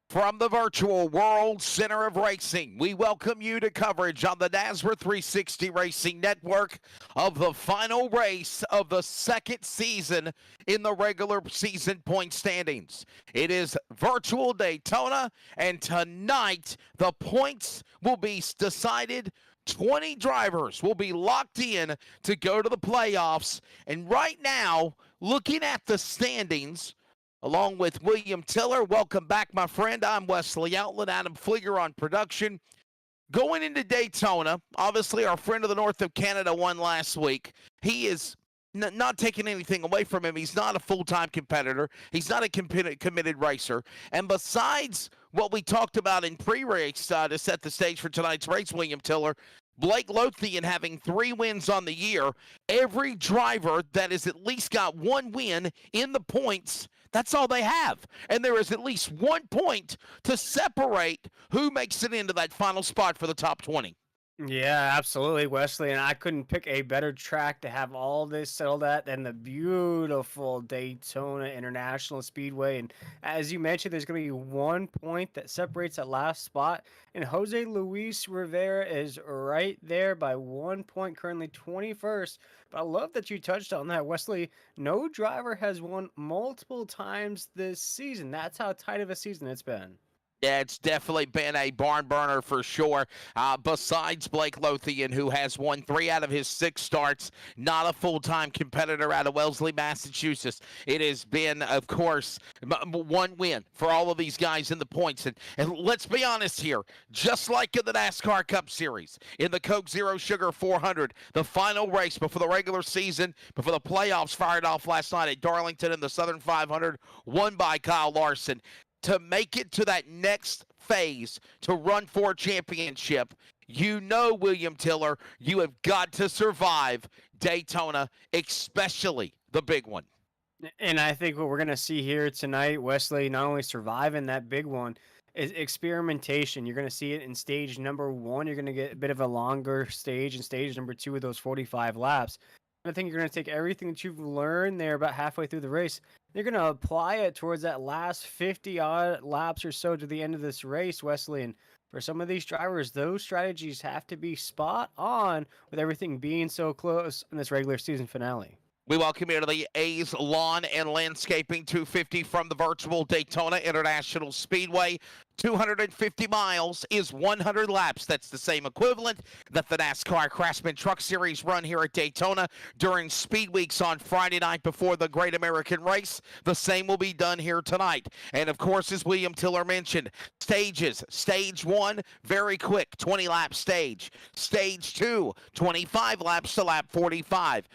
From the virtual World Center of Racing, we welcome you to coverage on the NASRA 360 Racing Network of the final race of the second season in the regular season point standings. It is virtual Daytona, and tonight the points will be decided. 20 drivers will be locked in to go to the playoffs. And right now, looking at the standings, along with William Tiller. Welcome back, my friend. I'm Wesley Outland, Adam Flieger on production. Going into Daytona, obviously our friend of the north of Canada won last week. He is not taking anything away from him. He's not a full-time competitor. He's not a committed racer. And besides what we talked about in pre-race to set the stage for tonight's race, William Tiller, Blake Lothian having 3 wins on the year, every driver that has at least got 1 win in the points, that's all they have. And there is at least 1 point to separate who makes it into that final spot for the top 20. Yeah, absolutely, Wesley. And I couldn't pick a better track to have all this settled at than the beautiful Daytona International Speedway. And as you mentioned, there's going to be 1 point that separates that last spot. And Jose Luis Rivera is right there by 1 point, currently 21st. But I love that you touched on that, Wesley. No driver has won multiple times this season. That's how tight of a season it's been. Yeah, it's definitely been a barn burner for sure. Besides Blake Lothian, who has won 3 out of his 6 starts, not a full-time competitor out of Wellesley, Massachusetts. It has been, of course, 1 win for all of these guys in the points. And let's be honest here, just like in the NASCAR Cup Series, in the Coke Zero Sugar 400, the final race before the regular season, before the playoffs fired off last night at Darlington in the Southern 500, won by Kyle Larson. To make it to that next phase, to run for a championship, you know, William Tiller, you have got to survive Daytona, especially the big one. And I think what we're going to see here tonight, Wesley, not only surviving that big one, is experimentation. You're going to see it in stage number 1. You're going to get a bit of a longer stage in stage number 2 of those 45 laps. I think you're going to take everything that you've learned there about halfway through the race. You're going to apply it towards that last 50-odd laps or so to the end of this race, Wesley. And for some of these drivers, those strategies have to be spot on with everything being so close in this regular season finale. We welcome you to the A's Lawn and Landscaping 250 from the virtual Daytona International Speedway. 250 miles is 100 laps. That's the same equivalent that the NASCAR Craftsman Truck Series run here at Daytona during speed weeks on Friday night before the Great American Race. The same will be done here tonight. And of course, as William Tiller mentioned, stages. Stage 1, very quick, 20-lap stage. Stage 2, 25 laps to lap 45.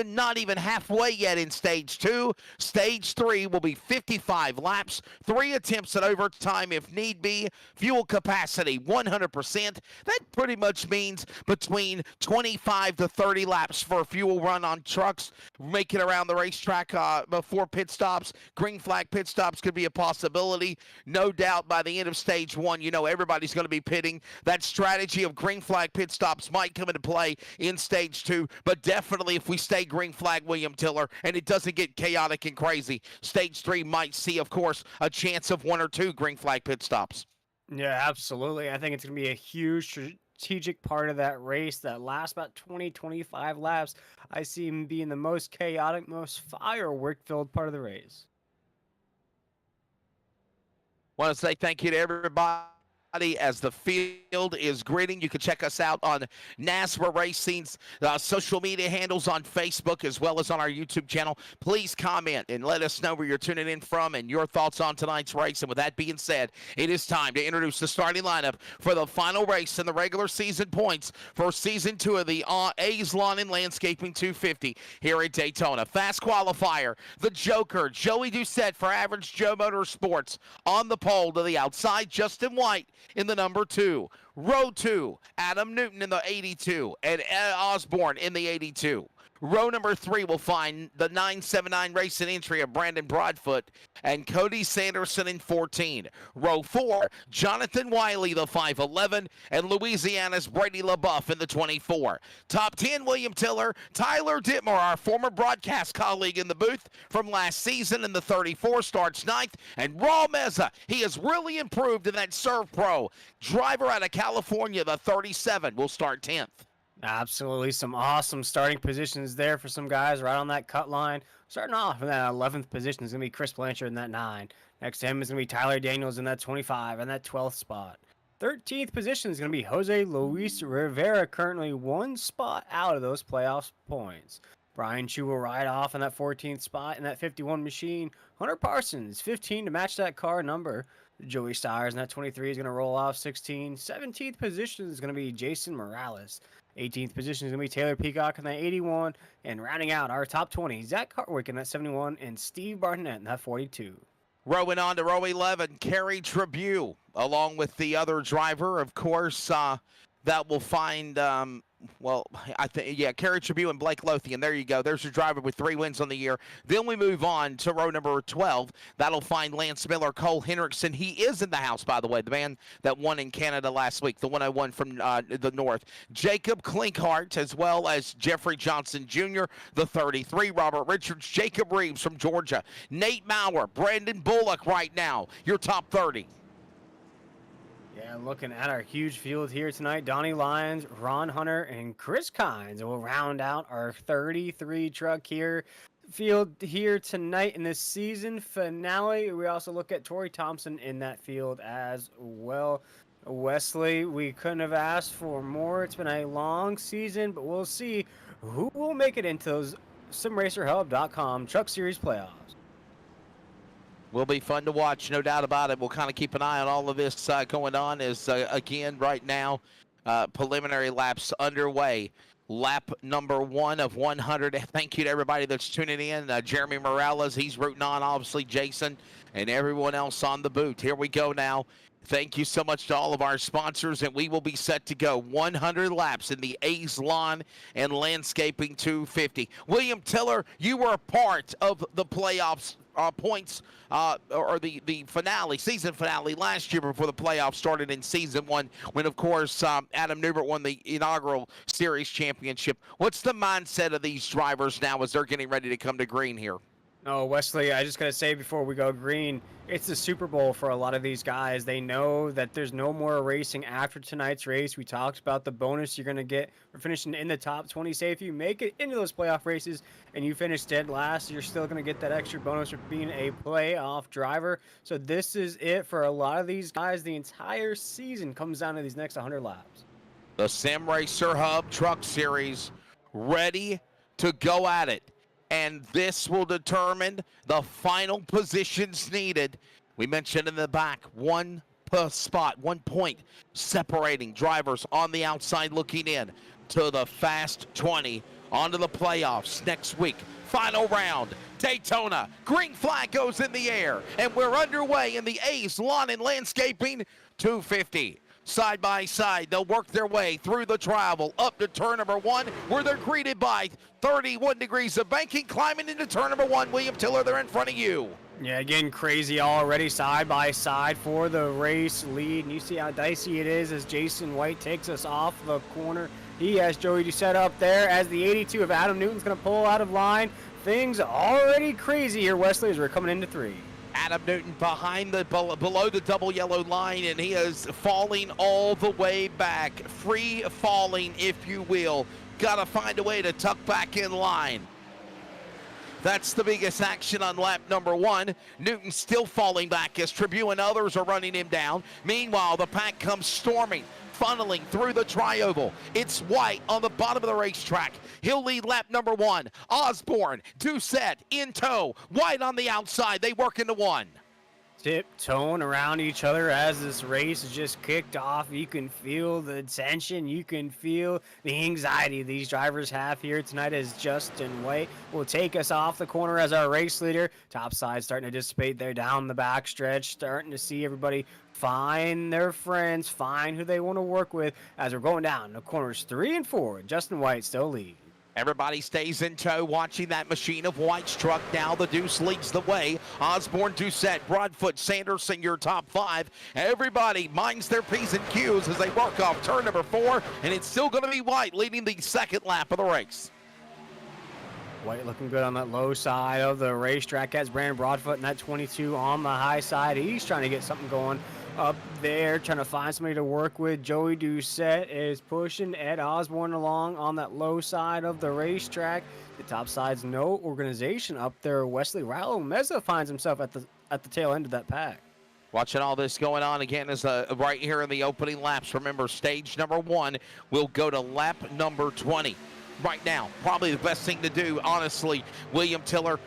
Not even halfway yet in stage 2. Stage 3 will be 55 laps, 3 attempts at overtime if need be. Fuel capacity 100%. That pretty much means between 25 to 30 laps for a fuel run on trucks, making around the racetrack before pit stops. Green flag pit stops could be a possibility. No doubt by the end of stage 1, everybody's going to be pitting. That strategy of green flag pit stops might come into play in stage 2, but definitely if we stay green flag, William Tiller, and it doesn't get chaotic and crazy, stage 3 might see, of course, a chance of 1 or 2 green flag pit stops. Yeah, absolutely. I think it's going to be a huge strategic part of that race. That last about 20, 25 laps, I see him being the most chaotic, most firework-filled part of the race. Want to say thank you to everybody as the field is greeting. You can check us out on NASCAR Racing's social media handles on Facebook as well as on our YouTube channel. Please comment and let us know where you're tuning in from and your thoughts on tonight's race. And with that being said, it is time to introduce the starting lineup for the final race in the regular season points for Season 2 of the A's Lawn and Landscaping 250 here at Daytona. Fast qualifier, the Joker, Joey Doucette for Average Joe Motorsports. On the pole to the outside, Justin White in the number 2. Row 2, Adam Newton in the 82, and Ed Osborne in the 82. Row number 3 will find the 979 racing entry of Brandon Broadfoot and Cody Sanderson in 14. Row 4, Jonathan Wiley, the 511, and Louisiana's Brady LaBeouf in the 24. Top 10, William Tiller, Tyler Dittmer, our former broadcast colleague in the booth from last season in the 34, starts 9th. And Raul Meza, he has really improved in that Serve Pro. Driver out of California, the 37, will start 10th. Absolutely. Some awesome starting positions there for some guys right on that cut line. Starting off in that 11th position is going to be Chris Blanchard in that 9. Next to him is going to be Tyler Daniels in that 25 and that 12th spot. 13th position is going to be Jose Luis Rivera, currently 1 spot out of those playoffs points. Brian Chu will ride off in that 14th spot in that 51 machine. Hunter Parsons, 15 to match that car number. Joey Stires in that 23 is going to roll off 16. 17th position is going to be Jason Morales. 18th position is going to be Taylor Peacock in that 81. And rounding out our top 20, Zach Hartwick in that 71 and Steve Barnett in that 42. Rowing on to row 11, Kerry Tribune, along with the other driver, of course, that will find, Kerry Tribune and Blake Lothian. There you go. There's your driver with 3 wins on the year. Then we move on to row number 12. That'll find Lance Miller, Cole Hendrickson. He is in the house, by the way, the man that won in Canada last week, the 101 from the north. Jacob Klinkhart, as well as Jeffrey Johnson Jr., the 33. Robert Richards, Jacob Reeves from Georgia. Nate Maurer, Brandon Bullock right now, your top 30. Yeah, looking at our huge field here tonight, Donnie Lyons, Ron Hunter, and Chris Kynes will round out our 33 truck field here tonight in this season finale. We also look at Torrey Thompson in that field as well. Wesley, we couldn't have asked for more. It's been a long season, but we'll see who will make it into those SimRacerHub.com Truck Series playoffs. Will be fun to watch, no doubt about it. We'll kind of keep an eye on all of this going on as, again, right now, preliminary laps underway. Lap number 1 of 100. Thank you to everybody that's tuning in. Jeremy Morales, he's rooting on, obviously, Jason, and everyone else on the boot. Here we go now. Thank you so much to all of our sponsors, and we will be set to go 100 laps in the A's Lawn and Landscaping 250. William Tiller, you were a part of the playoffs points or the finale, season finale last year before the playoffs started in season 1 when, of course, Adam Newbert won the inaugural series championship. What's the mindset of these drivers now as they're getting ready to come to green here? No, Wesley, I just gotta say before we go green, it's the Super Bowl for a lot of these guys. They know that there's no more racing after tonight's race. We talked about the bonus you're gonna get for finishing in the top 20. Say if you make it into those playoff races and you finish dead last, you're still gonna get that extra bonus for being a playoff driver. So this is it for a lot of these guys. The entire season comes down to these next 100 laps. The Sim Racer Hub Truck Series ready to go at it. And this will determine the final positions needed. We mentioned in the back, one per spot, 1 point separating drivers on the outside looking in to the Fast 20 onto the playoffs next week. Final round, Daytona. Green flag goes in the air, and we're underway in the A's Lawn and Landscaping 250. Side by side, they'll work their way through the travel up to turn number 1, where they're greeted by 31 degrees of banking. Climbing into turn number 1, William Tiller, they're in front of you. Yeah, getting crazy already side by side for the race lead. And you see how dicey it is as Jason White takes us off the corner. He has Joey Doucette up there as the 82 of Adam Newton's going to pull out of line. Things already crazy here, Wesley, as we're coming into 3. Adam Newton behind below the double yellow line, and he is falling all the way back. Free falling, if you will. Got to find a way to tuck back in line. That's the biggest action on lap number 1. Newton still falling back as Tribune and others are running him down. Meanwhile, the pack comes storming, funneling through the tri-oval. It's White on the bottom of the racetrack. He'll lead lap number 1. Osborne, Doucette in tow. White on the outside. They work into 1. Tiptoeing around each other as this race is just kicked off. You can feel the tension. You can feel the anxiety these drivers have here tonight as Justin White will take us off the corner as our race leader. Top side starting to dissipate there down the back stretch. Starting to see everybody find their friends, find who they want to work with as we're going down the corners 3 and 4. Justin White still leads. Everybody stays in tow, watching that machine of White's truck. Now the Deuce leads the way. Osborne, Doucette, Broadfoot, Sanderson, your top 5. Everybody minds their P's and Q's as they work off turn number 4, and it's still going to be White leading the second lap of the race. White looking good on that low side of the racetrack as Brandon Broadfoot in that 22 on the high side. He's trying to get something going up there, trying to find somebody to work with. Joey Doucette is pushing Ed Osborne along on that low side of the racetrack. The top side's no organization up there. Wesley Rallo Meza finds himself at the tail end of that pack. Watching all this going on again is right here in the opening laps. Remember, stage number 1 will go to lap number 20. Right now, probably the best thing to do, honestly, William Tiller,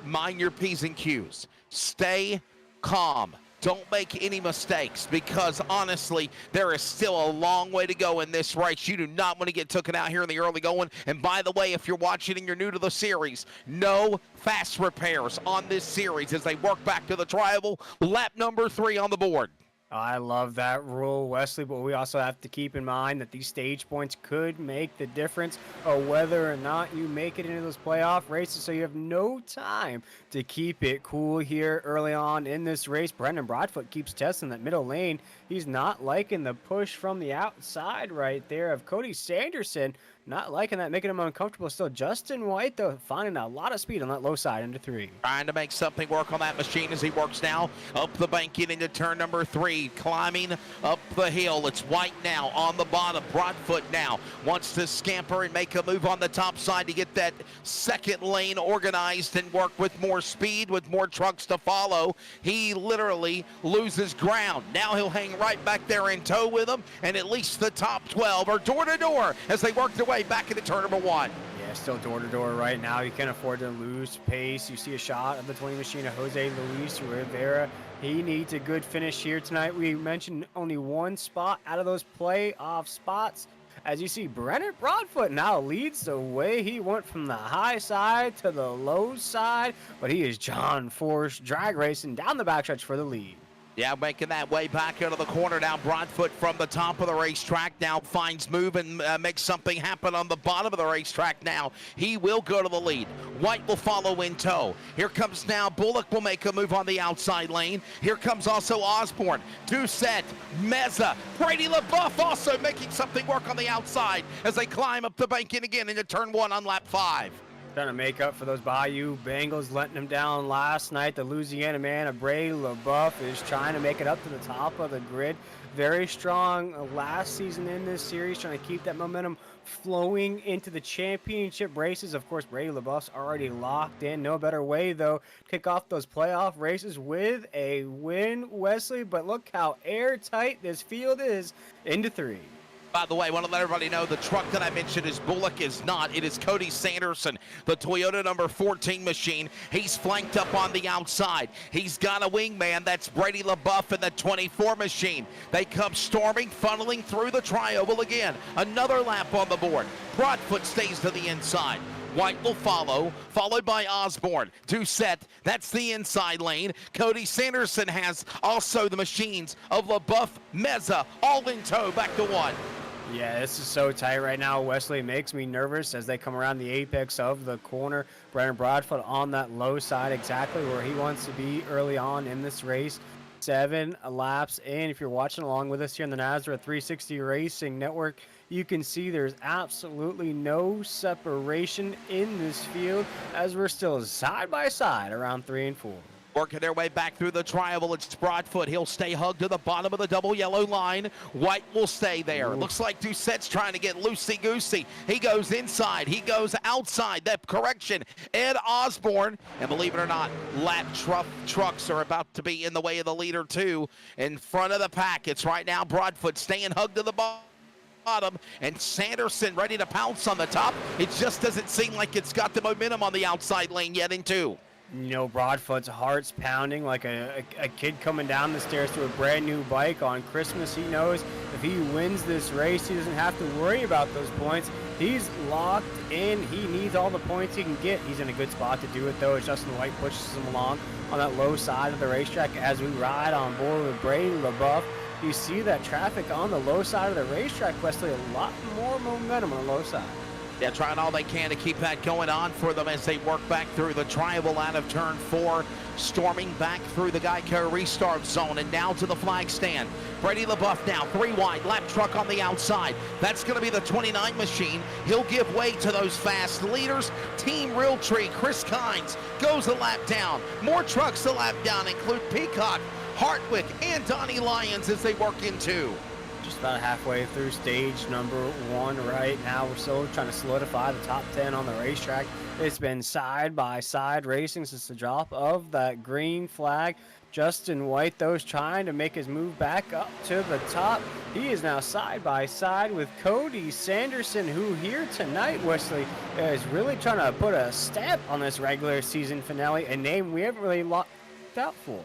mind your P's and Q's. Stay calm. Don't make any mistakes because, honestly, there is still a long way to go in this race. You do not want to get taken out here in the early going. And by the way, if you're watching and you're new to the series, no fast repairs on this series as they work back to the tri-oval. Lap number 3 on the board. I love that rule, Wesley, but we also have to keep in mind that these stage points could make the difference of whether or not you make it into those playoff races, so you have no time to keep it cool here early on in this race. Brendan Broadfoot keeps testing that middle lane. He's not liking the push from the outside right there of Cody Sanderson. Not liking that, making him uncomfortable still. Justin White, though, finding a lot of speed on that low side into 3. Trying to make something work on that machine as he works now up the banking into turn number 3. Climbing up the hill. It's White now on the bottom. Broadfoot now wants to scamper and make a move on the top side to get that second lane organized and work with more speed, with more trucks to follow. He literally loses ground. Now he'll hang right back there in tow with him, and at least the top 12 are door to door as they work their way back into turn number 1. Yeah, still door to door right now. You can't afford to lose pace. You see a shot of the 20 machine of Jose Luis Rivera. He needs a good finish here tonight. We mentioned only 1 spot out of those playoff spots. As you see, Brennan Broadfoot now leads the way. He went from the high side to the low side, but he is John Force drag racing down the backstretch for the lead. Yeah, making that way back out of the corner now. Broadfoot from the top of the racetrack now finds move and makes something happen on the bottom of the racetrack now. He will go to the lead. White will follow in tow. Here comes now Bullock will make a move on the outside lane. Here comes also Osborne, Doucette, Meza, Brady LaBeouf also making something work on the outside as they climb up the banking again into turn 1 on lap 5. Trying to make up for those Bayou Bengals letting them down last night. The Louisiana man, Bray LaBeouf, is trying to make it up to the top of the grid. Very strong last season in this series, trying to keep that momentum flowing into the championship races. Of course, Bray LaBeouf's already locked in. No better way, though, to kick off those playoff races with a win, Wesley. But look how airtight this field is into 3. By the way, I want to let everybody know the truck that I mentioned is Bullock is not. It is Cody Sanderson, the Toyota number 14 machine. He's flanked up on the outside. He's got a wingman. That's Brady LaBeouf in the 24 machine. They come storming, funneling through the tri-oval again. Another lap on the board. Broadfoot stays to the inside. White will follow, followed by Osborne. Doucette, that's the inside lane. Cody Sanderson has also the machines of LaBeouf, Meza, all in tow, back to 1. Yeah, this is so tight right now. Wesley makes me nervous as they come around the apex of the corner. Brandon Broadfoot on that low side, exactly where he wants to be early on in this race. 7 laps in. If you're watching along with us here on the Nazareth 360 Racing Network, you can see there's absolutely no separation in this field as we're still side by side around 3 and 4. Working their way back through the tri-oval. It's Broadfoot. He'll stay hugged to the bottom of the double yellow line. White will stay there. Ooh. Looks like Doucette's trying to get loosey-goosey. He goes inside. He goes outside. That correction. Ed Osborne. And believe it or not, lap trucks are about to be in the way of the leader, too. In front of the pack. It's right now Broadfoot staying hugged to the bottom, and Sanderson ready to pounce on the top. It just doesn't seem like it's got the momentum on the outside lane yet in 2. You know, Broadfoot's heart's pounding like a kid coming down the stairs to a brand new bike on Christmas. He knows if he wins this race, he doesn't have to worry about those points. He's locked in. He needs all the points he can get. He's in a good spot to do it, though, as Justin White pushes him along on that low side of the racetrack as we ride on board with Brady LaBeouf. You see that traffic on the low side of the racetrack, Wesley, a lot more momentum on the low side. They're trying all they can to keep that going on for them as they work back through the tri-oval out of turn 4, storming back through the Geico restart zone and now to the flag stand. Brady LaBeouf now, 3 wide, lap truck on the outside. That's going to be the 29 machine. He'll give way to those fast leaders. Team Realtree, Chris Kynes goes a lap down. More trucks a lap down include Peacock, Hartwick, and Donnie Lyons as they work into. Just about halfway through stage number 1 right now. We're still trying to solidify the top 10 on the racetrack. It's been side-by-side racing since the drop of that green flag. Justin White, though, is trying to make his move back up to the top. He is now side-by-side with Cody Sanderson, who here tonight, Wesley, is really trying to put a stamp on this regular season finale, a name we haven't really locked out for.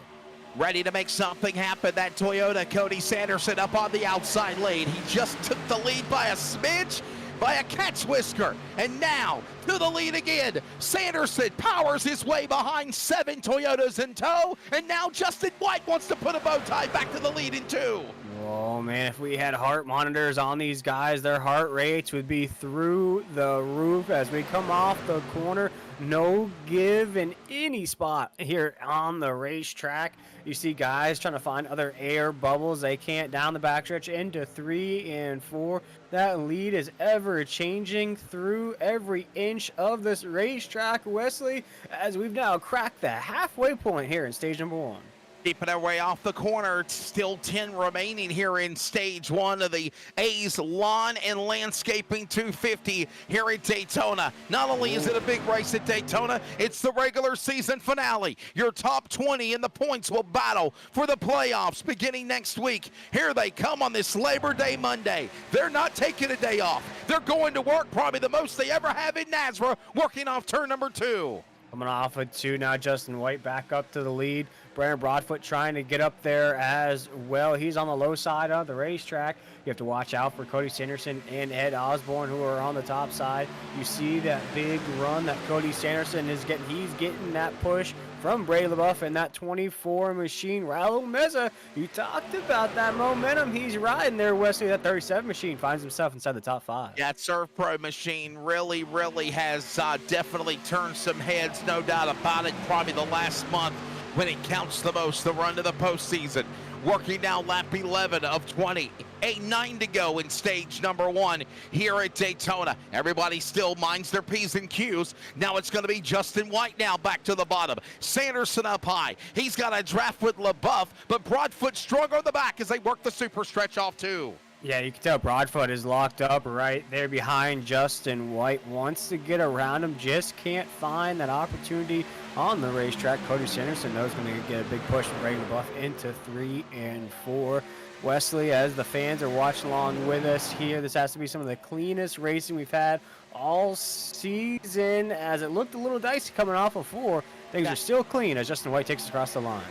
Ready to make something happen. That Toyota, Cody Sanderson up on the outside lane. He just took the lead by a smidge, by a cat's whisker. And now to the lead again. Sanderson powers his way behind 7 Toyotas in tow. And now Justin White wants to put a bow tie back to the lead in 2. Oh man, if we had heart monitors on these guys, their heart rates would be through the roof as we come off the corner. No give in any spot here on the racetrack. You see guys trying to find other air bubbles. They can't down the backstretch into 3 and 4. That lead is ever changing through every inch of this racetrack, Wesley, as we've now cracked the halfway point here in stage number 1. Keeping our way off the corner. Still 10 remaining here in stage 1 of the A's Lawn and Landscaping 250 here at Daytona. Not only is it a big race at Daytona, it's the regular season finale. Your top 20 in the points will battle for the playoffs beginning next week. Here they come on this Labor Day Monday. They're not taking a day off. They're going to work probably the most they ever have in Nazareth, working off turn number 2. Coming off of 2 now, Justin White back up to the lead. Brandon Broadfoot trying to get up there as well. He's on the low side of the racetrack. You have to watch out for Cody Sanderson and Ed Osborne, who are on the top side. You see that big run that Cody Sanderson is getting. He's getting that push from Bray LaBeouf and that 24 machine. Raul Meza, you talked about that momentum he's riding there, Wesley. That 37 machine finds himself inside the top 5. Yeah, that Surf Pro machine really has definitely turned some heads, no doubt about it. Probably the last month when it counts the most, the run to the postseason. Working now lap 11 of 20. a 9 to go in stage number 1 here at Daytona. Everybody still minds their P's and Q's. Now it's going to be Justin White now back to the bottom. Sanderson up high. He's got a draft with LaBeouf, but Broadfoot stronger in the back as they work the super stretch off too. Yeah, you can tell Broadfoot is locked up right there behind Justin White. Wants to get around him, just can't find that opportunity on the racetrack. Cody Sanderson knows going to get a big push from Ray LaBeouf into 3 and 4. Wesley, as the fans are watching along with us here, this has to be some of the cleanest racing we've had all season. As it looked a little dicey coming off of 4, things are still clean as Justin White takes us across the line.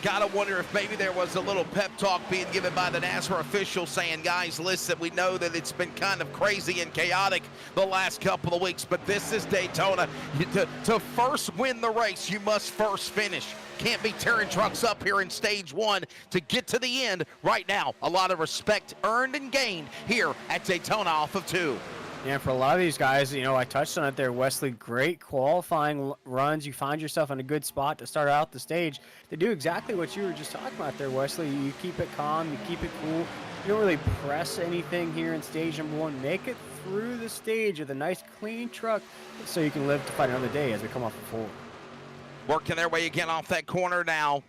Gotta wonder if maybe there was a little pep talk being given by the NASCAR officials saying, guys, listen, we know that it's been kind of crazy and chaotic the last couple of weeks, but this is Daytona. To first win the race, you must first finish. Can't be tearing trucks up here in stage 1 to get to the end. Right now, a lot of respect earned and gained here at Daytona off of 2. Yeah, for a lot of these guys, you know, I touched on it there, Wesley, great qualifying runs. You find yourself in a good spot to start out the stage. They do exactly what you were just talking about there, Wesley. You keep it calm, you keep it cool. You don't really press anything here in stage number 1. Make it through the stage with a nice, clean truck so you can live to fight another day as we come off of 4. Working their way again off that corner now.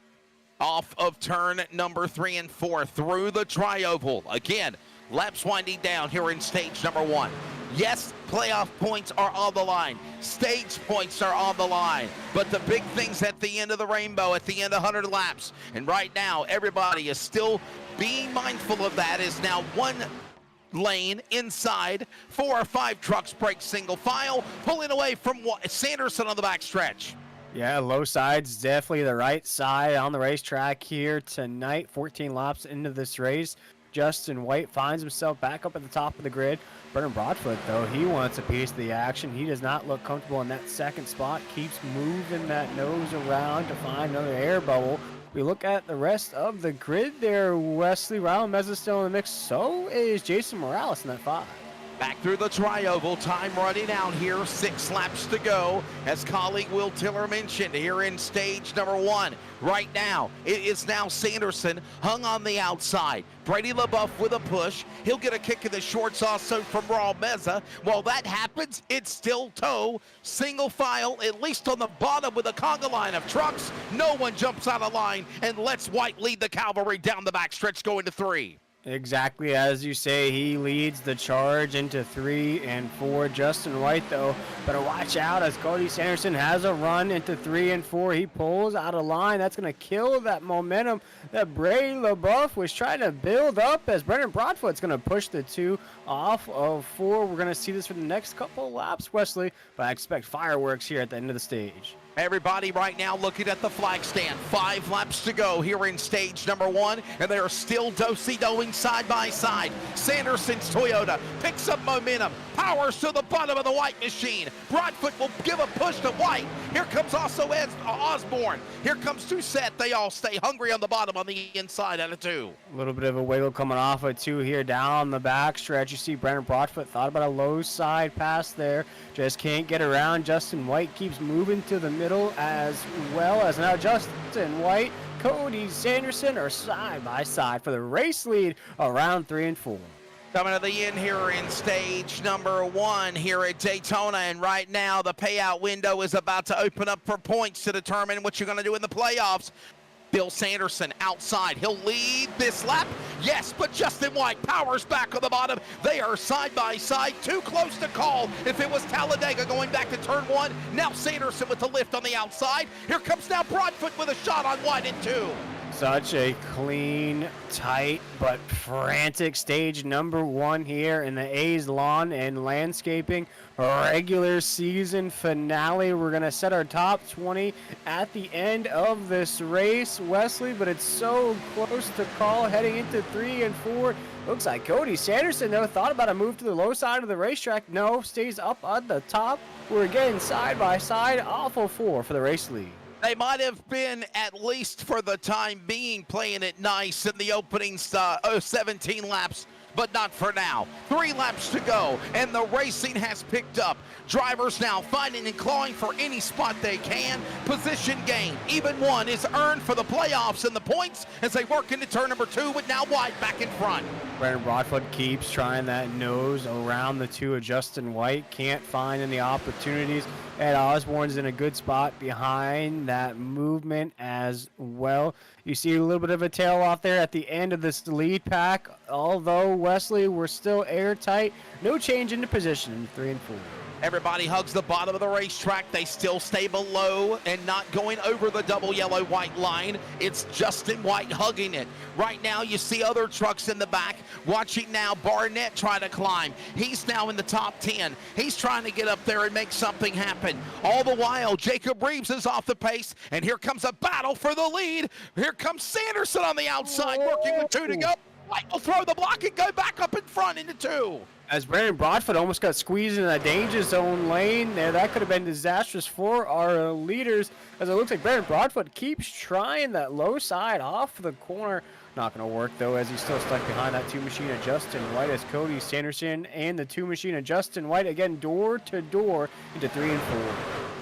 Off of turn number 3 and 4 through the tri-oval. Again, laps winding down here in stage number 1. Yes, playoff points are on the line. Stage points are on the line. But the big things at the end of the rainbow, at the end of 100 laps. And right now, everybody is still being mindful of that. Is now 1 lane inside. 4 or 5 trucks break single file, pulling away from Sanderson on the backstretch. Yeah, low side's definitely the right side on the racetrack here tonight. 14 laps into this race. Justin White finds himself back up at the top of the grid. Brendan Broadfoot, though, he wants a piece of the action. He does not look comfortable in that second spot. Keeps moving that nose around to find another air bubble. We look at the rest of the grid there. Wesley Ryland Meza still in the mix. So is Jason Morales in that 5. Back through the tri-oval, time running out here, 6 laps to go. As colleague Will Tiller mentioned, here in stage number 1. Right now, it is now Sanderson hung on the outside. Brady LaBeouf with a push. He'll get a kick in the shorts also from Raul Meza. While that happens, it's still tow. Single file, at least on the bottom with a conga line of trucks. No one jumps out of line and lets White lead the cavalry down the backstretch going to 3. Exactly as you say, he leads the charge into 3 and 4. Justin White, though, better watch out as Cody Sanderson has a run into 3 and 4. He pulls out of line. That's going to kill that momentum that Brady LaBeouf was trying to build up as Brendan Broadfoot's going to push the 2 off of 4. We're going to see this for the next couple laps, Wesley, but I expect fireworks here at the end of the stage. Everybody right now looking at the flag stand. 5 laps to go here in stage number 1, and they are still do-si-doing side by side. Sanderson's Toyota picks up momentum, powers to the bottom of the White machine. Broadfoot will give a push to White. Here comes also Osborne. Here comes Toussaint. They all stay hungry on the bottom on the inside out of 2. A little bit of a wiggle coming off of 2 here down the back stretch. You see Brendan Broadfoot thought about a low side pass there. Just can't get around. Justin White keeps moving to the middle as well as now Justin White, Cody Sanderson are side by side for the race lead around 3 and 4. Coming to the end here in stage number 1 here at Daytona, and right now the payout window is about to open up for points to determine what you're going to do in the playoffs. Bill Sanderson outside. He'll lead this lap. Yes, but Justin White powers back on the bottom. They are side by side. Too close to call. If it was Talladega going back to turn 1, now Sanderson with the lift on the outside. Here comes now Broadfoot with a shot on White in 2. Such a clean, tight, but frantic stage number 1 here in the A's Lawn and Landscaping regular season finale. We're going to set our top 20 at the end of this race, Wesley, but it's so close to call heading into 3 and 4. Looks like Cody Sanderson, though, thought about a move to the low side of the racetrack. No, stays up at the top. We're getting side by side off of 4 for the race lead. They might have been, at least for the time being, playing it nice in the opening 17 laps but not for now. 3 laps to go, and the racing has picked up. Drivers now fighting and clawing for any spot they can. Position gain, even one, is earned for the playoffs and the points as they work into turn number 2 with now White back in front. Brandon Broadfoot keeps trying that nose around the 2 of Justin White. Can't find any opportunities. Ed Osborne's in a good spot behind that movement as well. You see a little bit of a tail off there at the end of this lead pack. Although, Wesley, we're still airtight. No change into position in 3 and 4. Everybody hugs the bottom of the racetrack. They still stay below and not going over the double yellow-white line. It's Justin White hugging it. Right now, you see other trucks in the back. Watching now Barnett try to climb. He's now in the top 10. He's trying to get up there and make something happen. All the while, Jacob Reeves is off the pace, and here comes a battle for the lead. Here comes Sanderson on the outside, working with 2 to go. White will throw the block and go back up in front into 2. As Brandon Broadfoot almost got squeezed in that danger zone lane there, that could have been disastrous for our leaders, as it looks like Brandon Broadfoot keeps trying that low side off the corner. Not going to work, though, as he's still stuck behind that 2 machine of Justin White, as Cody Sanderson and the 2 machine of Justin White, again, door to door into 3 and 4.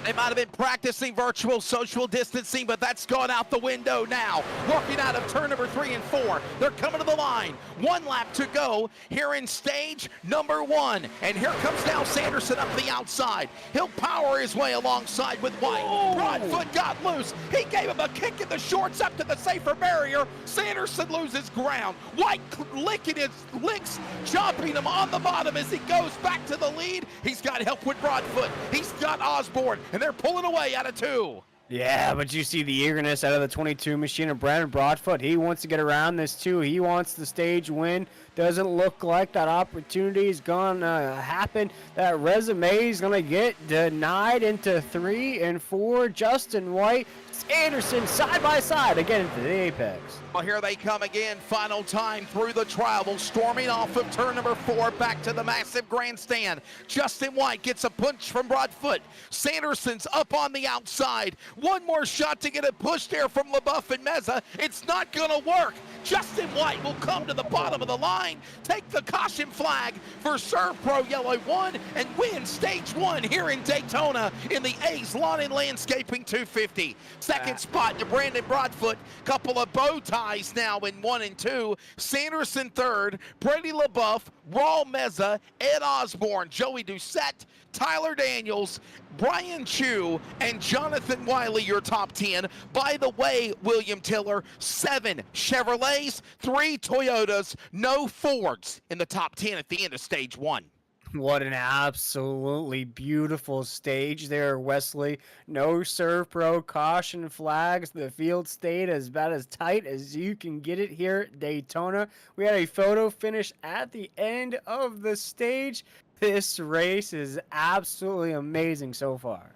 They might have been practicing virtual social distancing, but that's gone out the window now. Working out of turn number 3 and 4. They're coming to the line. 1 lap to go here in stage number 1. And here comes now Sanderson up the outside. He'll power his way alongside with White. Broadfoot got loose. He gave him a kick in the shorts up to the safer barrier. Sanderson loses ground. White licking his licks, chopping him on the bottom as he goes back to the lead. He's got help with Broadfoot. He's got Osborne. And they're pulling away out of 2. Yeah, but you see the eagerness out of the 22 machine of Brandon Broadfoot. He wants to get around this too. He wants the stage win. Doesn't look like that opportunity is going to happen. That resume is going to get denied into 3 and 4. Justin White, Anderson side by side again into the apex. Well, here they come again. Final time through the travel, storming off of turn number 4 back to the massive grandstand. Justin White gets a punch from Broadfoot. Sanderson's up on the outside. One more shot to get a push there from LaBeouf and Meza. It's not going to work. Justin White will come to the bottom of the line, take the caution flag for Serve Pro Yellow 1, and win stage 1 here in Daytona in the A's Lawn and Landscaping 250. Second spot to Brandon Broadfoot. Couple of bow ties now in 1 and 2. Sanderson third, Brady LaBeouf, Raul Meza, Ed Osborne, Joey Doucette, Tyler Daniels, Brian Chu, and Jonathan Wiley, your top 10. By the way, William Tiller, 7 Chevrolets, 3 Toyotas, no Fords in the top 10 at the end of stage 1. What an absolutely beautiful stage there, Wesley. No Serve Pro caution flags. The field stayed about as tight as you can get it here at Daytona. We had a photo finish at the end of the stage. This race is absolutely amazing so far.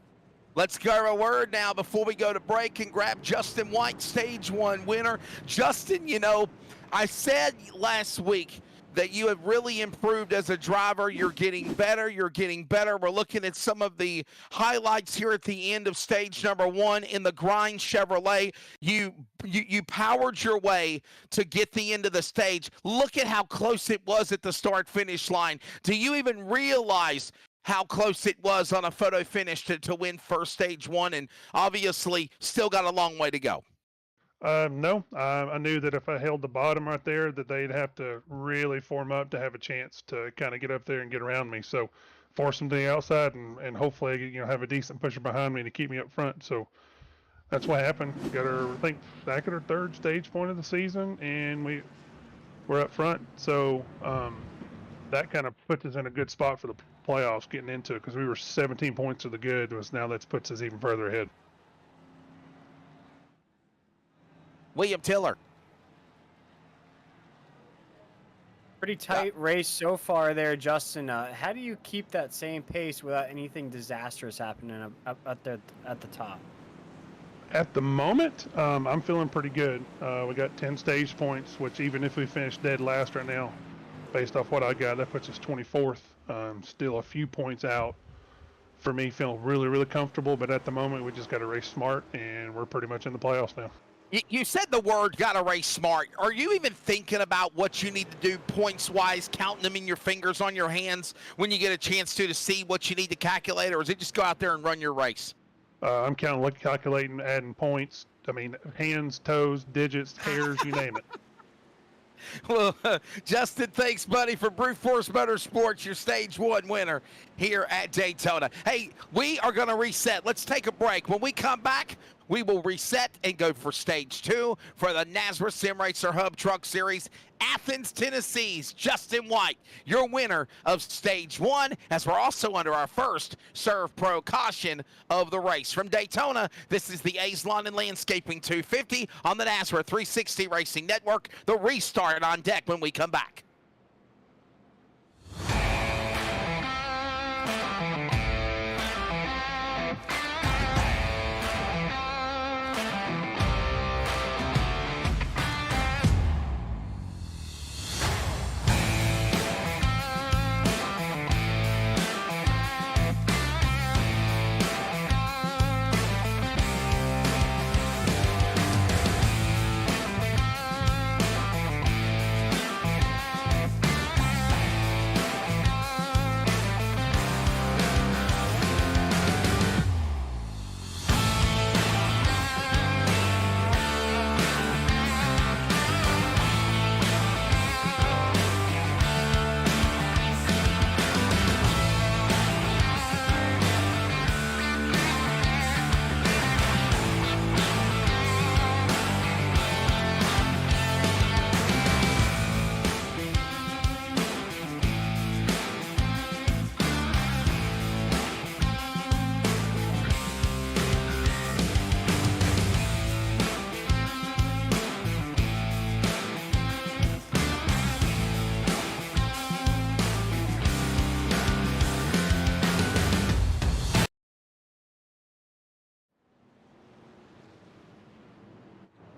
Let's go a word now before we go to break and grab Justin White, stage 1 winner. Justin, you know, I said last week that you have really improved as a driver. You're getting better. You're getting better. We're looking at some of the highlights here at the end of stage number 1 in the Grind Chevrolet. You powered your way to get the end of the stage. Look at how close it was at the start-finish line. Do you even realize how close it was on a photo finish to win first stage 1? And obviously still got a long way to go. No, I knew that if I held the bottom right there, that they'd have to really form up to have a chance to kind of get up there and get around me. So force them to the outside and hopefully, have a decent pusher behind me to keep me up front. So that's what happened. Got her, I think, back at her 3rd stage point of the season, and we're up front. So that kind of puts us in a good spot for the playoffs getting into it, because we were 17 points to the good. Now that puts us even further ahead. William Tiller. Pretty tight race so far there, Justin. How do you keep that same pace without anything disastrous happening up at the top? At the moment, I'm feeling pretty good. We got 10 stage points, which even if we finish dead last right now, based off what I got, that puts us 24th. Still a few points out. For me, feeling really, really comfortable, but at the moment, we just got to race smart, and we're pretty much in the playoffs now. You said the word gotta race smart. Are you even thinking about what you need to do points-wise, counting them in your fingers on your hands when you get a chance to see what you need to calculate, or is it just go out there and run your race? I'm counting, calculating, adding points. I mean, hands, toes, digits, hairs, you name it. Well, Justin, thanks, buddy, for Brute Force Motorsports, your Stage 1 winner here at Daytona. Hey, we are going to reset. Let's take a break. When we come back, we will reset and go for Stage 2 for the NASRA Sim Racer Hub Truck Series. Athens, Tennessee's Justin White, your winner of Stage 1, as we're also under our first Serve Pro caution of the race. From Daytona, this is the A's Lawn and Landscaping 250 on the NASRA 360 Racing Network. The restart on deck when we come back.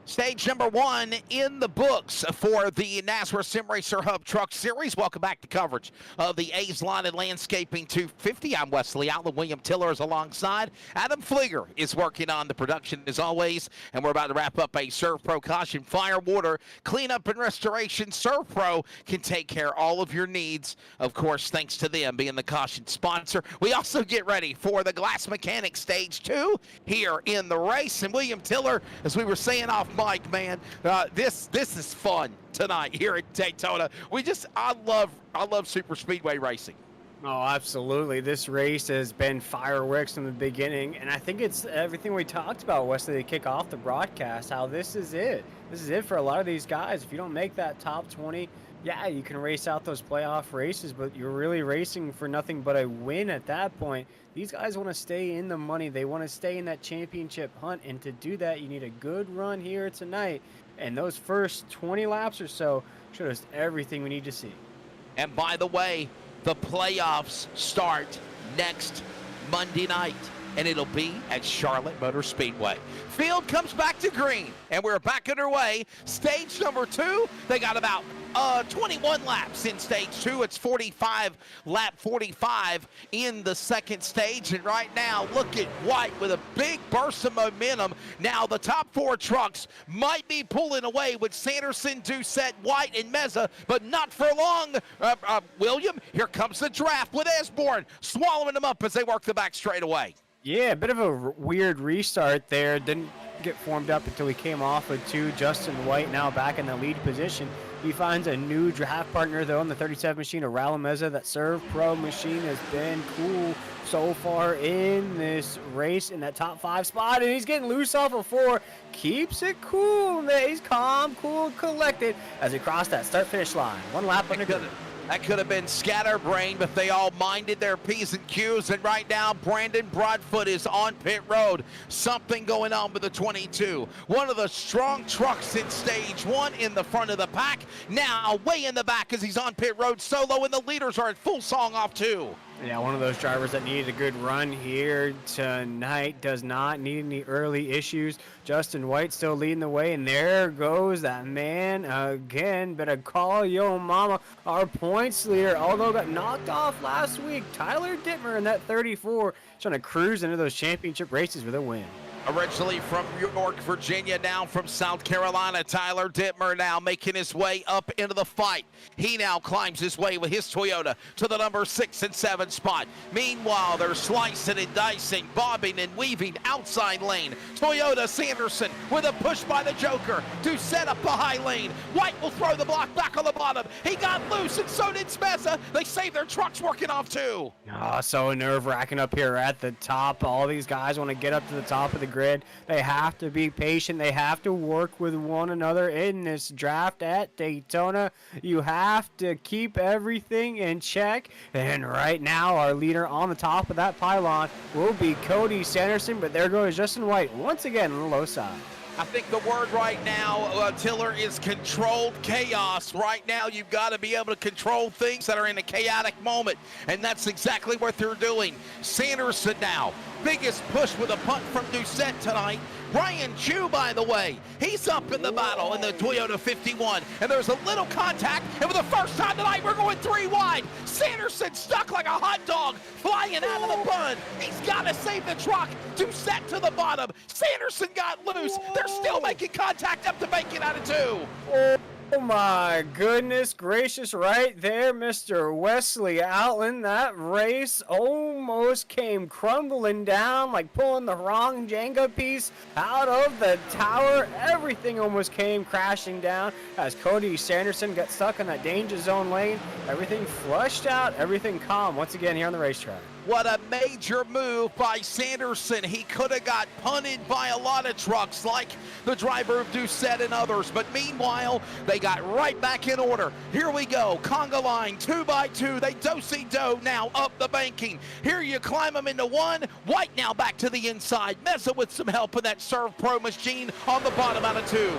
Stage number 1 in the books for the NASRA Sim Racer Hub Truck Series. Welcome back to coverage of the A's Lawn and Landscaping 250. I'm Wesley Outland. William Tiller is alongside. Adam Flieger is working on the production as always. And we're about to wrap up a Serve Pro caution. Fire, water, cleanup, and restoration. Serve Pro can take care of all of your needs. Of course, thanks to them being the caution sponsor. We also get ready for the Glass Mechanic Stage 2 here in the race. And William Tiller, as we were saying off mic, man, this is fun tonight here at Daytona. I love super speedway racing. Oh, absolutely. This race has been fireworks from the beginning, and I think it's everything we talked about, Wesley, to kick off the broadcast, how this is it. This is it for a lot of these guys. If you don't make that top 20, yeah, you can race out those playoff races, but you're really racing for nothing but a win at that point. These guys want to stay in the money. They want to stay in that championship hunt, and to do that, you need a good run here tonight. And those first 20 laps or so showed us everything we need to see. And by the way, the playoffs start next Monday night, and it'll be at Charlotte Motor Speedway. Field comes back to green, and we're back underway. Stage number 2, they got about 21 laps in stage 2. It's 45, lap 45 in the second stage. And right now, look at White with a big burst of momentum. Now, the top 4 trucks might be pulling away with Sanderson, Doucette, White, and Meza, but not for long. William, here comes the draft with Esborn, swallowing them up as they work the back straightaway. Yeah, a bit of a weird restart there. Didn't get formed up until he came off with 2. Justin White now back in the lead position. He finds a new draft partner, though, in the 37 machine, Raul Meza. That Serve Pro machine has been cool so far in this race in that top 5 spot, and he's getting loose off of 4. Keeps it cool. He's calm, cool, collected as he crossed that start-finish line. 1 lap under good. That could have been scatterbrained, but they all minded their P's and Q's. And right now, Brandon Broadfoot is on pit road. Something going on with the 22. One of the strong trucks in stage 1 in the front of the pack. Now way in the back as he's on pit road solo, and the leaders are at full song off 2. Yeah, one of those drivers that needed a good run here tonight does not need any early issues. Justin White still leading the way, and there goes that man again. Better call yo mama. Our points leader, although got knocked off last week, Tyler Dittmer in that 34, trying to cruise into those championship races with a win. Originally from York, Virginia, now from South Carolina, Tyler Dittmer now making his way up into the fight. He now climbs his way with his Toyota to the number 6 and 7 spot. Meanwhile, they're slicing and dicing, bobbing and weaving outside lane. Toyota Sanderson with a push by the Joker to set up the high lane. White will throw the block back on the bottom. He got loose and so did Smeza. They save their trucks working off too. Oh, so nerve-wracking up here at the top. All these guys want to get up to the top of the grid. They have to be patient. They have to work with one another in this draft at Daytona. You have to keep everything in check. And right now, our leader on the top of that pylon will be Cody Sanderson, but there goes Justin White once again on the low side. I think the word right now, Tiller, is controlled chaos. Right now, you've got to be able to control things that are in a chaotic moment, and that's exactly what they're doing. Sanderson now, biggest push with a punt from Doucette tonight. Brian Chu, by the way, he's up in the battle in the Toyota 51, and there's a little contact, and for the first time tonight, we're going 3 wide. Sanderson stuck like a hot dog, flying out of the bun. He's got to save the truck. Doucette to the bottom. Sanderson got loose. They're still making contact up to make it out of 2. Oh my goodness gracious, right there, Mr. Wesley Outland. That race almost came crumbling down like pulling the wrong Jenga piece out of the tower. Everything almost came crashing down as Cody Sanderson got stuck in that danger zone lane. Everything flushed out, everything calm once again here on the racetrack. What a major move by Sanderson. He could have got punted by a lot of trucks like the driver of Doucette and others, but meanwhile, they got right back in order. Here we go, conga line, 2 by 2. They do-si-do now up the banking. Here you climb them into 1. White now back to the inside. Meza with some help in that Serve Pro machine on the bottom out of 2.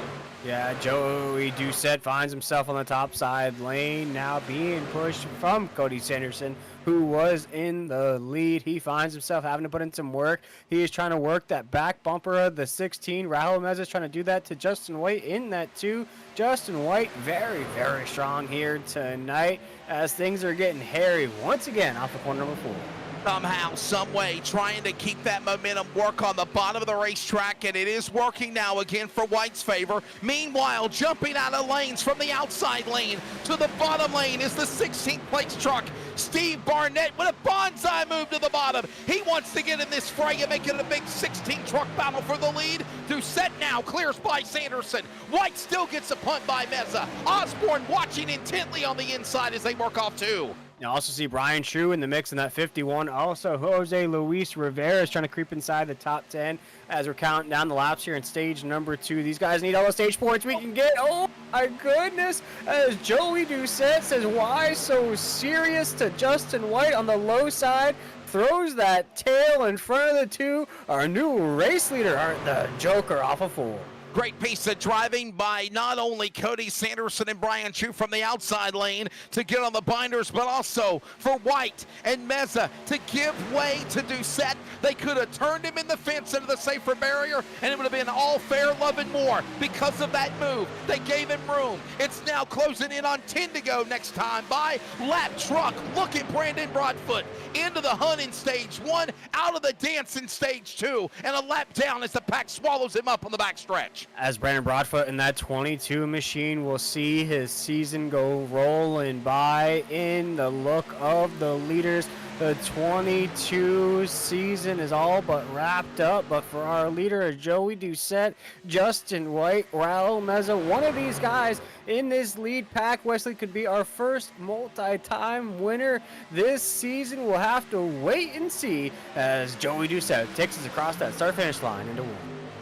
Yeah, Joey Doucette finds himself on the top side lane, now being pushed from Cody Sanderson, who was in the lead. He finds himself having to put in some work. He is trying to work that back bumper of the 16. Rahul Meza is trying to do that to Justin White in that 2. Justin White very, very strong here tonight as things are getting hairy once again off the corner number 4. Somehow, some way, trying to keep that momentum work on the bottom of the racetrack, and it is working now again for White's favor. Meanwhile, jumping out of lanes from the outside lane to the bottom lane is the 16th place truck. Steve Barnett with a bonsai move to the bottom. He wants to get in this fray and make it a big 16 truck battle for the lead. Doucette now clears by Sanderson. White still gets a punt by Meza. Osborne watching intently on the inside as they work off 2. You also see Brian True in the mix in that 51. Also, Jose Luis Rivera is trying to creep inside the top 10 as we're counting down the laps here in stage number 2. These guys need all the stage points we can get. Oh my goodness! As Joey Doucette says, why so serious to Justin White on the low side. Throws that tail in front of the 2. Our new race leader, the Joker, off of 4. Great piece of driving by not only Cody Sanderson and Brian Chu from the outside lane to get on the binders, but also for White and Meza to give way to Doucette. They could have turned him in the fence into the safer barrier, and it would have been all fair, love, and more because of that move. They gave him room. It's now closing in on 10 to go next time by lap truck. Look at Brandon Broadfoot into the hunt in stage 1, out of the dance in stage 2, and a lap down as the pack swallows him up on the backstretch. As Brandon Broadfoot in that 22 machine will see his season go rolling by in the look of the leaders. The 22 season is all but wrapped up, but for our leader, Joey Doucette, Justin White, Raul Meza, one of these guys in this lead pack, Wesley, could be our first multi-time winner this season. We'll have to wait and see as Joey Doucette takes us across that start-finish line into 1.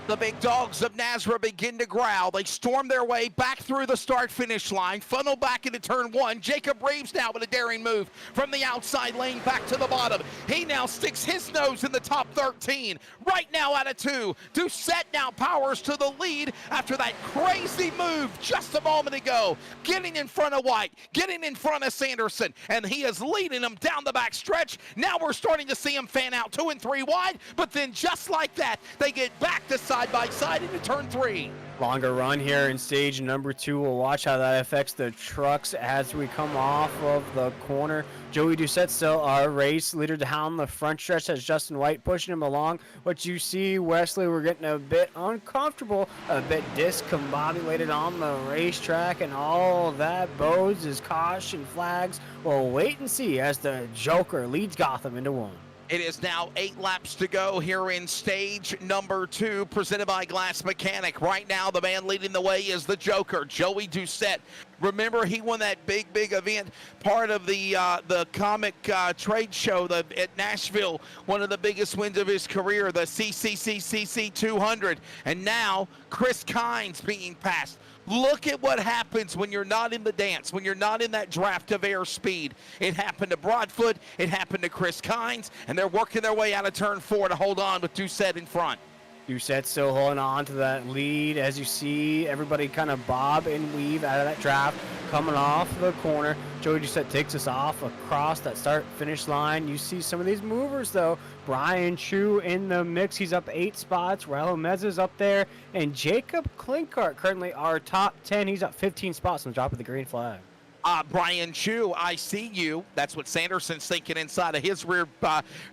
The big dogs of Nazareth begin to growl. They storm their way back through the start-finish line, funnel back into turn 1. Jacob Reeves now with a daring move from the outside lane back to the bottom. He now sticks his nose in the top 13. Right now out of 2. Doucette now powers to the lead after that crazy move just a moment ago. Getting in front of White, getting in front of Sanderson, and he is leading them down the back stretch. Now we're starting to see him fan out 2 and 3 wide, but then just like that, they get back to side by side into turn 3. Longer run here in stage number 2. We'll watch how that affects the trucks as we come off of the corner. Joey Doucette still our race leader down the front stretch. That's Justin White pushing him along. What you see, Wesley, we're getting a bit uncomfortable, a bit discombobulated on the racetrack, and all that bodes is caution flags. We'll wait and see as the Joker leads Gotham into 1. It is now 8 laps to go here in stage number 2, presented by Glass Mechanic. Right now, the man leading the way is the Joker, Joey Doucette. Remember, he won that big event, part of the comic trade show at Nashville, one of the biggest wins of his career, the CCC 200. And now, Chris Kynes being passed. Look at what happens when you're not in the dance, when you're not in that draft of airspeed. It happened to Broadfoot, it happened to Chris Kynes, and they're working their way out of turn 4 to hold on with Doucette in front. Doucette still holding on to that lead. As you see, everybody kind of bob and weave out of that draft. Coming off the corner, Joey Doucette takes us off across that start-finish line. You see some of these movers, though. Brian Chu in the mix. He's up 8 spots. Raul Meza's up there. And Jacob Klinkart, currently our top 10. He's up 15 spots on the drop of the green flag. Brian Chu, I see you. That's what Sanderson's thinking inside of his rear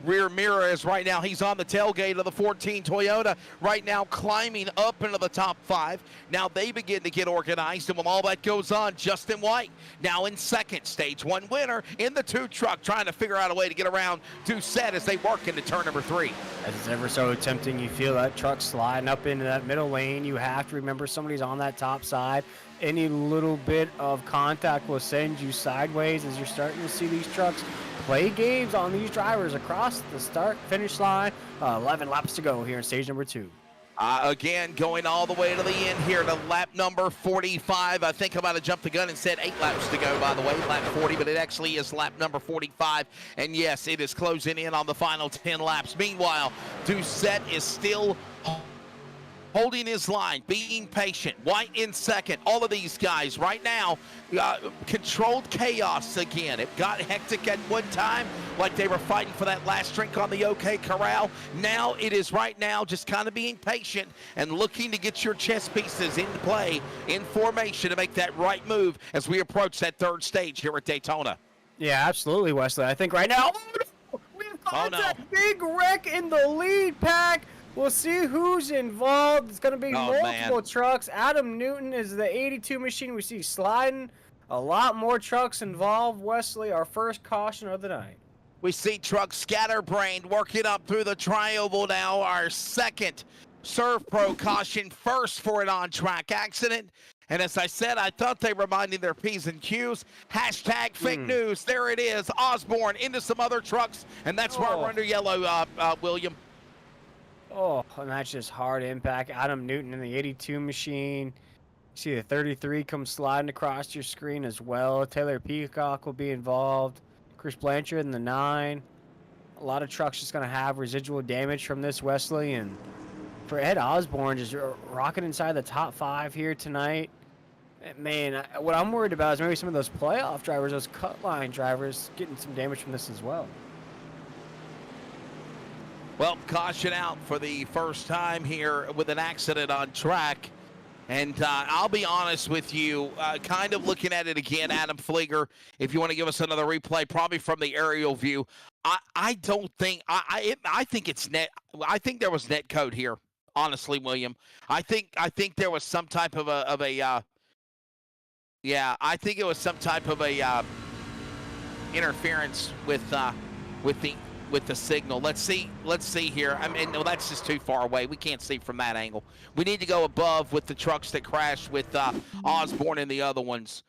mirror is right now. He's on the tailgate of the 14 Toyota right now, climbing up into the top 5. Now they begin to get organized, and when all that goes on, Justin White now in second, stage 1 winner in the 2 truck, trying to figure out a way to get around Doucette as they work into turn number 3. As it's ever so tempting, you feel that truck sliding up into that middle lane. You have to remember somebody's on that top side. Any little bit of contact will send you sideways as you're starting to see these trucks play games on these drivers across the start-finish line. 11 laps to go here in stage number 2. Again, going all the way to the end here to lap number 45. I think I'm about to jump the gun and said 8 laps to go, by the way, lap 40, but it actually is lap number 45. And yes, it is closing in on the final 10 laps. Meanwhile, Doucette is still holding his line, being patient. White in second. All of these guys right now, controlled chaos again. It got hectic at one time, like they were fighting for that last drink on the OK Corral. Now it is right now just kind of being patient and looking to get your chess pieces into play in formation to make that right move as we approach that 3rd stage here at Daytona. Yeah, absolutely, Wesley. I think right now, we've got that big wreck in the lead pack. We'll see who's involved. It's going to be multiple trucks. Adam Newton is the 82 machine. We see sliding. A lot more trucks involved. Wesley, our first caution of the night. We see truck scatterbrained working up through the tri-oval now. Our second Serve Pro caution, first for an on-track accident. And as I said, I thought they were minding their P's and Q's. Hashtag fake news. There it is. Osborne into some other trucks. And that's why we're under yellow, William. Oh, and that's just hard impact. Adam Newton in the 82 machine. See the 33 come sliding across your screen as well. Taylor Peacock will be involved. Chris Blanchard in the 9. A lot of trucks just going to have residual damage from this, Wesley. And for Ed Osborne, just rocking inside the top 5 here tonight. Man, what I'm worried about is maybe some of those playoff drivers, those cut line drivers, getting some damage from this as well. Well, caution out for the first time here with an accident on track. And I'll be honest with you, kind of looking at it again, Adam Flieger, if you want to give us another replay, probably from the aerial view. I don't think, I think it's net. I think there was net code here, honestly, William. I think there was some type of a I think it was some type of a interference with the signal. Let's see here. I mean, no, that's just too far away. We can't see from that angle. We need to go above with the trucks that crashed with Osborne and the other ones,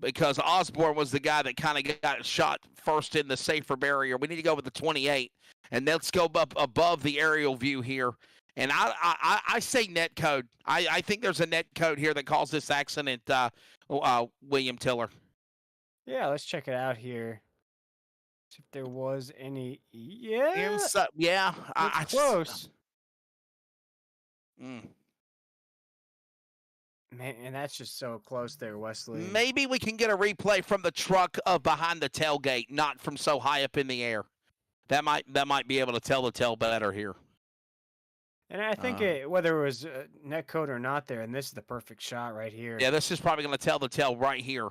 because Osborne was the guy that kind of got shot first in the safer barrier. We need to go with the 28, and let's go up above the aerial view here. And I say net code. I think there's a net code here that caused this accident, William Tiller. Yeah, let's check it out here. See if there was any. I close. Man, and that's just so close there, Wesley. Maybe we can get a replay from the truck of behind the tailgate, not from so high up in the air. That might be able to tell the tale better here. And I think whether it was net code or not there, and this is the perfect shot right here. Yeah, this is probably going to tell the tale right here.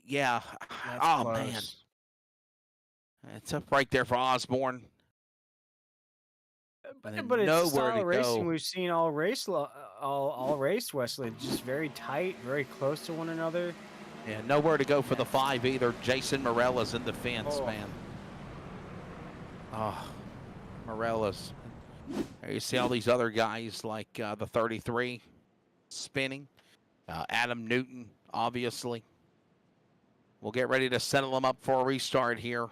Yeah. That's Oh, close. man. It's up right there for Osborne. But And it's nowhere the style to of racing go. we've seen all race, Wesley. Just very tight, very close to one another. Yeah, nowhere to go for the 5 either. Jason Morella's in the fence, Oh. man. Oh, Morella's. There you see all these other guys like the 33 spinning. Adam Newton, obviously. We'll get ready to settle them up for a restart here.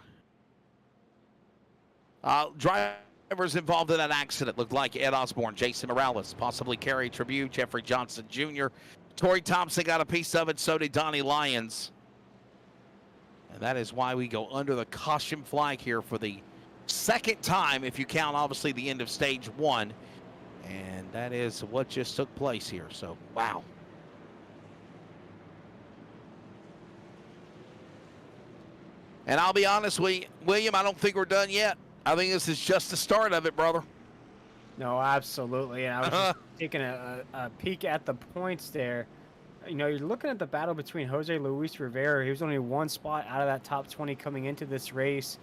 Drivers involved in that accident looked like Ed Osborne, Jason Morales, possibly Kerry Tribute, Jeffrey Johnson Jr. Torrey Thompson got a piece of it, so did Donnie Lyons. And that is why we go under the caution flag here for the second time, if you count, obviously, the end of stage 1. And that is what just took place here. So, wow. And I'll be honest, William, I don't think we're done yet. I think this is just the start of it, brother. No, absolutely. And I was just taking a peek at the points there. You know, you're looking at the battle between Jose Luis Rivera. He was only one spot out of that top 20 coming into this race.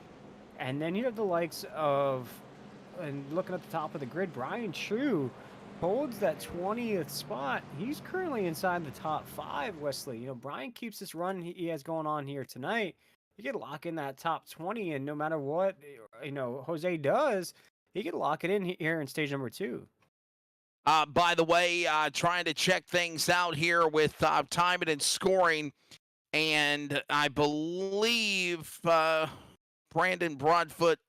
And then you have the likes of, and looking at the top of the grid, Brian True holds that 20th spot. He's currently inside the top 5, Wesley. You know, Brian keeps this run he has going on here tonight. He could lock in that top 20, and no matter what, you know, Jose does, he could lock it in here in stage number 2. By the way, trying to check things out here with timing and scoring, and I believe Brandon Broadfoot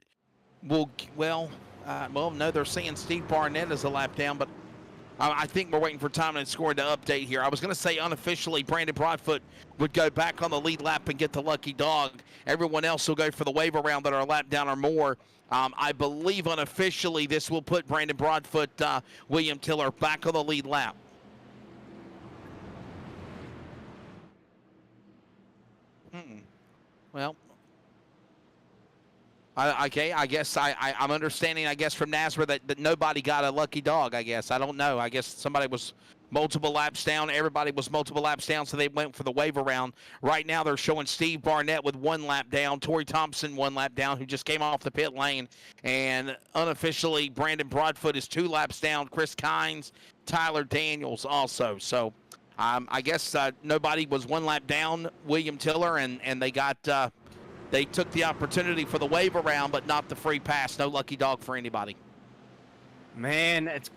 will, no, they're saying Steve Barnett is a lap down, but I think we're waiting for timing and scoring to update here. I was going to say unofficially Brandon Broadfoot would go back on the lead lap and get the lucky dog. Everyone else will go for the wave around that are a lap down or more. I believe unofficially this will put Brandon Broadfoot, William Tiller back on the lead lap. Well, okay, I guess I'm understanding, I guess, from NASRA that nobody got a lucky dog, I guess. I don't know. I guess somebody was multiple laps down. Everybody was multiple laps down, so they went for the wave around. Right now they're showing Steve Barnett with 1 lap down, Torrey Thompson 1 lap down, who just came off the pit lane. And unofficially, Brandon Broadfoot is 2 laps down. Chris Kynes, Tyler Daniels also. So I guess nobody was 1 lap down, William Tiller, and they got... They took the opportunity for the wave around, but not the free pass. No lucky dog for anybody. Man, it's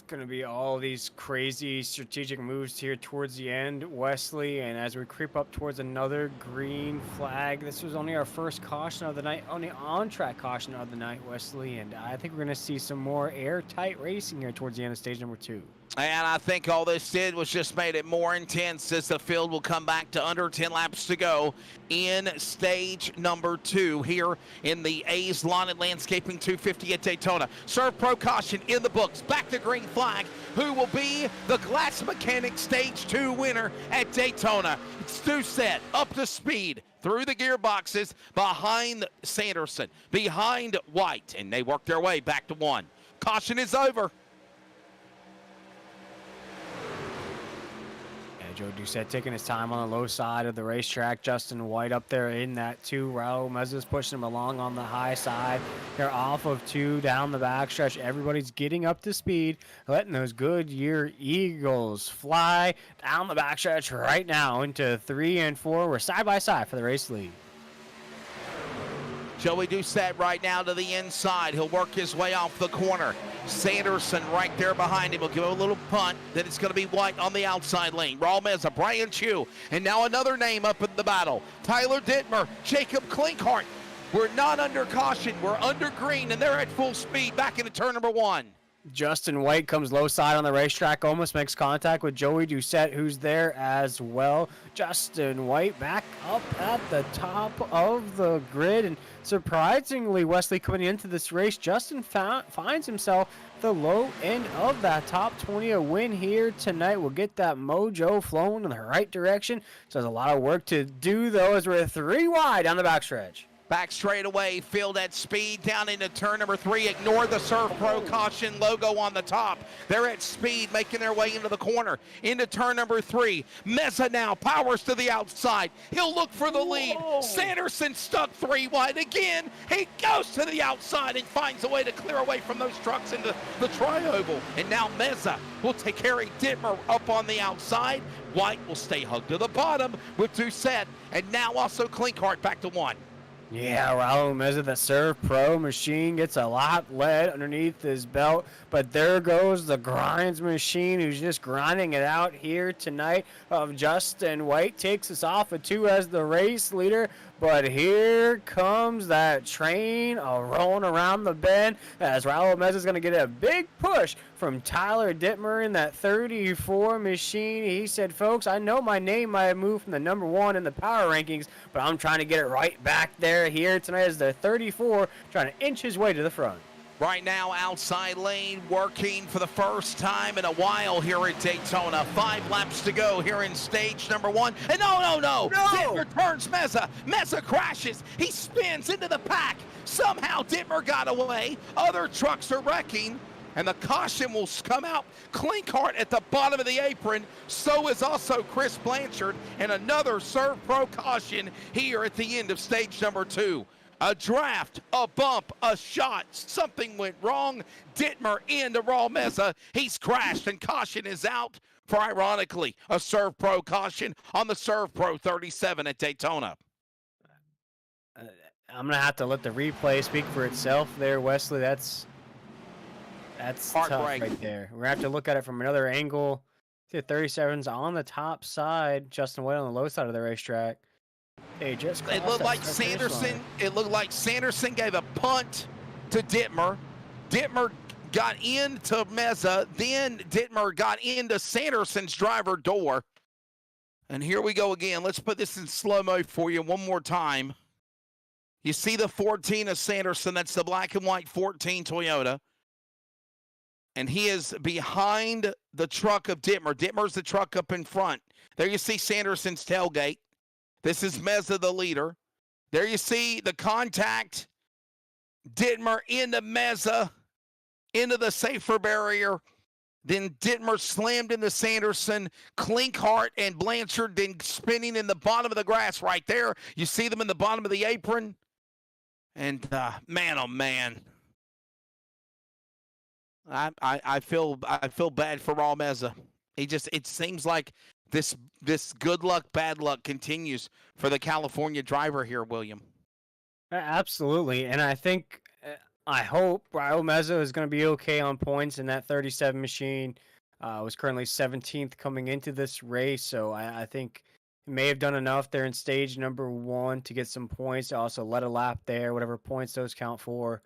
going to be all these crazy strategic moves here towards the end, Wesley. And as we creep up towards another green flag, this was only our first caution of the night, only on-track caution of the night, Wesley. And I think we're going to see some more airtight racing here towards the end of stage number 2. And I think all this did was just made it more intense as the field will come back to under 10 laps to go in stage number 2 here in the A's Lawn and Landscaping 250 at Daytona. Serve Pro Caution in the books. Back to green flag. Who will be the Glass Mechanic Stage 2 winner at Daytona? It's Doucette up to speed through the gearboxes behind Sanderson, behind White, and they work their way back to 1. Caution is over. Joe Doucette taking his time on the low side of the racetrack. Justin White up there in that 2. Raul Meza's pushing him along on the high side. They're off of 2 down the backstretch. Everybody's getting up to speed, letting those Goodyear Eagles fly down the backstretch right now into 3 and 4. We're side by side for the race lead. Joey Doucette right now to the inside. He'll work his way off the corner. Sanderson right there behind him. Will give him a little punt. Then it's going to be White on the outside lane. Raul Meza, Brian Chu, and now another name up in the battle. Tyler Dittmer, Jacob Klinkhart. We're not under caution. We're under green, and they're at full speed back into turn number 1. Justin White comes low side on the racetrack, almost makes contact with Joey Doucette, who's there as well. Justin White back up at the top of the grid, and surprisingly, Wesley, coming into this race, Justin finds himself the low end of that top 20. A win here tonight will get that mojo flowing in the right direction. So there's a lot of work to do, though, as we're 3 wide on the backstretch. Back straight away, feel that speed down into turn number 3. Ignore the Surf Pro caution logo on the top. They're at speed, making their way into the corner. Into turn number 3. Meza now powers to the outside. He'll look for the lead. Sanderson stuck 3 wide again. He goes to the outside and finds a way to clear away from those trucks into the tri-oval. And now Meza will take Harry Dittmer up on the outside. White will stay hugged to the bottom with Doucette. And now also Clinkhart back to 1. Yeah, Raul Meza, the Surf Pro machine, gets a lot lead underneath his belt, but there goes the Grinds machine, who's just grinding it out here tonight. Justin White takes us off at 2 as the race leader, but here comes that train rolling around the bend as Raul Meza is going to get a big push from Tyler Dittmer in that 34 machine. He said, folks, I know my name might have moved from the number 1 in the power rankings, but I'm trying to get it right back there here tonight as the 34 trying to inch his way to the front. Right now, outside lane working for the first time in a while here at Daytona. 5 laps to go here in stage number 1. And no! Dittmer turns Meza. Meza crashes. He spins into the pack. Somehow Dittmer got away. Other trucks are wrecking. And the caution will come out. Clinkhart at the bottom of the apron. So is also Chris Blanchard. And another Surf Pro caution here at the end of stage number 2. A draft, a bump, a shot. Something went wrong. Dittmer into Raul Meza. He's crashed and caution is out for, ironically, a Surf Pro caution on the Surf Pro 37 at Daytona. I'm going to have to let the replay speak for itself there, Wesley. That's tough right there. We're going to have to look at it from another angle. The 37's on the top side. Justin White on the low side of the racetrack. It looked like Sanderson. It looked like Sanderson gave a punt to Dittmer. Dittmer got into Meza. Then Dittmer got into Sanderson's driver door. And here we go again. Let's put this in slow-mo for you one more time. You see the 14 of Sanderson. That's the black and white 14 Toyota. And he is behind the truck of Dittmer. Dittmer's the truck up in front. There you see Sanderson's tailgate. This is Meza, the leader. There you see the contact. Dittmer into Meza, into the safer barrier. Then Dittmer slammed into Sanderson. Clinkhart and Blanchard then spinning in the bottom of the grass right there. You see them in the bottom of the apron. And man, oh man. I feel bad for Raul Meza. It seems like this good luck, bad luck continues for the California driver here, William. Absolutely, and I hope Raul Meza is going to be okay on points in that 37 machine. Was currently 17th coming into this race, so I think he may have done enough there in stage number 1 to get some points. Also let a lap there, whatever points those count for.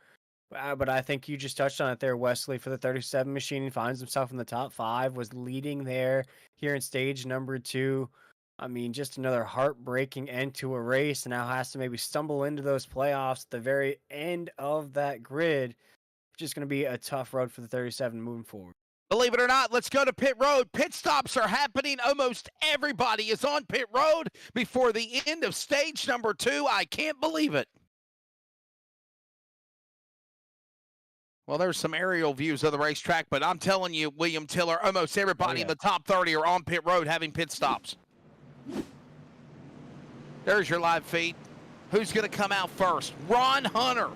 But I think you just touched on it there, Wesley, for the 37 machine. He finds himself in the top 5, was leading there here in stage number 2. I mean, just another heartbreaking end to a race, and now has to maybe stumble into those playoffs at the very end of that grid. Just going to be a tough road for the 37 moving forward. Believe it or not, let's go to pit road. Pit stops are happening. Almost everybody is on pit road before the end of stage number 2. I can't believe it. Well, there's some aerial views of the racetrack, but I'm telling you, William Tiller, almost everybody in the top 30 are on pit road having pit stops. There's your live feed. Who's going to come out first? Ron Hunter,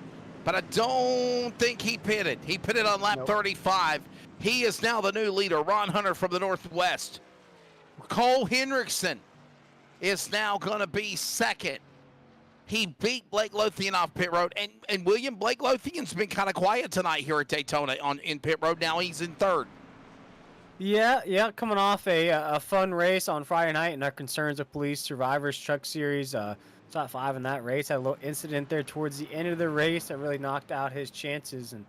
but I don't think he pitted. He pitted on lap 35. He is now the new leader, Ron Hunter from the Northwest. Cole Hendrickson is now going to be second. He beat Blake Lothian off pit road. And William, Blake Lothian's been kind of quiet tonight here at Daytona in pit road. Now he's in third. Yeah, coming off a fun race on Friday night in our Concerns of Police Survivors Truck Series. Top 5 in that race. Had a little incident there towards the end of the race that really knocked out his chances. And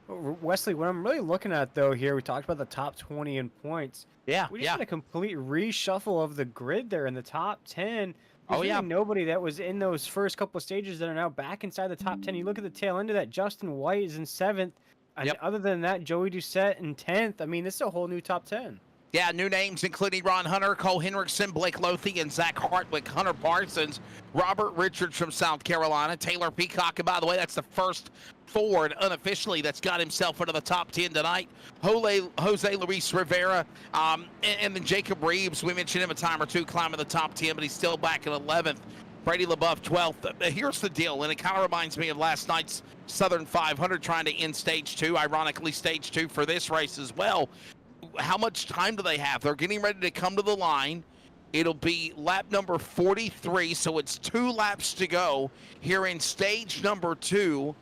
Wesley, what I'm really looking at, though, here, we talked about the top 20 in points. Yeah, we just had a complete reshuffle of the grid there in the top 10. There's really nobody that was in those first couple of stages that are now back inside the top 10. You look at the tail end of that, Justin White is in 7th. And other than that, Joey Doucette in 10th. I mean, this is a whole new top 10. Yeah, new names including Ron Hunter, Cole Henriksen, Blake Lothian, Zach Hartwick, Hunter Parsons, Robert Richards from South Carolina, Taylor Peacock, and by the way, that's the first Ford unofficially that's got himself into the top 10 tonight. Jose Luis Rivera, and then Jacob Reeves, we mentioned him a time or two climbing the top 10, but he's still back in 11th. Brady LaBeouf, 12th. Here's the deal, and it kind of reminds me of last night's Southern 500 trying to end stage 2, ironically stage 2 for this race as well. How much time do they have? They're getting ready to come to the line. It'll be lap number 43, so it's 2 laps to go here in stage number 2.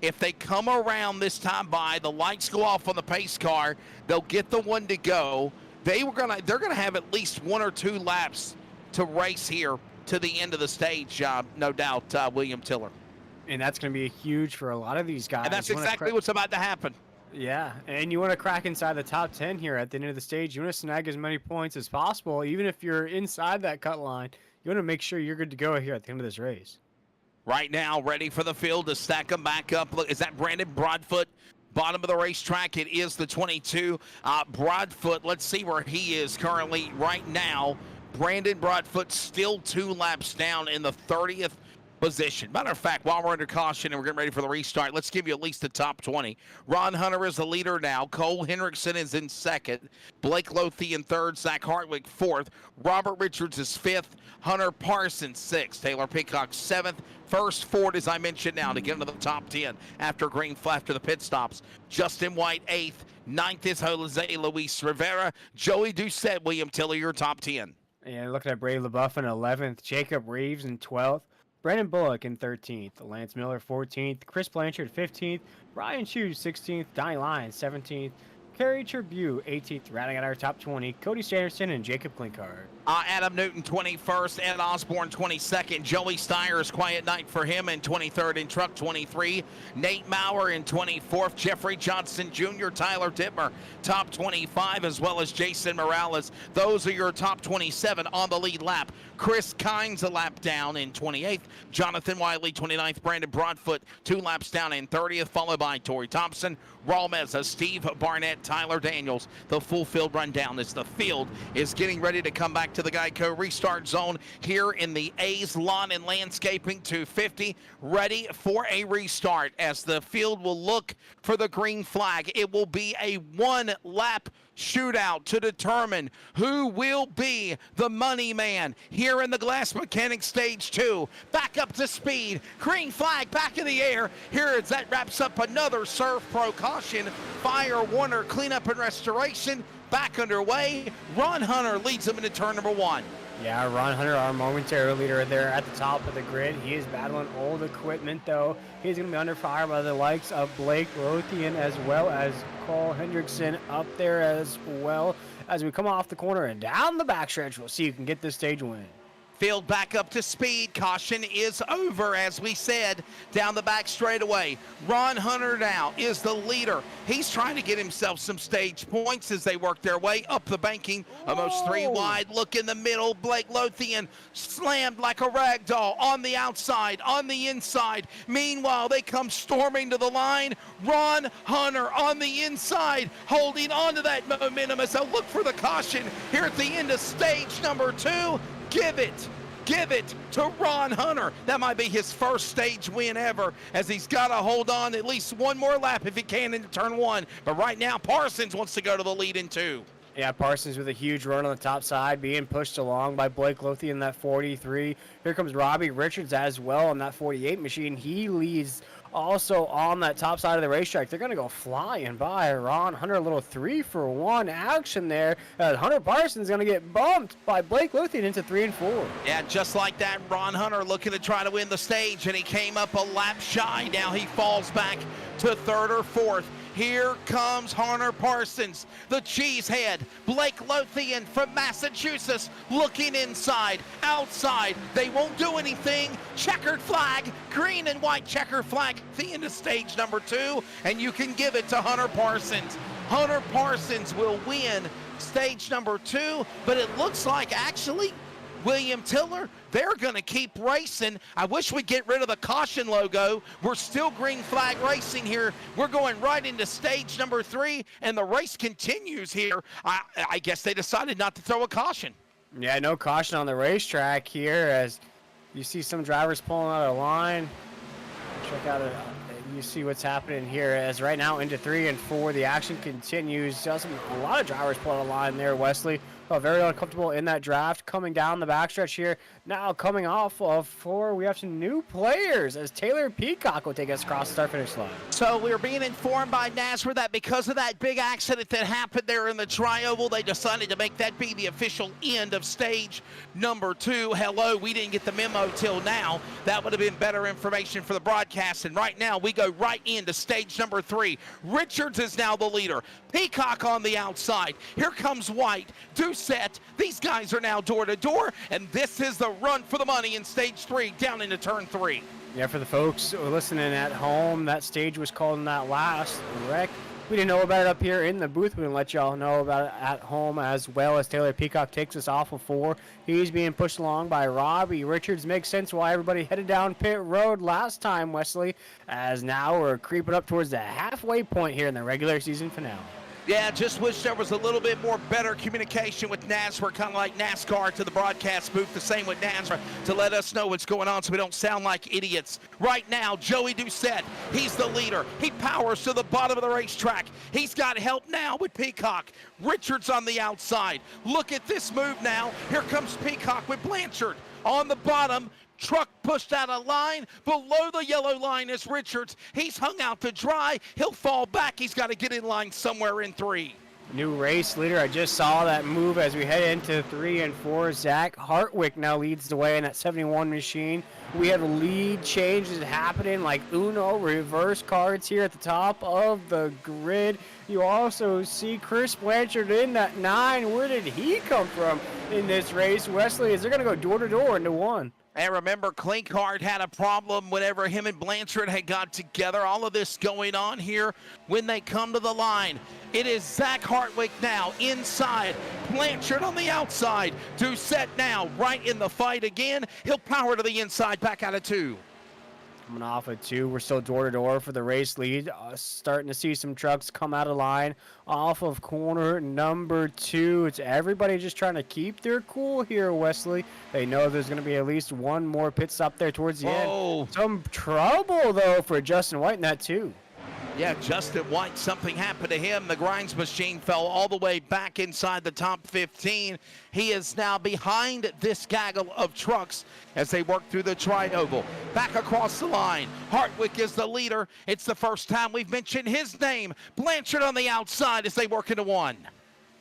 If they come around this time by, the lights go off on the pace car, they'll get the one to go. They're gonna have at least 1 or 2 laps to race here to the end of the stage, no doubt, William Tiller. And that's going to be huge for a lot of these guys. And that's exactly what's about to happen. Yeah, and you want to crack inside the top 10 here at the end of the stage. You want to snag as many points as possible. Even if you're inside that cut line, you want to make sure you're good to go here at the end of this race. Right now, ready for the field to stack them back up. Look, is that Brandon Broadfoot? Bottom of the racetrack, it is the 22. Broadfoot, let's see where he is currently right now. Brandon Broadfoot still 2 laps down in the 30th position. Matter of fact, while we're under caution and we're getting ready for the restart, let's give you at least the top 20. Ron Hunter is the leader now. Cole Henriksen is in 2nd. Blake Lothian 3rd. Zach Hartwick 4th. Robert Richards is 5th. Hunter Parsons 6th. Taylor Peacock 7th. First Ford, as I mentioned now, to get into the top 10 after after the pit stops. Justin White 8th. 9th is Jose Luis Rivera. Joey Doucette, William Tiller, your top 10. And looking at Brady LaBeouf in 11th. Jacob Reeves in 12th. Brandon Bullock in 13th, Lance Miller 14th, Chris Blanchard 15th, Ryan Hughes 16th, Donnie Lyons 17th, Kerry Tribune 18th, rounding out our top 20, Cody Sanderson and Jacob Klinkard. Adam Newton 21st, Ed Osborne 22nd, Joey Steyer's quiet night for him in 23rd in truck 23, Nate Maurer in 24th, Jeffrey Johnson Jr., Tyler Dittmer top 25, as well as Jason Morales. Those are your top 27 on the lead lap. Chris Kynes a lap down in 28th, Jonathan Wiley 29th, Brandon Broadfoot 2 laps down in 30th, followed by Torrey Thompson, Raul Meza, Steve Barnett, Tyler Daniels. The full field rundown as the field is getting ready to come back to the Geico restart zone here in the A's Lawn and Landscaping 250, ready for a restart as the field will look for the green flag. It will be a 1-lap shootout to determine who will be the money man here in the Glass Mechanics Stage 2. Back up to speed, green flag back in the air. Here as that wraps up another Serve Pro caution. Fire Warner cleanup and restoration back underway. Ron Hunter leads them into turn number 1. Yeah, Ron Hunter, our momentary leader there at the top of the grid. He is battling old equipment, though. He's going to be under fire by the likes of Blake Lothian as well as Cole Hendrickson up there as well. As we come off the corner and down the backstretch, we'll see who can get this stage win. Field back up to speed. Caution is over, as we said, down the back straightaway. Ron Hunter now is the leader. He's trying to get himself some stage points as they work their way up the banking. Almost 3 wide. Look in the middle. Blake Lothian slammed like a rag doll on the outside, on the inside. Meanwhile, they come storming to the line. Ron Hunter on the inside, holding on to that momentum as they look for the caution here at the end of stage number 2. Give it to Ron Hunter. That might be his first stage win ever, as he's got to hold on at least 1 more lap if he can into turn 1. But right now, Parsons wants to go to the lead in 2. Yeah, Parsons with a huge run on the top side, being pushed along by Blake Lothian in that 43. Here comes Robbie Richards as well on that 48 machine. He leads also on that top side of the racetrack. They're going to go flying by Ron Hunter. A little 3-for-1 action there. Hunter Parsons going to get bumped by Blake Lothian into 3 and 4. Yeah, just like that, Ron Hunter looking to try to win the stage, and he came up a lap shy. Now he falls back to 3rd or 4th. Here comes Hunter Parsons, the cheesehead. Blake Lothian from Massachusetts looking inside, outside. They won't do anything. Checkered flag, green and white checkered flag at the end of stage number 2, and you can give it to Hunter Parsons. Hunter Parsons will win stage number 2, but it looks like actually William Tiller, they're going to keep racing. I wish we'd get rid of the caution logo. We're still green flag racing here. We're going right into stage number 3, and the race continues here. I guess they decided not to throw a caution. Yeah, no caution on the racetrack here as you see some drivers pulling out of line. Check out you see what's happening here as right now into 3 and 4 the action continues. A lot of drivers pulling out of line there, Wesley. Very uncomfortable in that draft. Coming down the backstretch here. Now coming off of 4, we have some new players as Taylor Peacock will take us across the start-finish line. So we're being informed by NASCAR that because of that big accident that happened there in the tri-oval, they decided to make that be the official end of stage number 2. Hello, we didn't get the memo till now. That would have been better information for the broadcast. And right now we go right into stage number 3. Richards is now the leader. Peacock on the outside. Here comes White. Doucette. These guys are now door to door, and this is the run for the money in stage 3 down into turn 3. Yeah, for the folks listening at home, that stage was called in that last wreck. We didn't know about it up here in the booth. We didn't let y'all know about it at home as well as Taylor Peacock takes us off of 4. He's being pushed along by Robbie Richards. Makes sense why everybody headed down pit road last time, Wesley, as now we're creeping up towards the halfway point here in the regular season finale. Yeah, just wish there was a little bit more better communication with NASCAR, kind of like NASCAR to the broadcast booth, the same with NASCAR, to let us know what's going on so we don't sound like idiots. Right now, Joey Doucette, he's the leader. He powers to the bottom of the racetrack. He's got help now with Peacock. Richards on the outside. Look at this move now. Here comes Peacock with Blanchard on the bottom. Truck pushed out of line. Below the yellow line is Richards. He's hung out to dry. He'll fall back. He's got to get in line somewhere in 3. New race leader. I just saw that move as we head into 3 and 4. Zach Hartwick now leads the way in that 71 machine. We have lead changes happening like Uno reverse cards here at the top of the grid. You also see Chris Blanchard in that 9. Where did he come from in this race? Wesley, is they're going to go door to door into 1. And remember, Klinkhardt had a problem whenever him and Blanchard had got together. All of this going on here when they come to the line. It is Zach Hartwick now inside. Blanchard on the outside. Doucette now right in the fight again. He'll power to the inside, back out of 2. Coming off of 2, we're still door to door for the race lead. Starting to see some trucks come out of line off of corner number 2. It's everybody just trying to keep their cool here, Wesley. They know there's going to be at least one more pit stop there towards the end. Some trouble, though, for Justin White in that 2. Yeah, Justin White, something happened to him. The grinds machine fell all the way back inside the top 15. He is now behind this gaggle of trucks as they work through the tri-oval. Back across the line. Hartwick is the leader. It's the first time we've mentioned his name. Blanchard on the outside as they work into 1.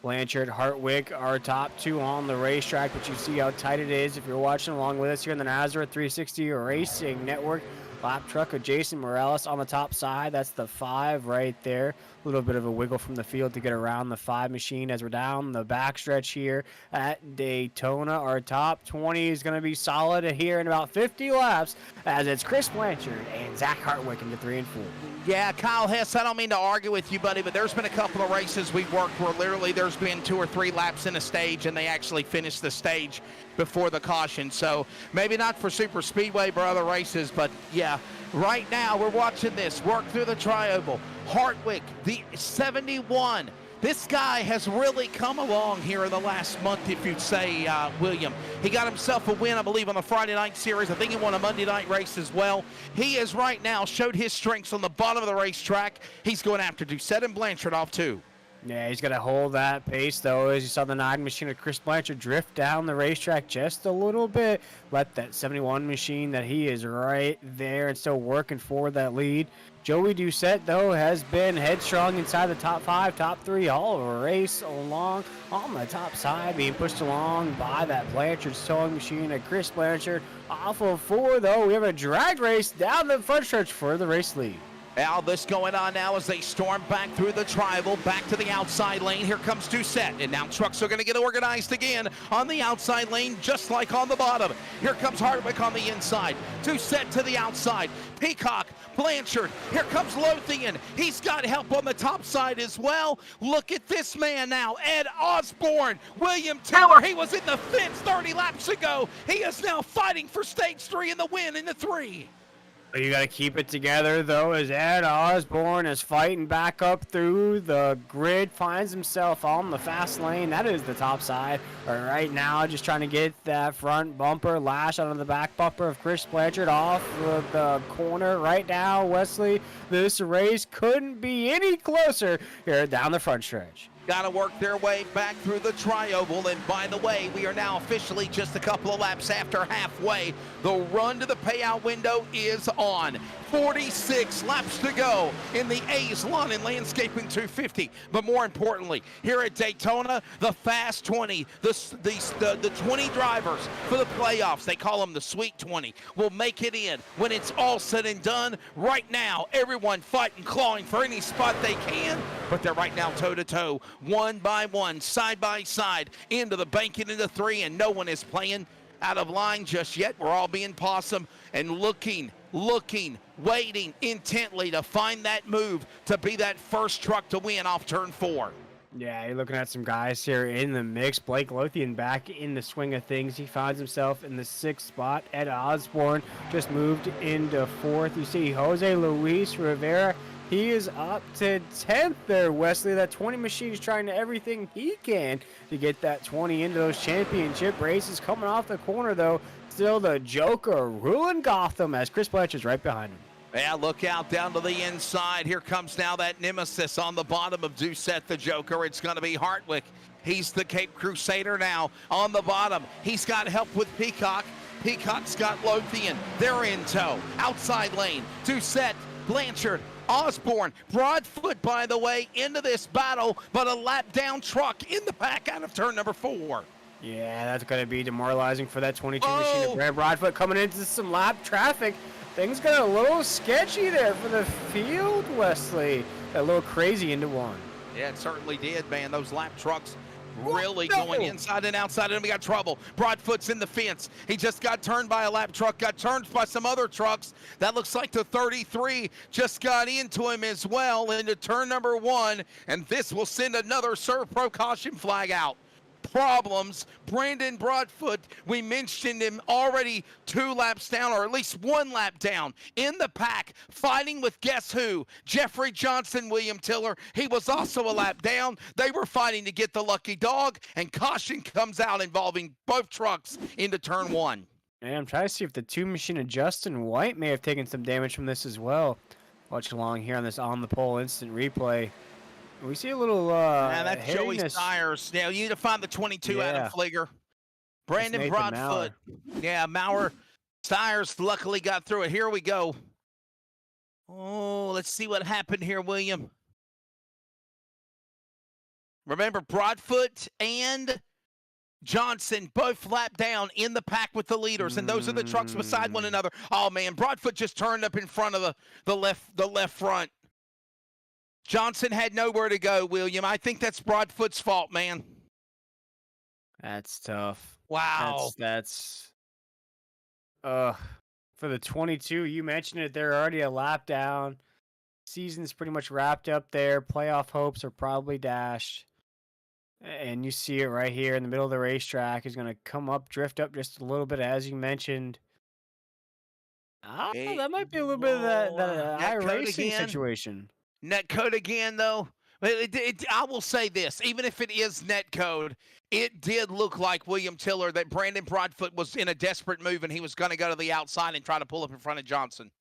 Blanchard, Hartwick are top 2 on the racetrack, but you see how tight it is if you're watching along with us here in the Nazareth 360 Racing Network. Lap truck of Jason Morales on the top side. That's the 5 right there. A little bit of a wiggle from the field to get around the 5 machine as we're down the backstretch here at Daytona. Our top 20 is going to be solid here in about 50 laps as it's Chris Blanchard and Zach Hartwick into 3 and 4. Yeah, Kyle Hess, I don't mean to argue with you, buddy, but there's been a couple of races we've worked where literally there's been 2 or 3 laps in a stage and they actually finished the stage before the caution. So maybe not for Super Speedway but other races, but yeah, right now we're watching this work through the tri-oval. Hartwick, the 71. This guy has really come along here in the last month, if you'd say, William. He got himself a win, I believe, on the Friday night series. I think he won a Monday night race as well. He is right now showed his strengths on the bottom of the racetrack. He's going after Doucette and Blanchard off 2. Yeah, he's got to hold that pace, though, as you saw the 9 machine of Chris Blanchard drift down the racetrack just a little bit. Let that 71 machine that he is right there and still working for that lead. Joey Doucette, though, has been headstrong inside the top 5, top 3 all race along on the top side, being pushed along by that Blanchard towing machine of Chris Blanchard. Off of 4, though, we have a drag race down the front stretch for the race lead. Now this going on now as they storm back through the tribal, back to the outside lane. Here comes Doucette, and now trucks are going to get organized again on the outside lane, just like on the bottom. Here comes Hartwick on the inside. Doucette to the outside. Peacock, Blanchard. Here comes Lothian. He's got help on the top side as well. Look at this man now, Ed Osborne. William Tiller, he was in the fence 30 laps ago. He is now fighting for stage 3 in the win in the 3. You got to keep it together, though, as Ed Osborne is fighting back up through the grid, finds himself on the fast lane. That is the top side right now, just trying to get that front bumper lash onto the back bumper of Chris Blanchard off the corner right now. Wesley, this race couldn't be any closer here down the front stretch. Got to work their way back through the tri-oval, and by the way, we are now officially just a couple of laps after halfway. The run to the payout window is on. 46 laps to go in the A's Lawn and Landscaping 250. But more importantly, here at Daytona, the Fast 20, the 20 drivers for the playoffs, they call them the Sweet 20, will make it in when it's all said and done. Right now, everyone fighting, clawing for any spot they can, but they're right now toe-to-toe, one by one, side by side, into the banking into 3, and no one is playing out of line just yet. We're all being possum and looking, waiting intently to find that move to be that first truck to win off turn 4. Yeah, you're looking at some guys here in the mix. Blake Lothian back in the swing of things. He finds himself in the 6th spot. Ed Osborne just moved into 4th. You see Jose Luis Rivera. He is up to 10th there, Wesley. That 20 machine is trying everything he can to get that 20 into those championship races. Coming off the corner, though, still the Joker ruling Gotham as Chris Blanchard's right behind him. Yeah, look out down to the inside. Here comes now that nemesis on the bottom of Doucette the Joker. It's going to be Hartwick. He's the Cape Crusader now on the bottom. He's got help with Peacock. Peacock's got Lothian. They're in tow. Outside lane. Doucette, Blanchard, Osborne, Broadfoot, by the way, into this battle, but a lap down truck in the pack out of turn number 4. Yeah, that's going to be demoralizing for that 22 machine of Brad Broadfoot coming into some lap traffic. Things got a little sketchy there for the field, Wesley. A little crazy into 1. Yeah, it certainly did, man. Those lap trucks really going inside and outside, and we got trouble. Broadfoot's in the fence. He just got turned by a lap truck, got turned by some other trucks. That looks like the 33 just got into him as well into turn number 1, and this will send another Serve Pro caution flag out. Problems. Brandon Broadfoot, we mentioned him already 2 laps down, or at least 1 lap down in the pack, fighting with guess who? Jeffrey Johnson, William Tiller. He was also a lap down. They were fighting to get the lucky dog, and caution comes out involving both trucks into turn 1. And I'm trying to see if the 2 machine of Justin White may have taken some damage from this as well. Watch along here on this on the pole instant replay. We see a little that's Joey Stiers. Now you need to find the 22 Adam Fligger. Brandon Broadfoot. Yeah, Maurer. Stiers luckily got through it. Here we go. Oh, let's see what happened here, William. Remember, Broadfoot and Johnson both lap down in the pack with the leaders, and those are the trucks beside one another. Oh man, Broadfoot just turned up in front of the left front. Johnson had nowhere to go, William. I think that's Broadfoot's fault, man. That's tough. Wow. That's for the 22, you mentioned it, they're already a lap down. Season's pretty much wrapped up there. Playoff hopes are probably dashed. And you see it right here in the middle of the racetrack. He's going to come up, drift up just a little bit, as you mentioned. That might be a little bit of that iRacing situation. Netcode again, though. I will say this. Even if it is netcode, it did look like William Tiller, that Brandon Broadfoot was in a desperate move, and he was going to go to the outside and try to pull up in front of Johnson.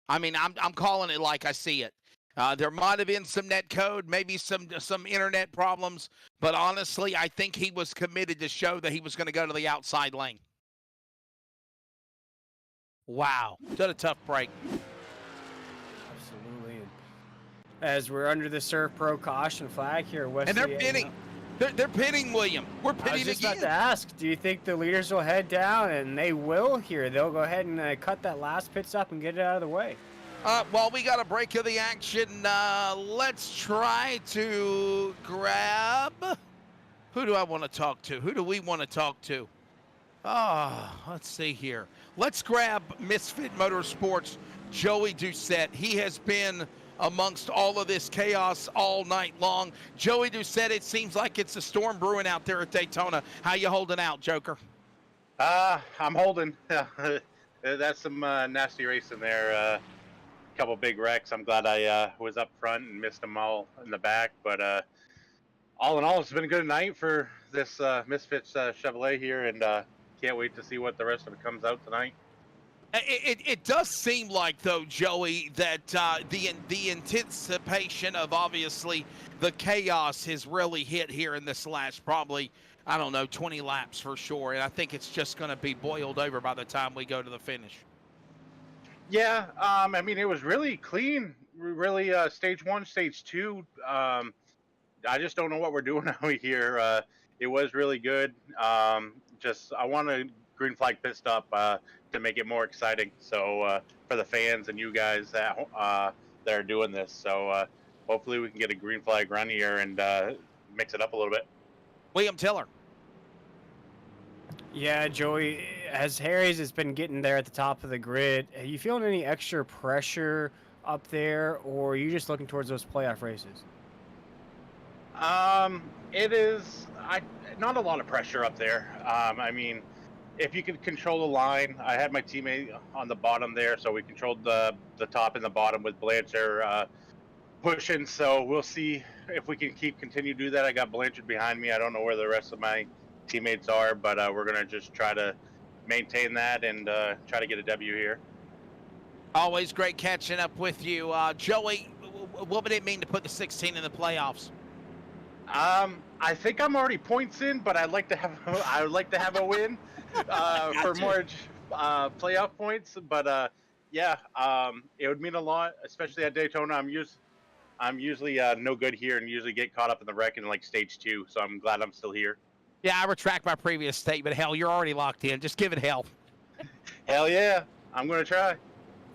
I mean, I'm calling it like I see it. There might have been some netcode, maybe some internet problems, but honestly, I think he was committed to show that he was going to go to the outside lane. Wow. Did a tough break. Absolutely. As we're under the Serve Pro caution flag here, Wesley. And they're pitting. They're pitting, William. We're pitting again. I was just about to ask, do you think the leaders will head down? And they will here. They'll go ahead and cut that last pit stop and get it out of the way. While we got a break of the action, let's try to grab. Who do I want to talk to? Who do we want to talk to? Let's see here. Let's grab Misfit Motorsports, Joey Doucette. He has been amongst all of this chaos all night long. Joey Doucette, it seems like it's a storm brewing out there at Daytona. How you holding out, Joker? I'm holding. That's some nasty racing there. A couple big wrecks. I'm glad I was up front and missed them all in the back. But all in all, it's been a good night for this Misfits Chevrolet here, and can't wait to see what the rest of it comes out tonight. It does seem like, though, Joey, that the anticipation of obviously the chaos has really hit here in this last probably, I don't know, 20 laps for sure. And I think it's just going to be boiled over by the time we go to the finish. Yeah, I mean, it was really clean, really stage one, stage two. I just don't know what we're doing out here. It was really good. I want a green flag pit stop to make it more exciting. So for the fans and you guys that are doing this. So hopefully we can get a green flag run here and mix it up a little bit. William Tiller. Yeah, Joey, as Harry's has been getting there at the top of the grid, are you feeling any extra pressure up there, or are you just looking towards those playoff races? It is not a lot of pressure up there. I mean, if you can control the line, I had my teammate on the bottom there, so we controlled the top and the bottom with Blanchard pushing. So we'll see if we can continue to do that. I got Blanchard behind me. I don't know where the rest of my teammates are, but we're gonna just try to maintain that and try to get a W here. Always great catching up with you, Joey. What would it mean to put the 16 in the playoffs? I think I'm already points in, but I would like to have a win for more playoff points. But yeah, it would mean a lot, especially at Daytona. I'm usually no good here and usually get caught up in the wreck in like stage 2. So I'm glad I'm still here. Yeah, I retract my previous statement. Hell, you're already locked in. Just give it hell. Hell yeah, I'm gonna try.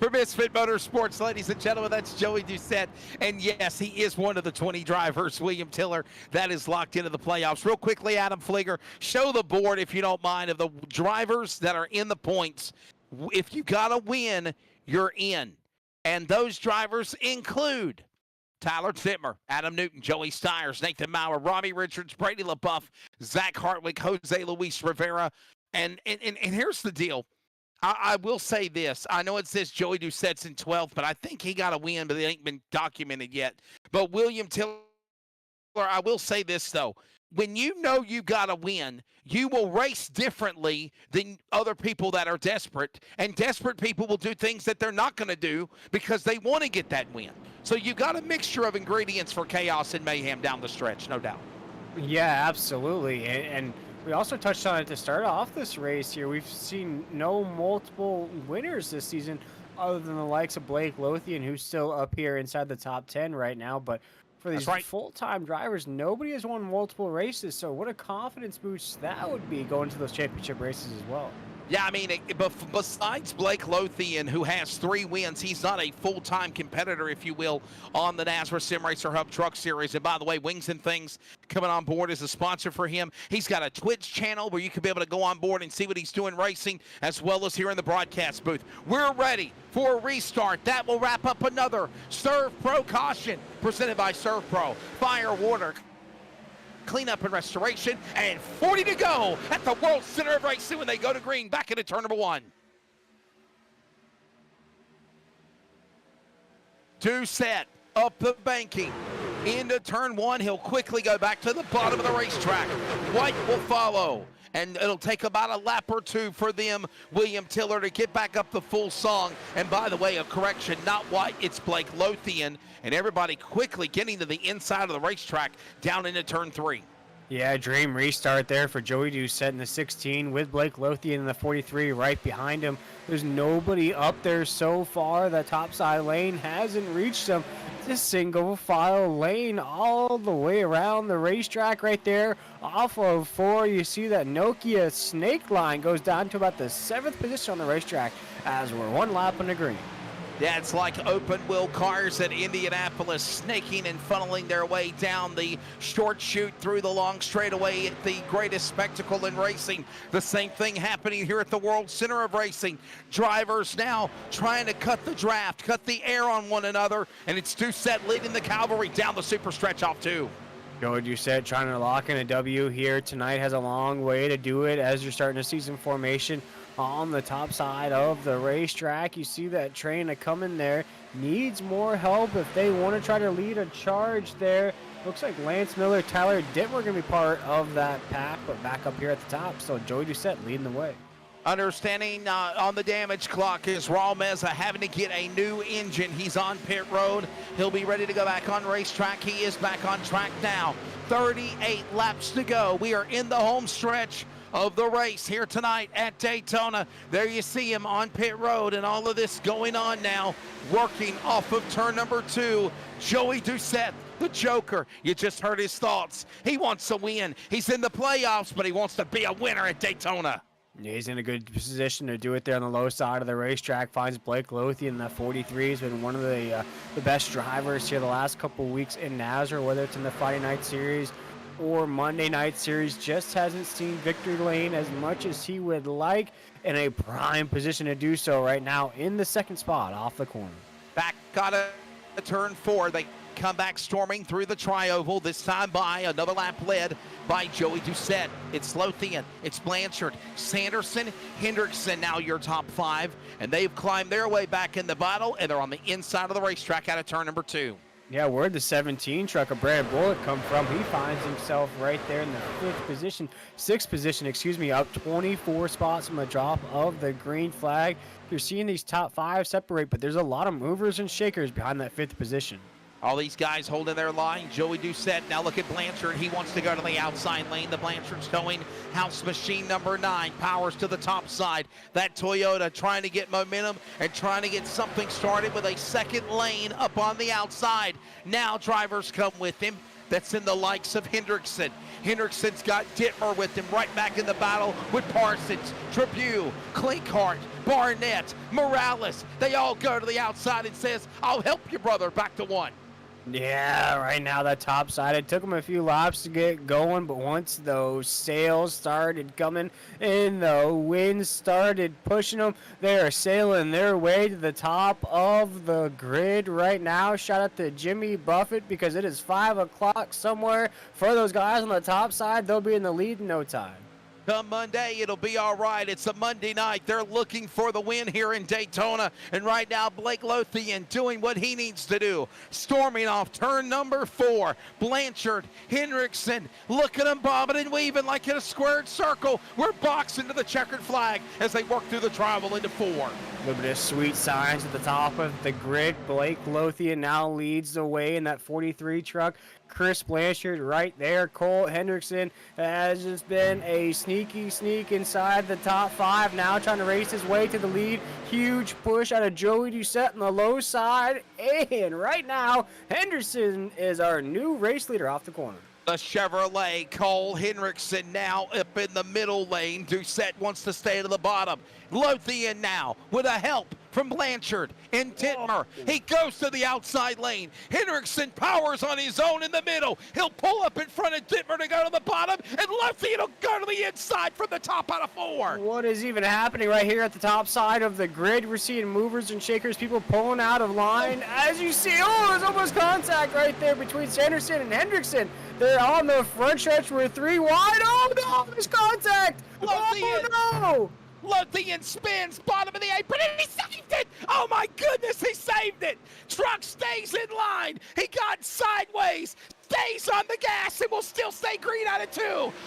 For Misfit Motorsports, ladies and gentlemen, that's Joey Doucette. And yes, he is one of the 20 drivers, William Tiller, that is locked into the playoffs. Real quickly, Adam Flieger, show the board, if you don't mind, of the drivers that are in the points. If you got to win, you're in. And those drivers include Tyler Zitmer, Adam Newton, Joey Stiers, Nathan Maurer, Robbie Richards, Brady LaBeouf, Zach Hartwig, Jose Luis Rivera. And here's the deal. I will say this. I know it says Joey Doucette's in 12th, but I think he got a win, but it ain't been documented yet. But William Tiller, I will say this, though. When you know you got a win, you will race differently than other people that are desperate. And desperate people will do things that they're not going to do because they want to get that win. So you got a mixture of ingredients for chaos and mayhem down the stretch, no doubt. Yeah, absolutely. And we also touched on it to start off this race here. We've seen no multiple winners this season other than the likes of Blake Lothian, who's still up here inside the top 10 right now. But for these full-time drivers, nobody has won multiple races. So what a confidence boost that would be going to those championship races as well. Yeah, I mean, besides Blake Lothian, who has 3 wins, he's not a full-time competitor, if you will, on the NASCAR Sim Racer Hub Truck Series. And by the way, Wings and Things coming on board as a sponsor for him. He's got a Twitch channel where you can be able to go on board and see what he's doing racing, as well as here in the broadcast booth. We're ready for a restart. That will wrap up another Serve Pro Caution presented by Serve Pro. Fire, water, cleanup and restoration, and 40 to go at the World Center of Racing when they go to green, back into turn number 1. Doucette up the banking into turn 1. He'll quickly go back to the bottom of the racetrack. White will follow, and it'll take about a lap or 2 for them, William Tiller, to get back up the full song. And by the way, a correction, not White, it's Blake Lothian, and everybody quickly getting to the inside of the racetrack down into turn 3. Yeah, dream restart there for Joey Doucette in the 16 with Blake Lothian in the 43 right behind him. There's nobody up there so far. The top side lane hasn't reached them. It's a single file lane all the way around the racetrack right there. Off of 4, you see that Nokia snake line goes down to about the 7th position on the racetrack as we're 1 lap on the green. Yeah, it's like open wheel cars at Indianapolis, snaking and funneling their way down the short chute through the long straightaway at the greatest spectacle in racing. The same thing happening here at the World Center of Racing. Drivers now trying to cut the draft, cut the air on one another, and it's Doucette leading the cavalry down the super stretch off two. Joey Doucette trying to lock in a W here tonight, has a long way to do it as you're starting to see some formation on the top side of the racetrack. You see that train coming there, needs more help if they want to try to lead a charge there. Looks like Lance Miller, Tyler Dittmer are going to be part of that pack, but back up here at the top, so Joey Doucette leading the way. Understanding on the damage clock is Raul Meza having to get a new engine. He's on pit road. He'll be ready to go back on racetrack. He is back on track now. 38 laps to go. We are in the home stretch of the race here tonight at Daytona. There you see him on pit road, and all of this going on now, working off of turn number 2. Joey Doucette, the Joker. You just heard his thoughts. He wants to win. He's in the playoffs, but he wants to be a winner at Daytona. Yeah, he's in a good position to do it there on the low side of the racetrack. Finds Blake Lothian in that 43. He's been one of the best drivers here the last couple of weeks in NASCAR, whether it's in the Friday night series or Monday night series. Just hasn't seen victory lane as much as he would like, in a prime position to do so right now in the second spot off the corner. Back got a turn 4. They come back storming through the tri-oval, this time by another lap led by Joey Doucette. It's Lothian, it's Blanchard, Sanderson, Hendrickson, now your top 5, and they've climbed their way back in the battle, and they're on the inside of the racetrack out of turn number 2. Yeah, where'd the 17 truck of Brad Bullock come from? He finds himself right there in the sixth position, up 24 spots from the drop of the green flag. You're seeing these top 5 separate, but there's a lot of movers and shakers behind that 5th position. All these guys holding their line. Joey Doucette, now look at Blanchard. He wants to go to the outside lane. The Blanchard's towing house machine number 9. Powers to the top side. That Toyota trying to get momentum and trying to get something started with a second lane up on the outside. Now drivers come with him. That's in the likes of Hendrickson. Hendrickson's got Dittmer with him, right back in the battle with Parsons, Tribune, Clinkhart, Barnett, Morales. They all go to the outside and says, I'll help you, brother, back to 1. Yeah, right now that top side, it took them a few laps to get going, but once those sails started coming and the wind started pushing them, they are sailing their way to the top of the grid right now. Shout out to Jimmy Buffett, because it is 5 o'clock somewhere for those guys on the top side. They'll be in the lead in no time. Come Monday, it'll be all right. It's a Monday night. They're looking for the win here in Daytona. And right now, Blake Lothian doing what he needs to do. Storming off turn number 4. Blanchard, Hendrickson, look at them bobbing and weaving like in a squared circle. We're boxing to the checkered flag as they work through the travel into 4. A little bit of sweet signs at the top of the grid. Blake Lothian now leads the way in that 43 truck. Chris Blanchard right there. Cole Hendrickson has just been a sneaky sneak inside the top 5, now trying to race his way to the lead. Huge push out of Joey Doucette on the low side, and right now Henderson is our new race leader off the corner. The Chevrolet, Cole Hendrickson now up in the middle lane. Doucette wants to stay to the bottom. Lothian now with a help from Blanchard and Dittmer. He goes to the outside lane. Hendrickson powers on his own in the middle. He'll pull up in front of Dittmer to go to the bottom, and Lothian will go to the inside from the top out of 4. What is even happening right here at the top side of the grid? We're seeing movers and shakers, people pulling out of line. As you see, there's almost contact right there between Sanderson and Hendrickson. They're on the front stretch. We're 3 wide. Oh no, there's contact. Lothian. Oh no. Lothian spins, bottom of the apron, and he saved it! Oh my goodness, he saved it! Truck stays in line. He got sideways, stays on the gas, and will still stay green out of 2.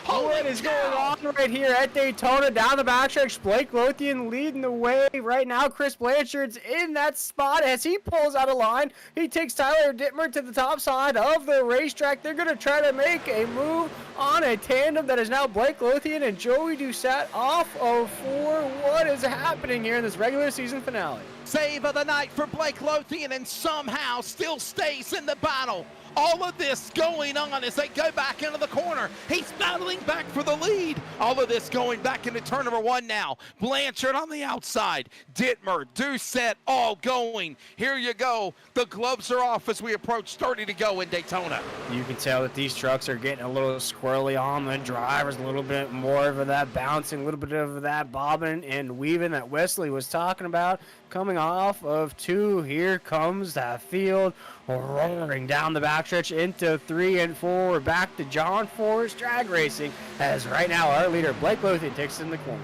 What is going on right here at Daytona? Down the backstretch, Blake Lothian leading the way right now. Chris Blanchard's in that spot as he pulls out of line. He takes Tyler Dittmer to the top side of the racetrack. They're going to try to make a move on a tandem that is now Blake Lothian and Joey Doucette off of 4. What is happening here in this regular season finale? Save of the night for Blake Lothian, and somehow still stays in the battle All of this going on as they go back into the corner. He's battling back for the lead. All of this going back into turn number 1 now. Blanchard on the outside. Dittmer, Doucette, all going. Here you go. The gloves are off as we approach 30 to go in Daytona. You can tell that these trucks are getting a little squirrely on the drivers, a little bit more of that bouncing, a little bit of that bobbing and weaving that Wesley was talking about. Coming off of 2, here comes that field roaring down the backstretch into 3 and 4. We're back to John Forrest drag racing as right now our leader Blake Lothian takes in the corner.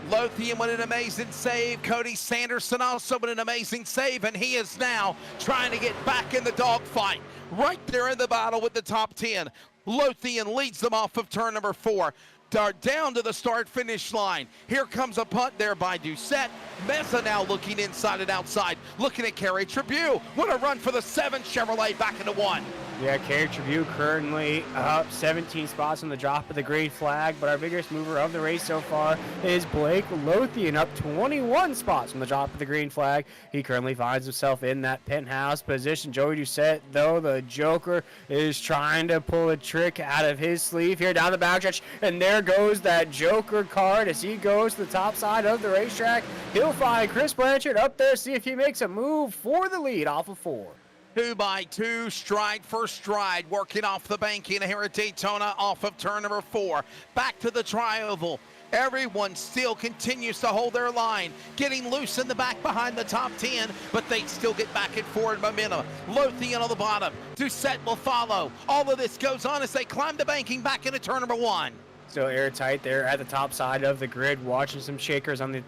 Lothian with an amazing save. Cody Sanderson also with an amazing save, and he is now trying to get back in the dogfight. Right there in the battle with the top 10. Lothian leads them off of turn number 4. Down to the start-finish line. Here comes a punt there by Doucette. Mesa now looking inside and outside, looking at Kerry Tribune. What a run for the 7 Chevrolet back into 1. Yeah, Kerry Tribune currently up 17 spots on the drop of the green flag, but our biggest mover of the race so far is Blake Lothian, up 21 spots from the drop of the green flag. He currently finds himself in that penthouse position. Joey Doucette, though, the Joker, is trying to pull a trick out of his sleeve here down the backstretch, and there goes that Joker card as he goes to the top side of the racetrack. He'll find Chris Blanchard up there, see if he makes a move for the lead off of 4. 2 by 2, stride for stride, working off the banking here at Daytona off of turn number 4. Back to the tri-oval. Everyone still continues to hold their line, getting loose in the back behind the top 10, but they still get back in forward momentum. Lothian on the bottom. Doucette will follow. All of this goes on as they climb the banking back into turn number 1. Still airtight there at the top side of the grid, watching some shakers on the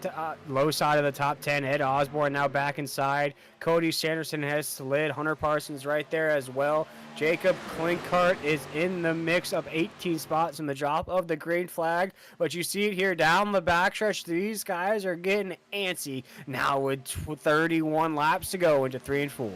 low side of the top 10. Ed Osborne now back inside. Cody Sanderson has slid. Hunter Parsons right there as well. Jacob Klinkart is in the mix, up 18 spots in the drop of the green flag. But you see it here down the backstretch. These guys are getting antsy now with 31 laps to go into 3 and 4.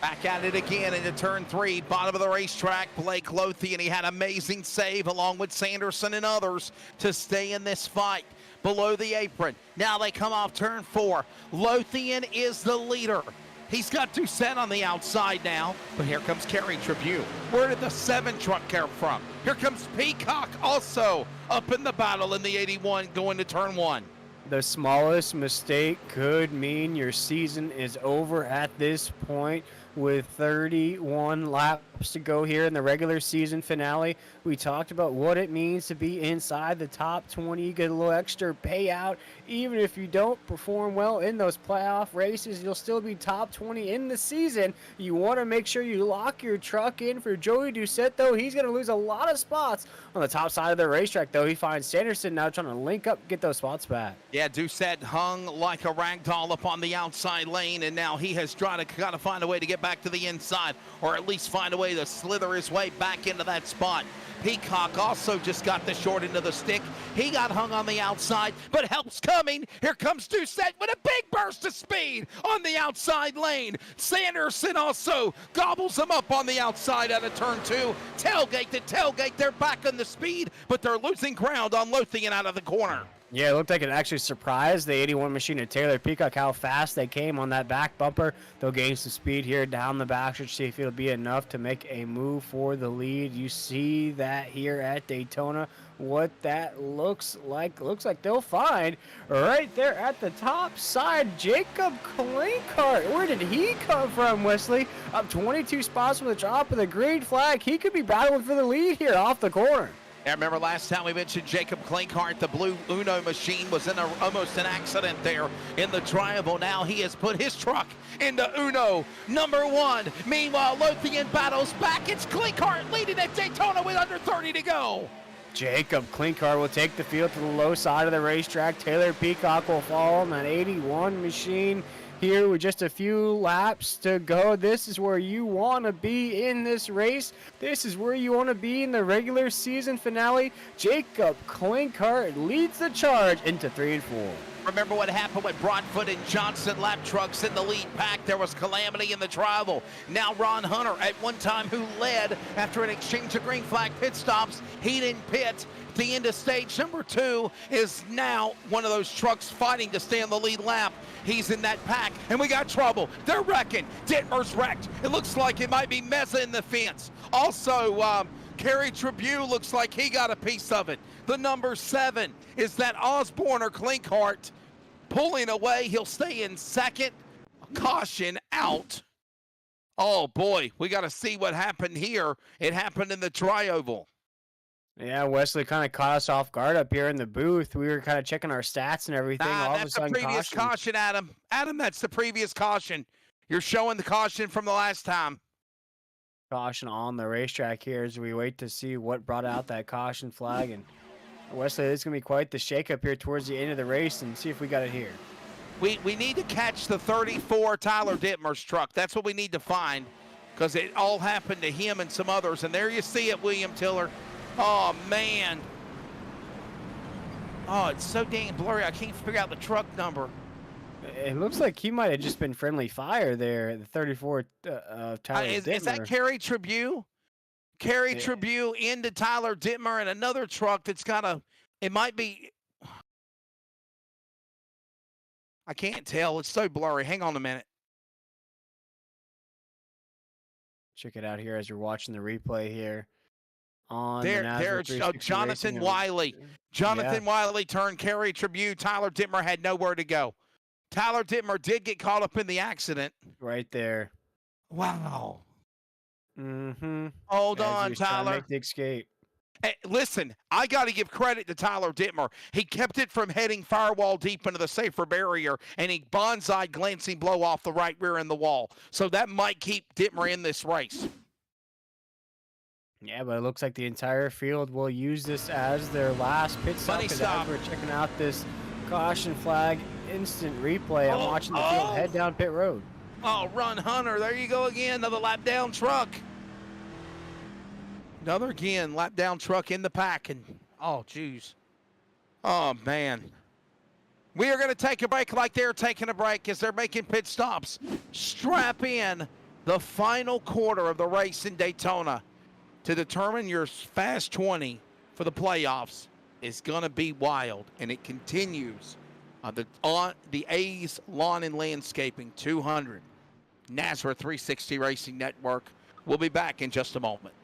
Back at it again into turn 3, bottom of the racetrack. Blake Lothian, he had amazing save along with Sanderson and others to stay in this fight. Below the apron, now they come off turn 4. Lothian is the leader. He's got Doucette on the outside now, but here comes Kerry Tribune. Where did the 7 truck come from? Here comes Peacock also up in the battle in the 81 going to turn 1. The smallest mistake could mean your season is over at this point. With 31 laps to go here in the regular season finale, we talked about what it means to be inside the top 20. You get a little extra payout. Even if you don't perform well in those playoff races, you'll still be top 20 in the season. You want to make sure you lock your truck in for Joey Doucette, though. He's going to lose a lot of spots on the top side of the racetrack, though. He finds Sanderson now trying to link up, get those spots back. Yeah, Doucette hung like a rag doll up on the outside lane, and now he has got to find a way to get back to the inside, or at least find a way to slither his way back into that spot. Peacock also just got the short end of the stick. He got hung on the outside, but help's coming. Here comes Doucette with a big burst of speed on the outside lane. Sanderson also gobbles him up on the outside out of turn 2. Tailgate to tailgate, they're back on the speed, but they're losing ground on Lothian out of the corner. Yeah, it looked like it actually surprised the 81 machine of Taylor Peacock how fast they came on that back bumper. They'll gain some speed here down the backstretch, see if it'll be enough to make a move for the lead. You see that here at Daytona, what that looks like. Looks like they'll find right there at the top side, Jacob Klinkart. Where did he come from, Wesley? Up 22 spots from the drop of the green flag. He could be battling for the lead here off the corner. I remember last time we mentioned Jacob Klinkart, the blue Uno machine was in almost an accident there in the tri-oval. Now he has put his truck into Uno number 1. Meanwhile, Lothian battles back. It's Klinkart leading at Daytona with under 30 to go. Jacob Klinkart will take the field to the low side of the racetrack. Taylor Peacock will fall on that 81 machine. Here with just a few laps to go. This is where you want to be in this race. This is where you want to be in the regular season finale. Jacob Klinkart leads the charge into 3 and 4. Remember what happened with Broadfoot and Johnson lap trucks in the lead pack. There was calamity in the tribal. Now Ron Hunter, at one time who led after an exchange of green flag pit stops, he didn't pit. The end of stage number 2 is now one of those trucks fighting to stay on the lead lap. He's in that pack, and we got trouble. They're wrecking. Dittmer's wrecked. It looks like it might be Meza in the fence. Also, Kerry Tribune looks like he got a piece of it. The number 7 is that Osborne or Clinkhart pulling away. He'll stay in second. Caution out. Oh, boy, we got to see what happened here. It happened in the tri-oval. Yeah, Wesley kind of caught us off guard up here in the booth. We were kind of checking our stats and everything. All of a That's sudden, the previous caution, Adam. Adam, that's the previous caution. You're showing the caution from the last time. Caution on the racetrack here as we wait to see what brought out that caution flag. And Wesley, it's going to be quite the shakeup here towards the end of the race, and see if we got it here. We need to catch the 34 Tyler Dittmer's truck. That's what we need to find, because it all happened to him and some others. And there you see it, William Tiller. Oh, man. Oh, it's so dang blurry. I can't figure out the truck number. It looks like he might have just been friendly fire there, the 34 Tyler Is Dittmer. that Kerry Tribune? Kerry Tribune into Tyler Dittmer and another truck that's got a, it might be, I can't tell. It's so blurry. Hang on a minute. Check it out here as you're watching the replay here. On There's Jonathan Wiley. Jonathan Wiley turned Kerry Tribune. Tyler Dittmer had nowhere to go. Tyler Dittmer did get caught up in the accident. Right there. Wow. Mm-hmm. Hold on, Tyler. Make the escape. Hey, listen, I got to give credit to Tyler Dittmer. He kept it from heading firewall deep into the safer barrier, and he bonsai'd glancing blow off the right rear end the wall. So that might keep Dittmer in this race. Yeah, but it looks like the entire field will use this as their last pit stop. Funny stop. As we're checking out this caution flag instant replay. I'm watching the field head down pit road. Oh, Ron Hunter, there you go again, another lap down truck. Another again, lap down truck in the pack, and oh, geez. Oh, man. We are going to take a break like they're taking a break as they're making pit stops. Strap in the final quarter of the race in Daytona to determine your Fast 20 for the playoffs. Is going to be wild, and it continues on the A's Lawn and Landscaping 200. Nazareth 360 Racing Network. We'll be back in just a moment.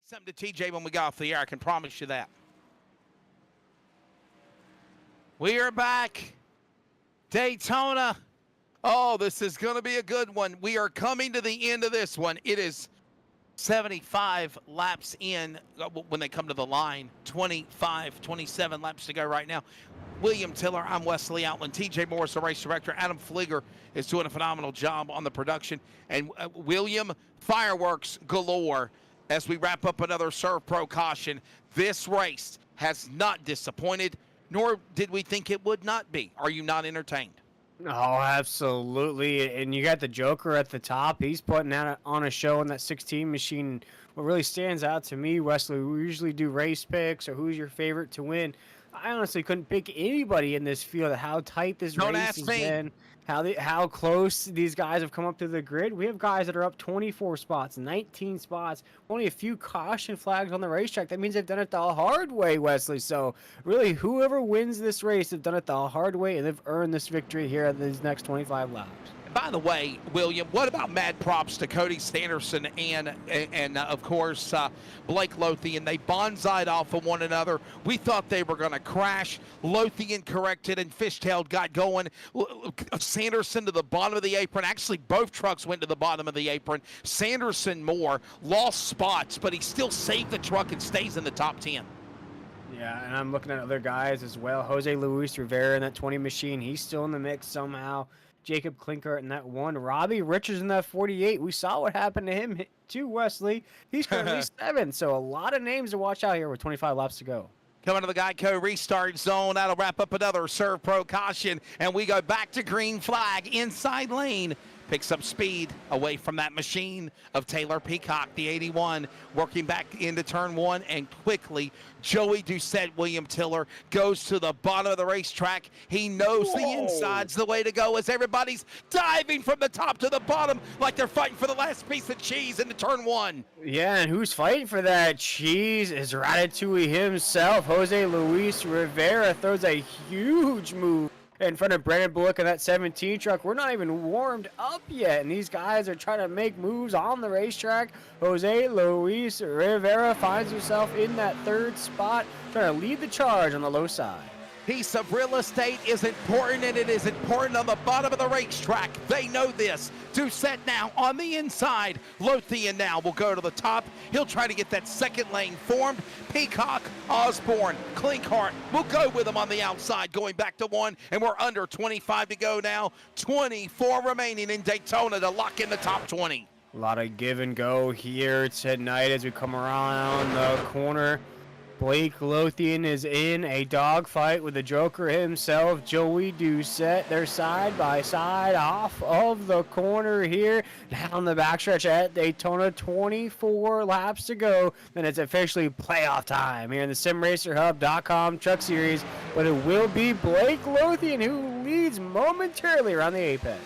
Something to TJ when we got off the air, I can promise you that. We are back. Daytona. Oh, this is going to be a good one. We are coming to the end of this one. It is 75 laps in when they come to the line. 27 laps to go right now. William Tiller, I'm Wesley Outland. TJ Morris, the race director. Adam Flieger is doing a phenomenal job on the production. And William, fireworks galore as we wrap up another Serve Pro caution. This race has not disappointed, nor did we think it would not be. Are you not entertained? Oh, absolutely. And you got the Joker at the top. He's putting out on a show in that 16 machine. What really stands out to me, Wesley, we usually do race picks or who's your favorite to win. I honestly couldn't pick anybody in this field. How tight this Don't race ask has me. been. How close these guys have come up to the grid. We have guys that are up 24 spots, 19 spots, only a few caution flags on the racetrack. That means they've done it the hard way, Wesley. So really, whoever wins this race have done it the hard way, and they've earned this victory here at these next 25 laps. By the way, William, what about mad props to Cody Sanderson and of course, Blake Lothian? They bonsaied off of one another. We thought they were going to crash. Lothian corrected and Fishtailed got going. Sanderson to the bottom of the apron. Actually, both trucks went to the bottom of the apron. Sanderson more, lost spots, but he still saved the truck and stays in the top 10. Yeah, and I'm looking at other guys as well. Jose Luis Rivera in that 20 machine. He's still in the mix somehow. Jacob Klinkert in that 1. Robbie Richards in that 48. We saw what happened to him too, Wesley. He's currently 7. So a lot of names to watch out here with 25 laps to go. Coming to the Geico restart zone. That'll wrap up another Serve Pro caution. And we go back to green flag inside lane. Picks up speed away from that machine of Taylor Peacock, the 81, working back into turn 1, and quickly Joey Doucette, William Tiller, goes to the bottom of the racetrack. He knows the inside's the way to go as everybody's diving from the top to the bottom like they're fighting for the last piece of cheese into turn 1. Yeah, and who's fighting for that cheese is Ratatouille himself. Jose Luis Rivera throws a huge move in front of Brandon Bullock in that 17 truck. We're not even warmed up yet, and these guys are trying to make moves on the racetrack. Jose Luis Rivera finds himself in that 3rd spot, trying to lead the charge on the low side. Piece of real estate is important, and it is important on the bottom of the racetrack. They know this. Doucette now on the inside. Lothian now will go to the top. He'll try to get that second lane formed. Peacock, Osborne, Klinkert will go with him on the outside, going back to 1, and we're under 25 to go now. 24 remaining in Daytona to lock in the top 20. A lot of give and go here tonight as we come around the corner. Blake Lothian is in a dogfight with the Joker himself, Joey Doucette. They're side by side off of the corner here. Down the backstretch at Daytona, 24 laps to go. Then it's officially playoff time here in the SimRacerHub.com Truck Series. But it will be Blake Lothian who leads momentarily around the apex.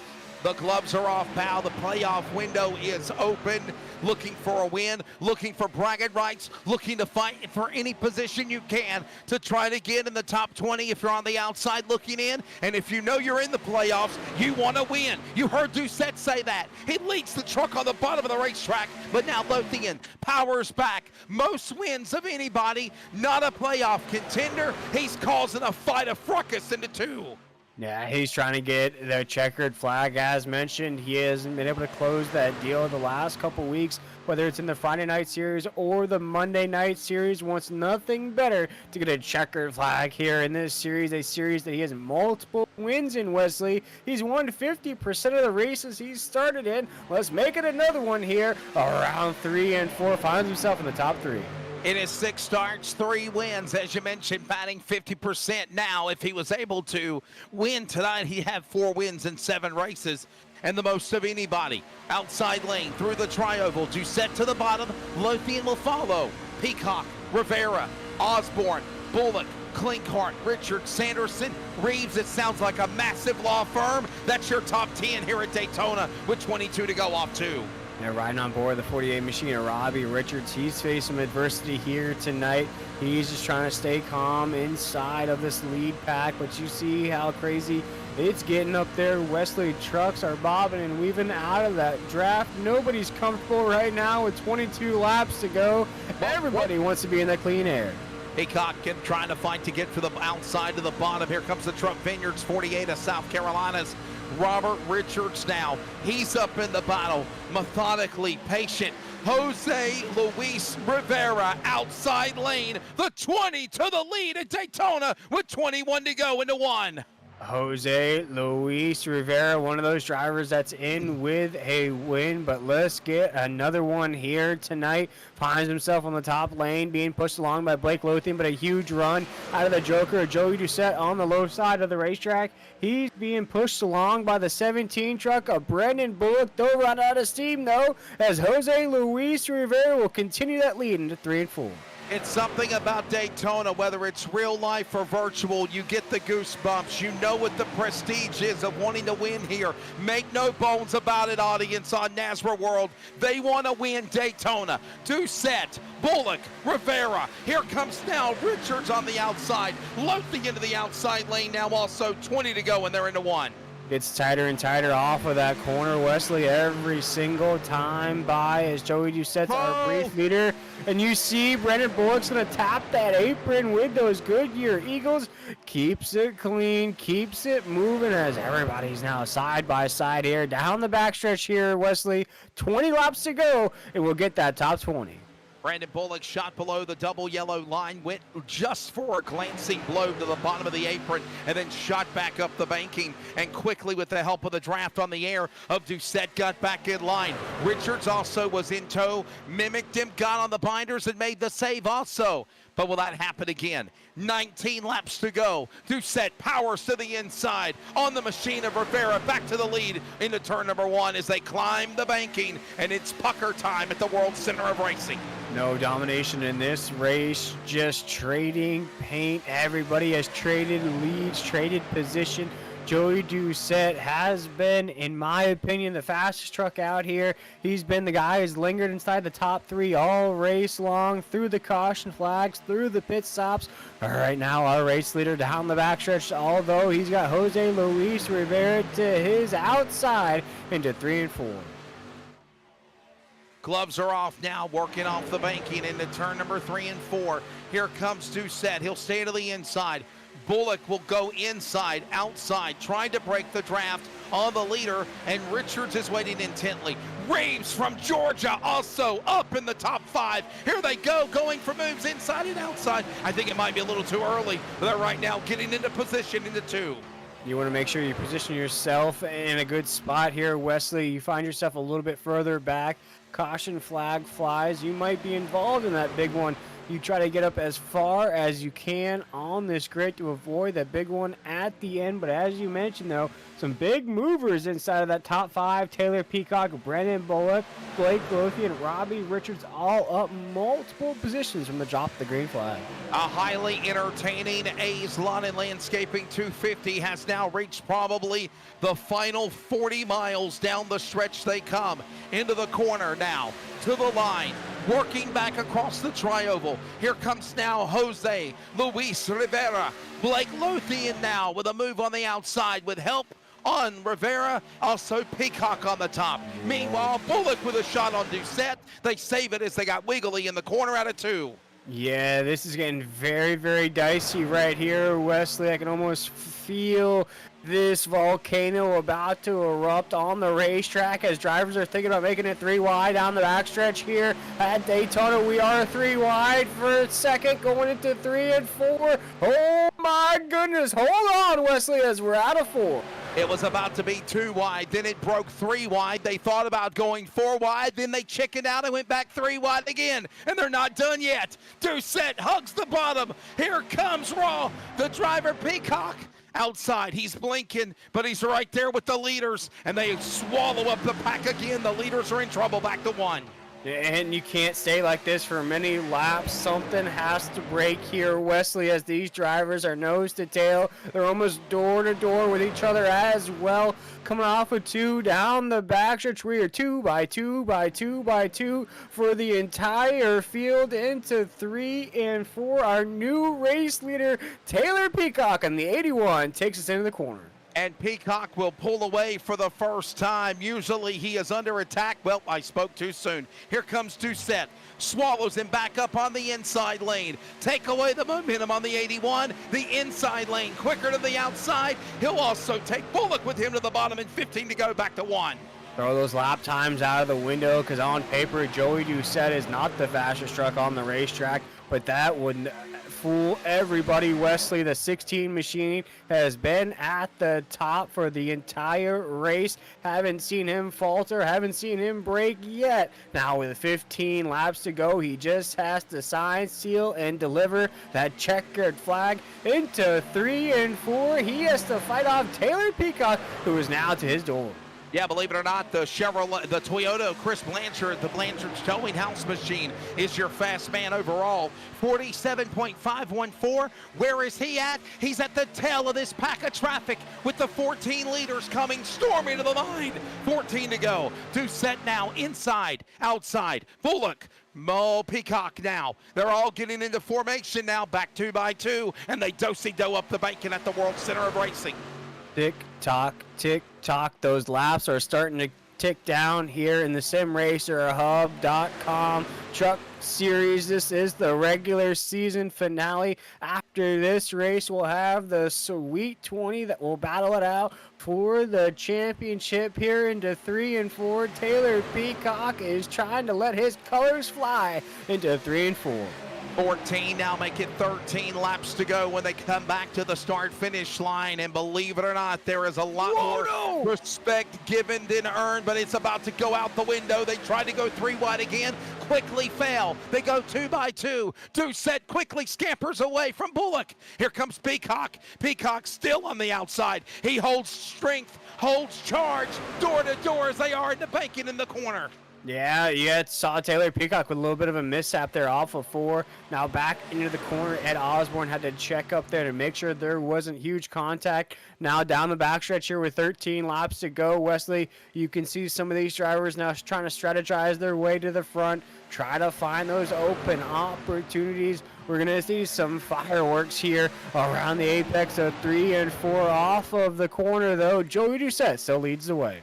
The gloves are off, pal. The playoff window is open. Looking for a win, looking for bragging rights, looking to fight for any position you can to try to get in the top 20 if you're on the outside looking in. And if you know you're in the playoffs, you want to win. You heard Doucette say that. He leads the truck on the bottom of the racetrack, but now Lothian powers back. Most wins of anybody, not a playoff contender. He's causing a fight of fracas into 2. Yeah, he's trying to get the checkered flag, as mentioned. He hasn't been able to close that deal the last couple weeks, whether it's in the Friday night series or the Monday night series. Wants nothing better to get a checkered flag here in this series, a series that he has multiple wins in, Wesley. He's won 50% of the races he's started in. Let's make it another one here. Around 3 and 4, finds himself in the top 3. In his 6 starts, 3 wins, as you mentioned, batting 50%. Now, if he was able to win tonight, he'd have 4 wins in 7 races, and the most of anybody. Outside lane, through the tri-oval, Doucette to the bottom. Lothian will follow. Peacock, Rivera, Osborne, Bullock, Klinkert, Richard, Sanderson, Reeves. It sounds like a massive law firm. That's your top 10 here at Daytona with 22 to go off 2. Now riding on board the 48 machine of Robbie Richards. He's faced some adversity here tonight. He's just trying to stay calm inside of this lead pack, but you see how crazy it's getting up there. Wesley, trucks are bobbing and weaving out of that draft. Nobody's comfortable right now with 22 laps to go. Everybody wants to be in that clean air. Peacock trying to fight to get to the outside to the bottom. Here comes the Truck Vineyards 48 of South Carolina's Robert Richards now. He's up in the battle, methodically patient. Jose Luis Rivera outside lane, the 20 to the lead at Daytona with 21 to go into 1. Jose Luis Rivera, one of those drivers that's in with a win, but let's get another one here tonight. Finds himself on the top lane, being pushed along by Blake Lothian, but a huge run out of the Joker. Joey Doucette on the low side of the racetrack. He's being pushed along by the 17 truck of Brendan Bullock. They'll run out of steam, though, as Jose Luis Rivera will continue that lead into 3 and 4. It's something about Daytona, whether it's real life or virtual, you get the goosebumps. You know what the prestige is of wanting to win here. Make no bones about it, audience, on NASRA World. They want to win Daytona. Doucette, Bullock, Rivera. Here comes now Richards on the outside. Lothian into the outside lane now also. 20 to go, and they're into 1. Gets tighter and tighter off of that corner, Wesley, every single time by as Joey Doucette's our brief leader. And you see Brendan Bullock's going to tap that apron with those Goodyear Eagles. Keeps it clean, keeps it moving as everybody's now side by side here. Down the backstretch here, Wesley. 20 laps to go, and we'll get that top 20. Brandon Bullock shot below the double yellow line, went just for a glancing blow to the bottom of the apron, and then shot back up the banking, and quickly with the help of the draft on the air of Doucette got back in line. Richards also was in tow, mimicked him, got on the binders, and made the save also. But will that happen again? 19 laps to go. Doucette powers to the inside on the machine of Rivera, back to the lead into turn number 1 as they climb the banking, and it's pucker time at the World Center of Racing. No domination in this race, just trading paint. Everybody has traded leads, traded position. Joey Doucette has been, in my opinion, the fastest truck out here. He's been the guy who's lingered inside the top 3 all race long, through the caution flags, through the pit stops. All right, now our race leader down the backstretch, although he's got Jose Luis Rivera to his outside into 3 and 4. Gloves are off now, working off the banking into turn number 3 and 4. Here comes Doucette. He'll stay to the inside. Bullock will go inside, outside, trying to break the draft on the leader, and Richards is waiting intently. Reeves from Georgia also up in the top 5. Here they go, going for moves inside and outside. I think it might be a little too early, but they're right now getting into position into 2. You want to make sure you position yourself in a good spot here, Wesley. You find yourself a little bit further back. Caution flag flies. You might be involved in that big one. You try to get up as far as you can on this grid to avoid that big one at the end. But as you mentioned, though, some big movers inside of that top 5. Taylor Peacock, Brandon Bullock, Blake Lothian, Robbie Richards, all up multiple positions from the drop of the green flag. A highly entertaining A's Lawn and Landscaping 250 has now reached probably the final 40 miles down the stretch. They come into the corner now, to the line, working back across the trioval. Here comes now Jose Luis Rivera. Blake Lothian now with a move on the outside with help on Rivera, also Peacock on the top. Meanwhile, Bullock with a shot on Doucette. They save it as they got wiggly in the corner out of 2. Yeah, this is getting very, very dicey right here, Wesley. I can almost feel this volcano about to erupt on the racetrack as drivers are thinking about making it 3 wide down the backstretch here at Daytona. We are 3 wide for a second, going into 3 and 4. Oh my goodness, hold on, Wesley, as we're out of 4. It was about to be 2 wide, then it broke 3 wide. They thought about going 4 wide, then they chickened out and went back 3 wide again, and they're not done yet. Doucette hugs the bottom. Here comes Raw, the driver Peacock. Outside, he's blinking, but he's right there with the leaders, and they swallow up the pack again. The leaders are in trouble, back to 1. And you can't stay like this for many laps. Something has to break here, Wesley, as these drivers are nose to tail. They're almost door to door with each other as well. Coming off of 2 down the backstretch. We are 2 by 2 by 2 by 2 for the entire field into 3 and 4. Our new race leader, Taylor Peacock, on the 81, takes us into the corner. And Peacock will pull away for the first time. Usually he is under attack. Well, I spoke too soon. Here comes Doucette. Swallows him back up on the inside lane. Take away the momentum on the 81. The inside lane quicker to the outside. He'll also take Bullock with him to the bottom and 15 to go, back to 1. Throw those lap times out of the window because on paper, Joey Doucette is not the fastest truck on the racetrack, but that would fool everybody. Wesley, the 16 machine, has been at the top for the entire race. Haven't seen him falter, haven't seen him break yet. Now with 15 laps to go, he just has to sign, seal, and deliver that checkered flag into 3 and 4. He has to fight off Taylor Peacock, who is now to his door. Yeah, believe it or not, the Toyota Chris Blanchard, the Blanchard's Towing House machine, is your fast man overall. 47.514. Where is he at? He's at the tail of this pack of traffic with the 14 leaders coming storming to the line. 14 to go. Doucette now inside, outside. Bullock. Mo Peacock now. They're all getting into formation now, back 2 by 2, and they do-si-do up the bacon at the World Center of Racing. Tick tock, tick tock. Those laps are starting to tick down here in the SimRacerHub.com Truck Series. This is the regular season finale. After this race, we'll have the Sweet 20 that will battle it out for the championship here into 3 and 4. Taylor Peacock is trying to let his colors fly into 3 and 4. 14 now make it 13 laps to go when they come back to the start-finish line. And believe it or not, there is a lot more respect given than earned, but it's about to go out the window. They tried to go 3 wide again, quickly fail. They go 2 by 2. Doucette quickly scampers away from Bullock. Here comes Peacock. Peacock still on the outside. He holds strength, holds charge, door to door as they are in the banking in the corner. Yeah, you saw Taylor Peacock with a little bit of a mishap there off of 4. Now back into the corner. Ed Osborne had to check up there to make sure there wasn't huge contact. Now down the backstretch here with 13 laps to go. Wesley, you can see some of these drivers now trying to strategize their way to the front, try to find those open opportunities. We're going to see some fireworks here around the apex of 3 and 4 off of the corner, though. Joey Doucette still leads the way.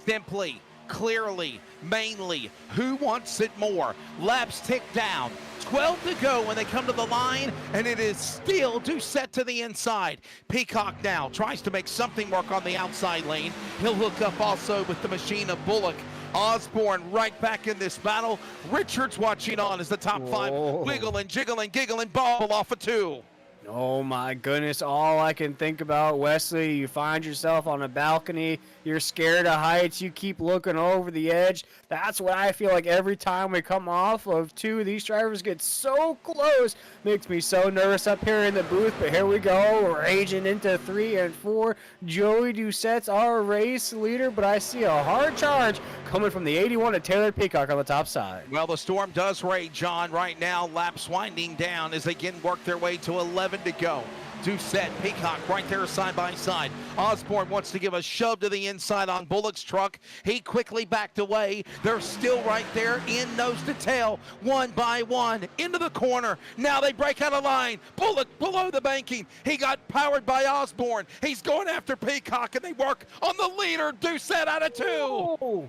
Simply, clearly, mainly, who wants it more? Laps tick down. 12 to go when they come to the line, and it is still Doucette to the inside. Peacock now tries to make something work on the outside lane. He'll hook up also with the machine of Bullock. Osborne right back in this battle. Richards watching on as the top 5 wiggling, jiggling, giggling, ball off of 2. Oh my goodness, all I can think about, Wesley, you find yourself on a balcony, you're scared of heights, you keep looking over the edge. That's what I feel like every time we come off of 2. These drivers get so close. Makes me so nervous up here in the booth, but here we go, raging into 3 and 4. Joey Doucette's our race leader, but I see a hard charge coming from the 81 of Taylor Peacock on the top side. Well, the storm does rage, John. Right now, laps winding down as they again work their way to 11 to go. Doucette, Peacock right there side by side. Osborne wants to give a shove to the inside on Bullock's truck. He quickly backed away. They're still right there in nose to tail, 1 by 1 into the corner. Now they break out of line. Bullock below the banking. He got powered by Osborne. He's going after Peacock, and they work on the leader. Doucette out of 2.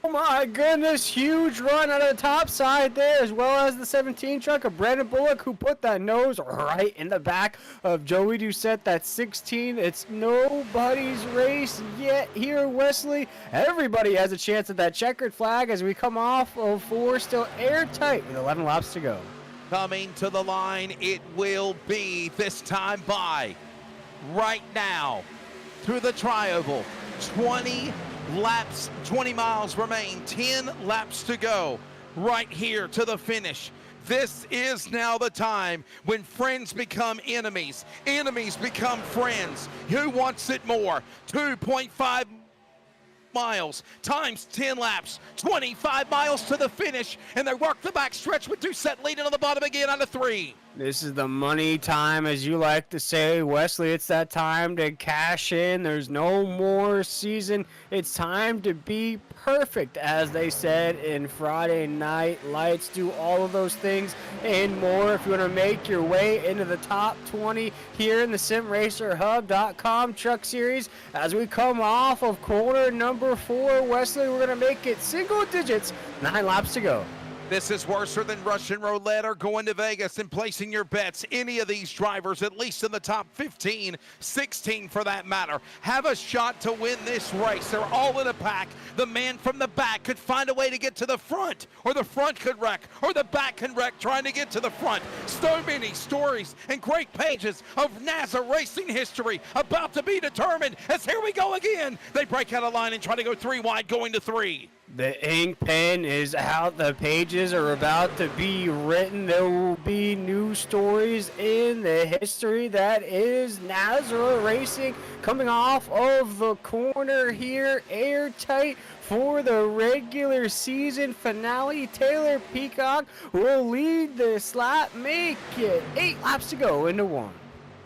Oh my goodness, huge run out of the top side there, as well as the 17 truck of Brandon Bullock, who put that nose right in the back of Joey Doucette. That 16, it's nobody's race yet here, Wesley. Everybody has a chance at that checkered flag as we come off of 4, still airtight with 11 laps to go. Coming to the line, it will be this time by right now through the tri-oval. 20 laps, 20 miles remain, 10 laps to go right here to the finish. This is now the time when friends become enemies, enemies become friends. Who wants it more? 2.5 miles times 10 laps, 25 miles to the finish, and they work the back stretch with Doucette leading on the bottom again out of 3. This is the money time, as you like to say, Wesley. It's that time to cash in. There's no more season. It's time to be perfect, as they said in Friday Night Lights. Do all of those things and more if you want to make your way into the top 20 here in the SimRacerHub.com Truck Series. As we come off of corner number 4, Wesley, we're going to make it single digits, 9 laps to go. This is worse than Russian roulette or going to Vegas and placing your bets. Any of these drivers, at least in the top 15, 16 for that matter, have a shot to win this race. They're all in a pack. The man from the back could find a way to get to the front, or the front could wreck, or the back can wreck trying to get to the front. So many stories and great pages of NASA racing history about to be determined as here we go again. They break out a line and try to go 3 wide going to 3. The ink pen is out. The pages are about to be written. There will be new stories in the history that is NASRA racing, coming off of the corner here, airtight for the regular season finale. Taylor Peacock will lead this lap, make it 8 laps to go into 1.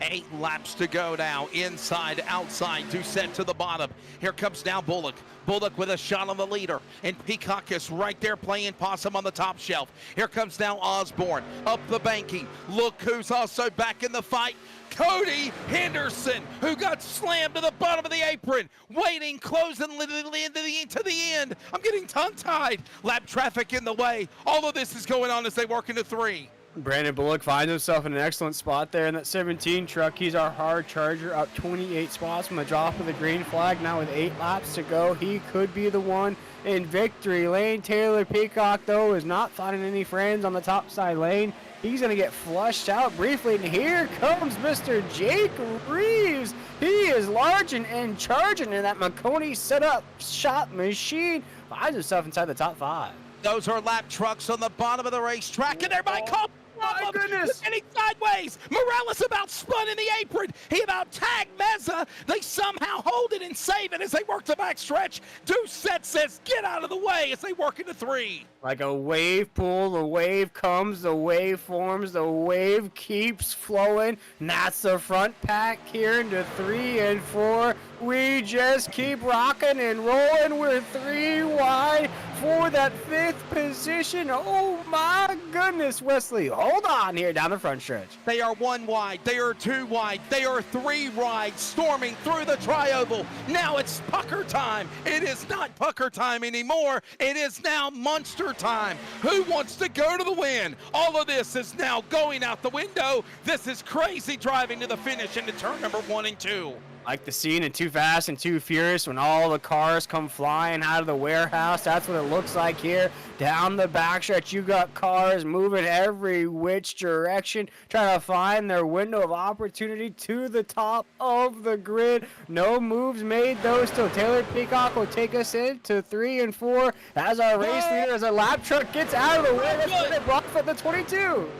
8 laps to go now, inside, outside, Doucette to the bottom. Here comes now Bullock. Bullock with a shot on the leader, and Peacock is right there playing possum on the top shelf. Here comes now Osborne, up the banking. Look who's also back in the fight. Cody Henderson, who got slammed to the bottom of the apron, waiting, closing literally to the end. I'm getting tongue-tied. Lap traffic in the way. All of this is going on as they work into 3. Brandon Bullock finds himself in an excellent spot there in that 17 truck. He's our hard charger, up 28 spots from the drop of the green flag. Now with 8 laps to go, he could be the one in victory lane. Taylor Peacock, though, is not finding any friends on the top side lane. He's going to get flushed out briefly, and here comes Mr. Jake Reeves. He is large and charging in that Marconi setup shot machine. Finds himself inside the top 5. Those are lap trucks on the bottom of the racetrack, and they're by call. My goodness! And he sideways. Morales about spun in the apron. He about tagged Meza. They somehow hold it and save it as they work the back stretch. Doucette says, get out of the way as they work into 3. Like a wave pool, the wave comes, the wave forms, the wave keeps flowing. And that's the front pack here into 3 and 4. We just keep rocking and rolling. We're 3 wide for that 5th position. Oh my goodness, Wesley. Hold on here down the front stretch. They are 1 wide. They are 2 wide. They are 3 wide, storming through the tri-oval. Now it's pucker time. It is not pucker time anymore. It is now monster time. Who wants to go to the win? All of this is now going out the window. This is crazy driving to the finish into turn number 1 and 2. Like the scene in Too Fast and Too Furious when all the cars come flying out of the warehouse. That's what it looks like here. Down the backstretch, you got cars moving every which direction, trying to find their window of opportunity to the top of the grid. No moves made, though. Still, Taylor Peacock will take us into 3 and 4 as our race leader, as a lap truck gets out of the way. Let's get it, Brockfoot, the 22.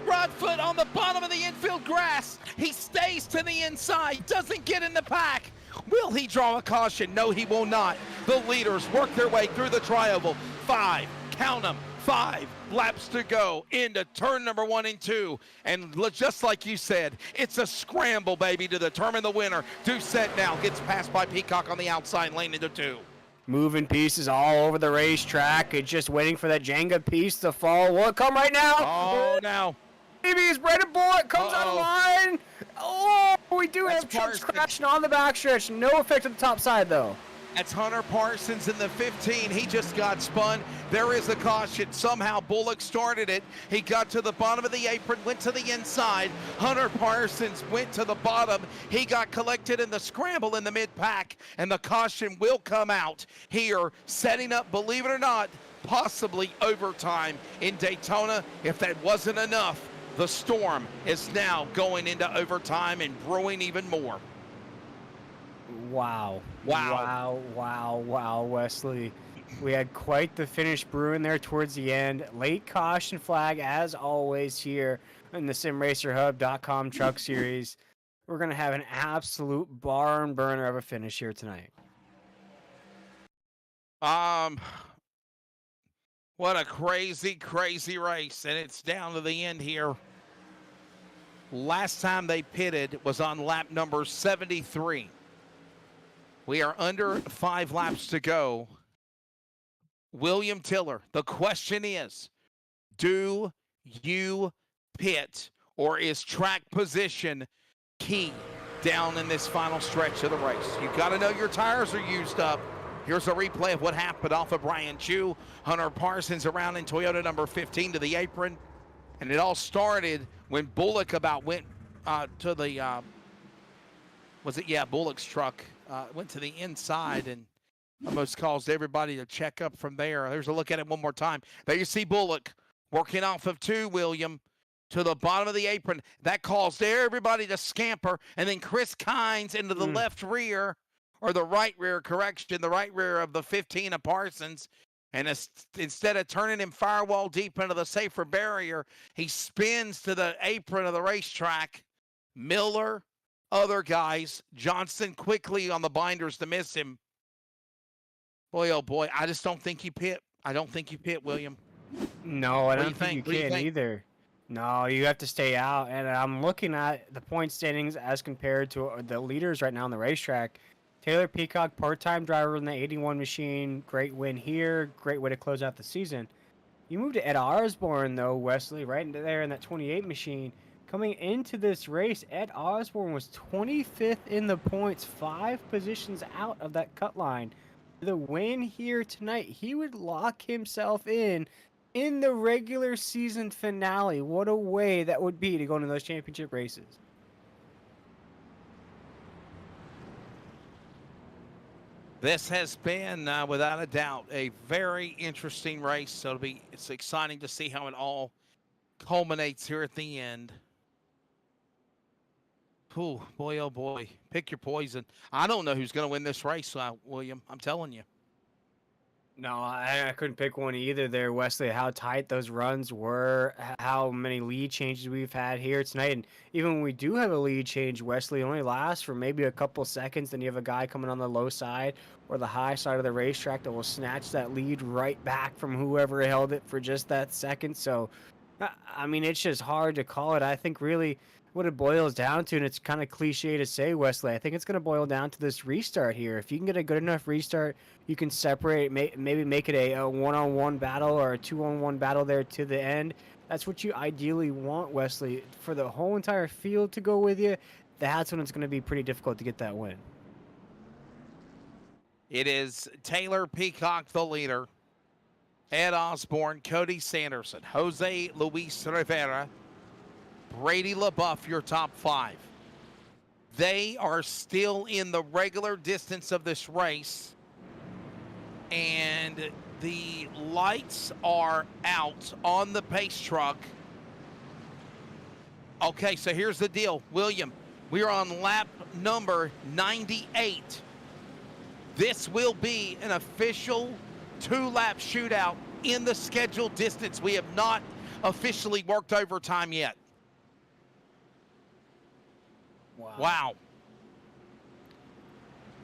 Broadfoot on the bottom of the infield grass. He stays to the inside, doesn't get in the pack. Will he draw a caution? No, he will not. The leaders work their way through the tri-oval. 5, count them, 5 laps to go into turn number 1 and 2. And just like you said, it's a scramble, baby, to determine the winner. Doucette now gets passed by Peacock on the outside lane into 2. Moving pieces all over the racetrack. It's just waiting for that Jenga piece to fall. Will it come right now? Oh, now. Baby's Brandon Bullock comes out of line. Oh, we do have trucks Parsons crashing on the backstretch. No effect on the top side, though. That's Hunter Parsons in the 15. He just got spun. There is a caution. Somehow Bullock started it. He got to the bottom of the apron, went to the inside. Hunter Parsons went to the bottom. He got collected in the scramble in the mid-pack, and the caution will come out here, setting up, believe it or not, possibly overtime in Daytona. If that wasn't enough, the storm is now going into overtime and brewing even more. Wow. Wow. Wow, Wesley. We had quite the finish brewing there towards the end. Late caution flag, as always, here in the SimRacerHub.com Truck Series. We're going to have an absolute barn burner of a finish here tonight. What a crazy, crazy race, and it's down to the end here. Last time they pitted was on lap number 73. We are under 5 laps to go. William Tiller, the question is, do you pit, or is track position key down in this final stretch of the race? You got to know your tires are used up. Here's a replay of what happened off of Brian Chu. Hunter Parsons around in Toyota number 15 to the apron. And it all started when Bullock went to the, Bullock's truck went to the inside and almost caused everybody to check up from there. There's a look at it one more time. There you see Bullock working off of 2, William, to the bottom of the apron. That caused everybody to scamper. And then Chris Kynes into the left rear, or the right rear, the right rear of the 15 of Parsons. And instead of turning him firewall deep into the safer barrier, he spins to the apron of the racetrack. Miller, other guys, Johnson quickly on the binders to miss him. Boy, oh boy, I just don't think you pit. I don't think you pit, William. No, I don't think you What do you can think? either. No, you have to stay out. And I'm looking at the point standings as compared to the leaders right now on the racetrack. Taylor Peacock, part-time driver in the 81 machine. Great win here. Great way to close out the season. You move to Ed Osborne, though, Wesley, right into there in that 28 machine. Coming into this race, Ed Osborne was 25th in the points, 5 positions out of that cut line. The win here tonight, he would lock himself in the regular season finale. What a way that would be to go into those championship races. This has been, without a doubt, a very interesting race. So it's exciting to see how it all culminates here at the end. Ooh, boy, oh boy. Pick your poison. I don't know who's going to win this race, William. I'm telling you. No, I couldn't pick one either there, Wesley. How tight those runs were, how many lead changes we've had here tonight. And even when we do have a lead change, Wesley, it only lasts for maybe a couple seconds. Then you have a guy coming on the low side or the high side of the racetrack that will snatch that lead right back from whoever held it for just that second. So, I mean, it's just hard to call it. I think really what it boils down to, and it's kind of cliche to say, Wesley, I think it's going to boil down to this restart here. If you can get a good enough restart, you can separate, maybe make it a one-on-one battle or a two-on-one battle there to the end. That's what you ideally want, Wesley. For the whole entire field to go with you, that's when it's going to be pretty difficult to get that win. It is Taylor Peacock, the leader. Ed Osborne, Cody Sanderson, Jose Luis Rivera, Brady LaBeouf, your top 5. They are still in the regular distance of this race, and the lights are out on the pace truck. Okay, so here's the deal, William. We are on lap number 98. This will be an official 2-lap shootout in the scheduled distance. We have not officially worked overtime yet. Wow.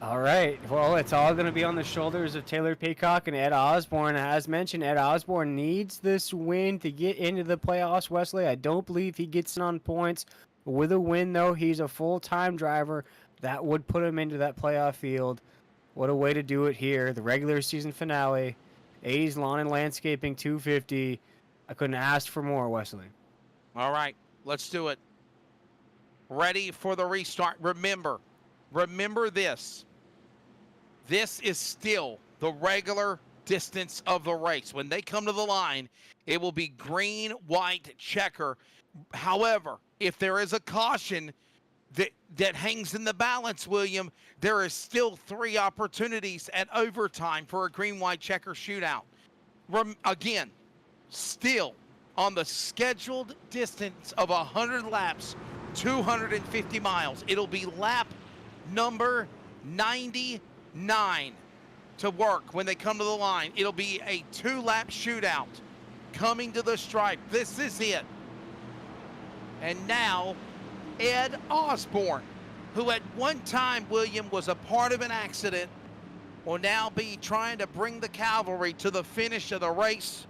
All right. Well, it's all going to be on the shoulders of Taylor Peacock and Ed Osborne. As mentioned, Ed Osborne needs this win to get into the playoffs, Wesley. I don't believe he gets it on points. With a win, though, he's a full-time driver. That would put him into that playoff field. What a way to do it here. The regular season finale. 80s Lawn and Landscaping 250. I couldn't ask for more, Wesley. All right, let's do it. Ready for the restart. Remember this. This is still the regular distance of the race. When they come to the line, it will be green, white, checker. However, if there is a caution that hangs in the balance, William, there is still 3 opportunities at overtime for a green, white, checker shootout. Again, still on the scheduled distance of 100 laps, 250 miles. It'll be lap number 99 to work when they come to the line. It'll be a 2-lap shootout coming to the stripe. This is it. And now, Ed Osborne, who at one time, William, was a part of an accident, will now be trying to bring the cavalry to the finish of the race,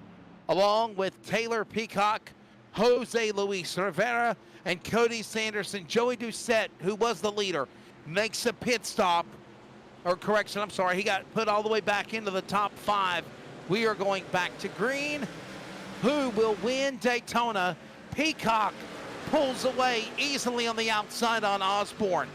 along with Taylor Peacock, Jose Luis Rivera, and Cody Sanderson. Joey Doucette, who was the leader, makes a pit stop. Or correction, I'm sorry, he got put all the way back into the top 5. We are going back to green. Who will win Daytona? Peacock pulls away easily on the outside on Osborne.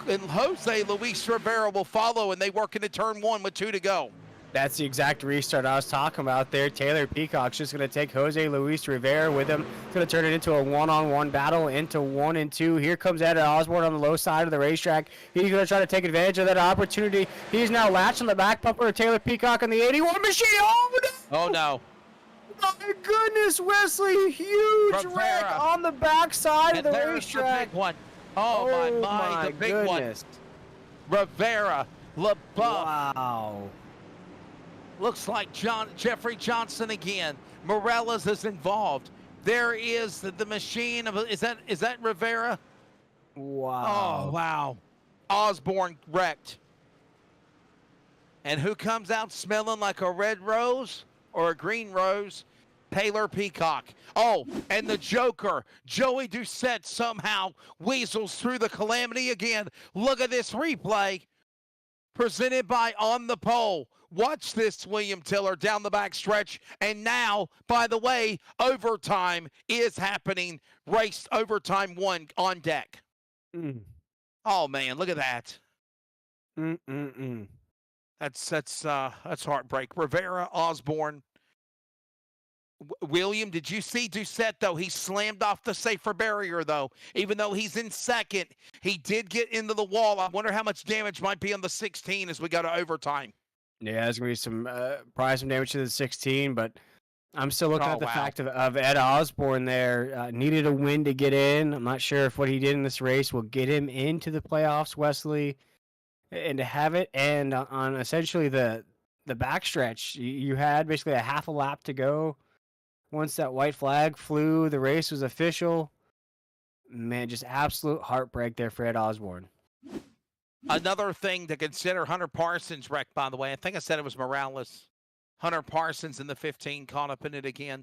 and Jose Luis Rivera will follow, and they work into turn 1 with 2 to go. That's the exact restart I was talking about there. Taylor Peacock's just going to take Jose Luis Rivera with him. It's going to turn it into a one-on-one battle, into 1 and 2. Here comes Ed Osborne on the low side of the racetrack. He's going to try to take advantage of that opportunity. He's now latched on the back bumper of Taylor Peacock on the 81 machine. Oh, no! Oh, no. My goodness, Wesley. Huge Rivera. wreck on the back side And of the there's racetrack. the big one. Oh, my, the big goodness. one. Rivera, LaBeouf. Wow. Looks like Jeffrey Johnson again. Morales is involved. There is the machine of, is that Rivera? Wow. Oh, wow. Osborne wrecked. And who comes out smelling like a red rose or a green rose? Taylor Peacock. Oh, and the Joker, Joey Doucette, somehow weasels through the calamity again. Look at this replay presented by On the Pole. Watch this, William Tiller, down the back stretch. And now, by the way, overtime is happening. Race overtime 1 on deck. Oh, man, look at that. That's heartbreak. Rivera, Osborne. William, did you see Doucette, though? He slammed off the safer barrier, though. Even though he's in second, he did get into the wall. I wonder how much damage might be on the 16 as we go to overtime. Yeah, there's going to be probably some damage to the 16, but I'm still looking at the fact of Ed Osborne there. Needed a win to get in. I'm not sure if what he did in this race will get him into the playoffs, Wesley, and to have it. And on essentially the backstretch, you had basically a half a lap to go. Once that white flag flew, the race was official. Man, just absolute heartbreak there for Ed Osborne. Another thing to consider, Hunter Parsons wrecked, by the way. I think I said it was Morales. Hunter Parsons in the 15 caught up in it again.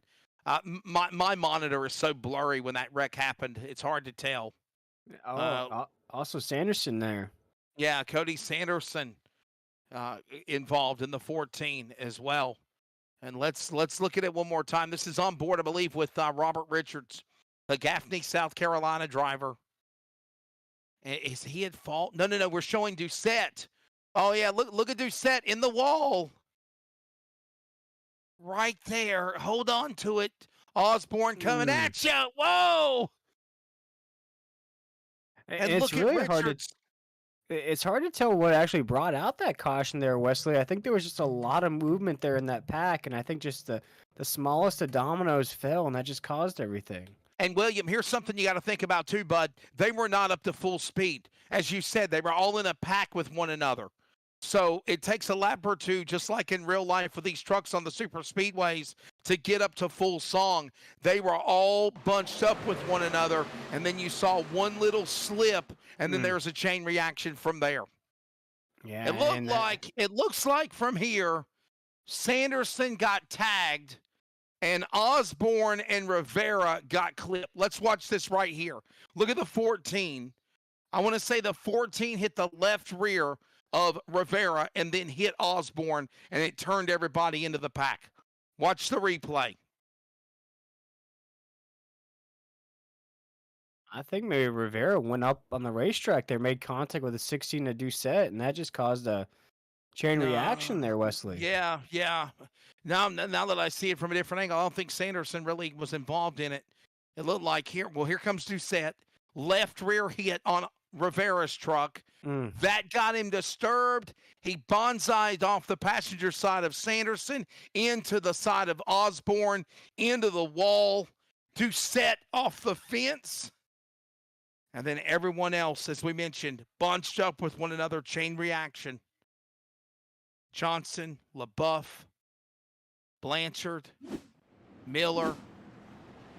My monitor is so blurry when that wreck happened. It's hard to tell. Also Sanderson there. Yeah, Cody Sanderson involved in the 14 as well. And let's look at it one more time. This is on board, I believe, with Robert Richards, the Gaffney, South Carolina driver. Is he at fault? No. We're showing Doucette. Oh, yeah, look at Doucette in the wall. Right there. Hold on to it. Osborne coming at you. Whoa! And look at Richards. It's hard to tell what actually brought out that caution there, Wesley. I think there was just a lot of movement there in that pack, and I think just the smallest of dominoes fell, and that just caused everything. And, William, here's something you got to think about, too, bud. They were not up to full speed. As you said, they were all in a pack with one another. So it takes a lap or two, just like in real life with these trucks on the super speedways, to get up to full song. They were all bunched up with one another, and then you saw one little slip, and then there's a chain reaction from there. Yeah, it looks like from here, Sanderson got tagged, and Osborne and Rivera got clipped. Let's watch this right here. Look at the 14. I want to say the 14 hit the left rear of Rivera and then hit Osborne, and it turned everybody into the pack. Watch the replay. I think maybe Rivera went up on the racetrack there, made contact with a 16 to Doucette, and that just caused a chain reaction there, Wesley. Yeah. Now that I see it from a different angle, I don't think Sanderson really was involved in it. It looked like here comes Doucette. Left rear hit on Rivera's truck. That got him disturbed. He bonsaied off the passenger side of Sanderson into the side of Osborne, into the wall, Doucette off the fence. And then everyone else, as we mentioned, bunched up with one another, chain reaction. Johnson, LaBeouf, Blanchard, Miller,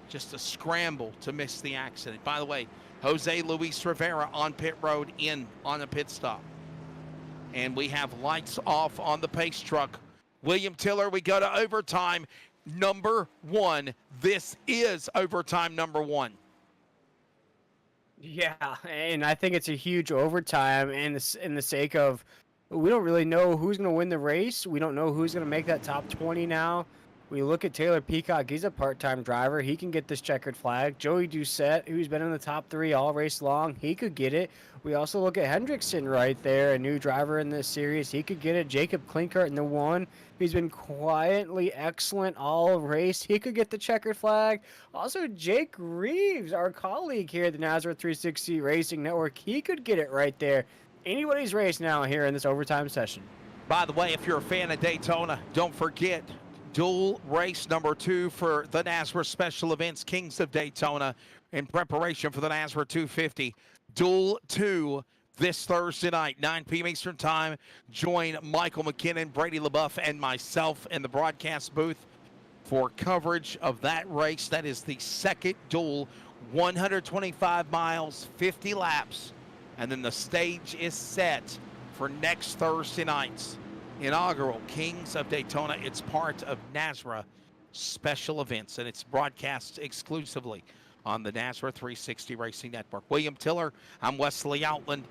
just a scramble to miss the accident. By the way, Jose Luis Rivera on pit road on a pit stop. And we have lights off on the pace truck. William Tiller, we go to overtime number 1. This is overtime number 1. Yeah, and I think it's a huge overtime in the sake of we don't really know who's going to win the race. We don't know who's going to make that top 20 now. We look at Taylor Peacock. He's a part-time driver. He can get this checkered flag. Joey Doucette, who's been in the top 3 all race long, he could get it. We also look at Hendrickson right there, a new driver in this series. He could get it. Jacob Klinkert in the 1. He's been quietly excellent all race. He could get the checkered flag. Also, Jake Reeves, our colleague here at the NASCAR 360 Racing Network, he could get it right there. Anybody's race now here in this overtime session. By the way, if you're a fan of Daytona, don't forget dual race number 2 for the NASCAR Special Events Kings of Daytona in preparation for the NASCAR 250. Duel 2 this Thursday night, 9 p.m. Eastern Time. Join Michael McKinnon, Brady LaBeouf, and myself in the broadcast booth for coverage of that race. That is the second duel, 125 miles, 50 laps, and then the stage is set for next Thursday night's inaugural Kings of Daytona. It's part of NASCAR Special Events, and it's broadcast exclusively on the NASCAR 360 Racing Network. William Tiller, I'm Wesley Outland.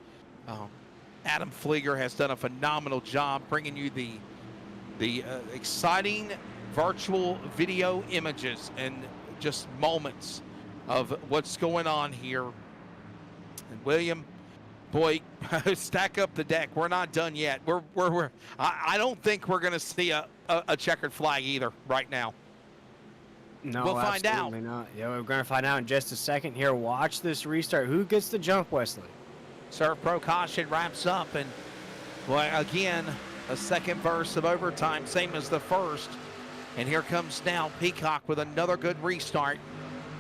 Adam Flieger has done a phenomenal job bringing you the exciting virtual video images and just moments of what's going on here. And William, boy, stack up the deck. We're not done yet. I don't think we're going to see a checkered flag either right now. No, we'll find out. Absolutely not. Yeah, we're going to find out in just a second here. Watch this restart. Who gets the jump, Wesley? Serve Pro Caution wraps up, and boy, again, a second burst of overtime, same as the first. And here comes now Peacock with another good restart.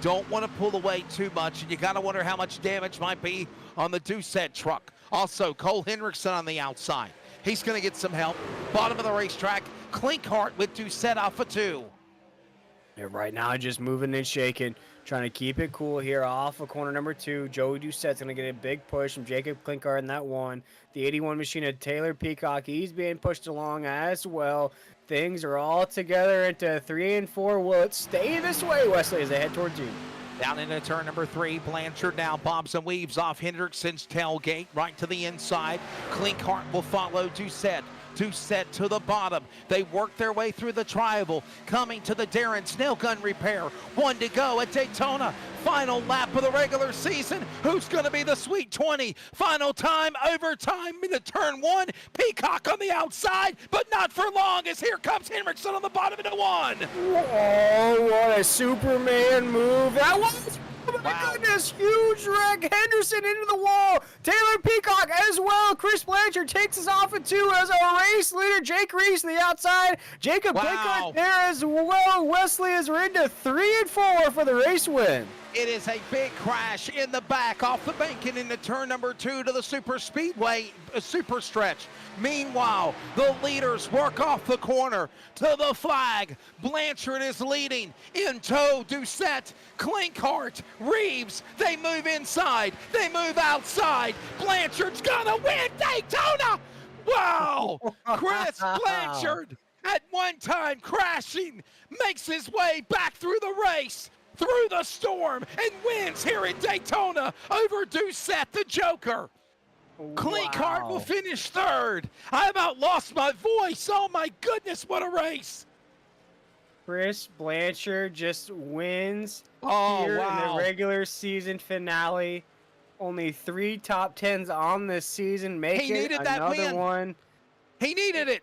Don't want to pull away too much, and you got to wonder how much damage might be on the Doucette truck. Also, Cole Hendrickson on the outside. He's going to get some help. Bottom of the racetrack, Klinkert with Doucette off of 2. Yeah, right now, just moving and shaking, trying to keep it cool here off of corner number 2. Joey Doucette's going to get a big push from Jacob Klinkert in that 1. The 81 machine of Taylor Peacock, he's being pushed along as well. Things are all together into 3 and 4. Will it stay this way, Wesley, as they head towards you? Down into turn number 3, Blanchard now bobs and weaves off Hendrickson's tailgate right to the inside. Klinkert will follow Doucette. Doucette to the bottom. They work their way through the tribal, coming to the Darren Snail Gun Repair. 1 to go at Daytona. Final lap of the regular season. Who's going to be the Sweet 20? Final time, overtime into turn 1. Peacock on the outside, but not for long, as here comes Hendrickson on the bottom into 1. Oh, what a Superman move. That was, oh my goodness, huge wreck. Henderson into the wall. Taylor Peacock as well. Chris Blanchard takes us off at 2 as our race leader. Jake Reese on the outside. Jacob Klinkert there as well. Wesley is we're into 3 and 4 for the race win. It is a big crash in the back off the bank and into turn number 2 to the super speedway super stretch. Meanwhile, the leaders work off the corner to the flag. Blanchard is leading. In tow, Doucette, Klinkert, Reeves. They move inside. They move outside. Blanchard's gonna win Daytona. Wow! Chris Blanchard at one time crashing makes his way back through the race, through the storm, and wins here in Daytona over Doucette, the Joker. Klinkert will finish 3rd. I about lost my voice. Oh my goodness, what a race. Chris Blanchard just wins here in the regular season finale. Only 3 top 10s on this season. Make it another one. He needed it.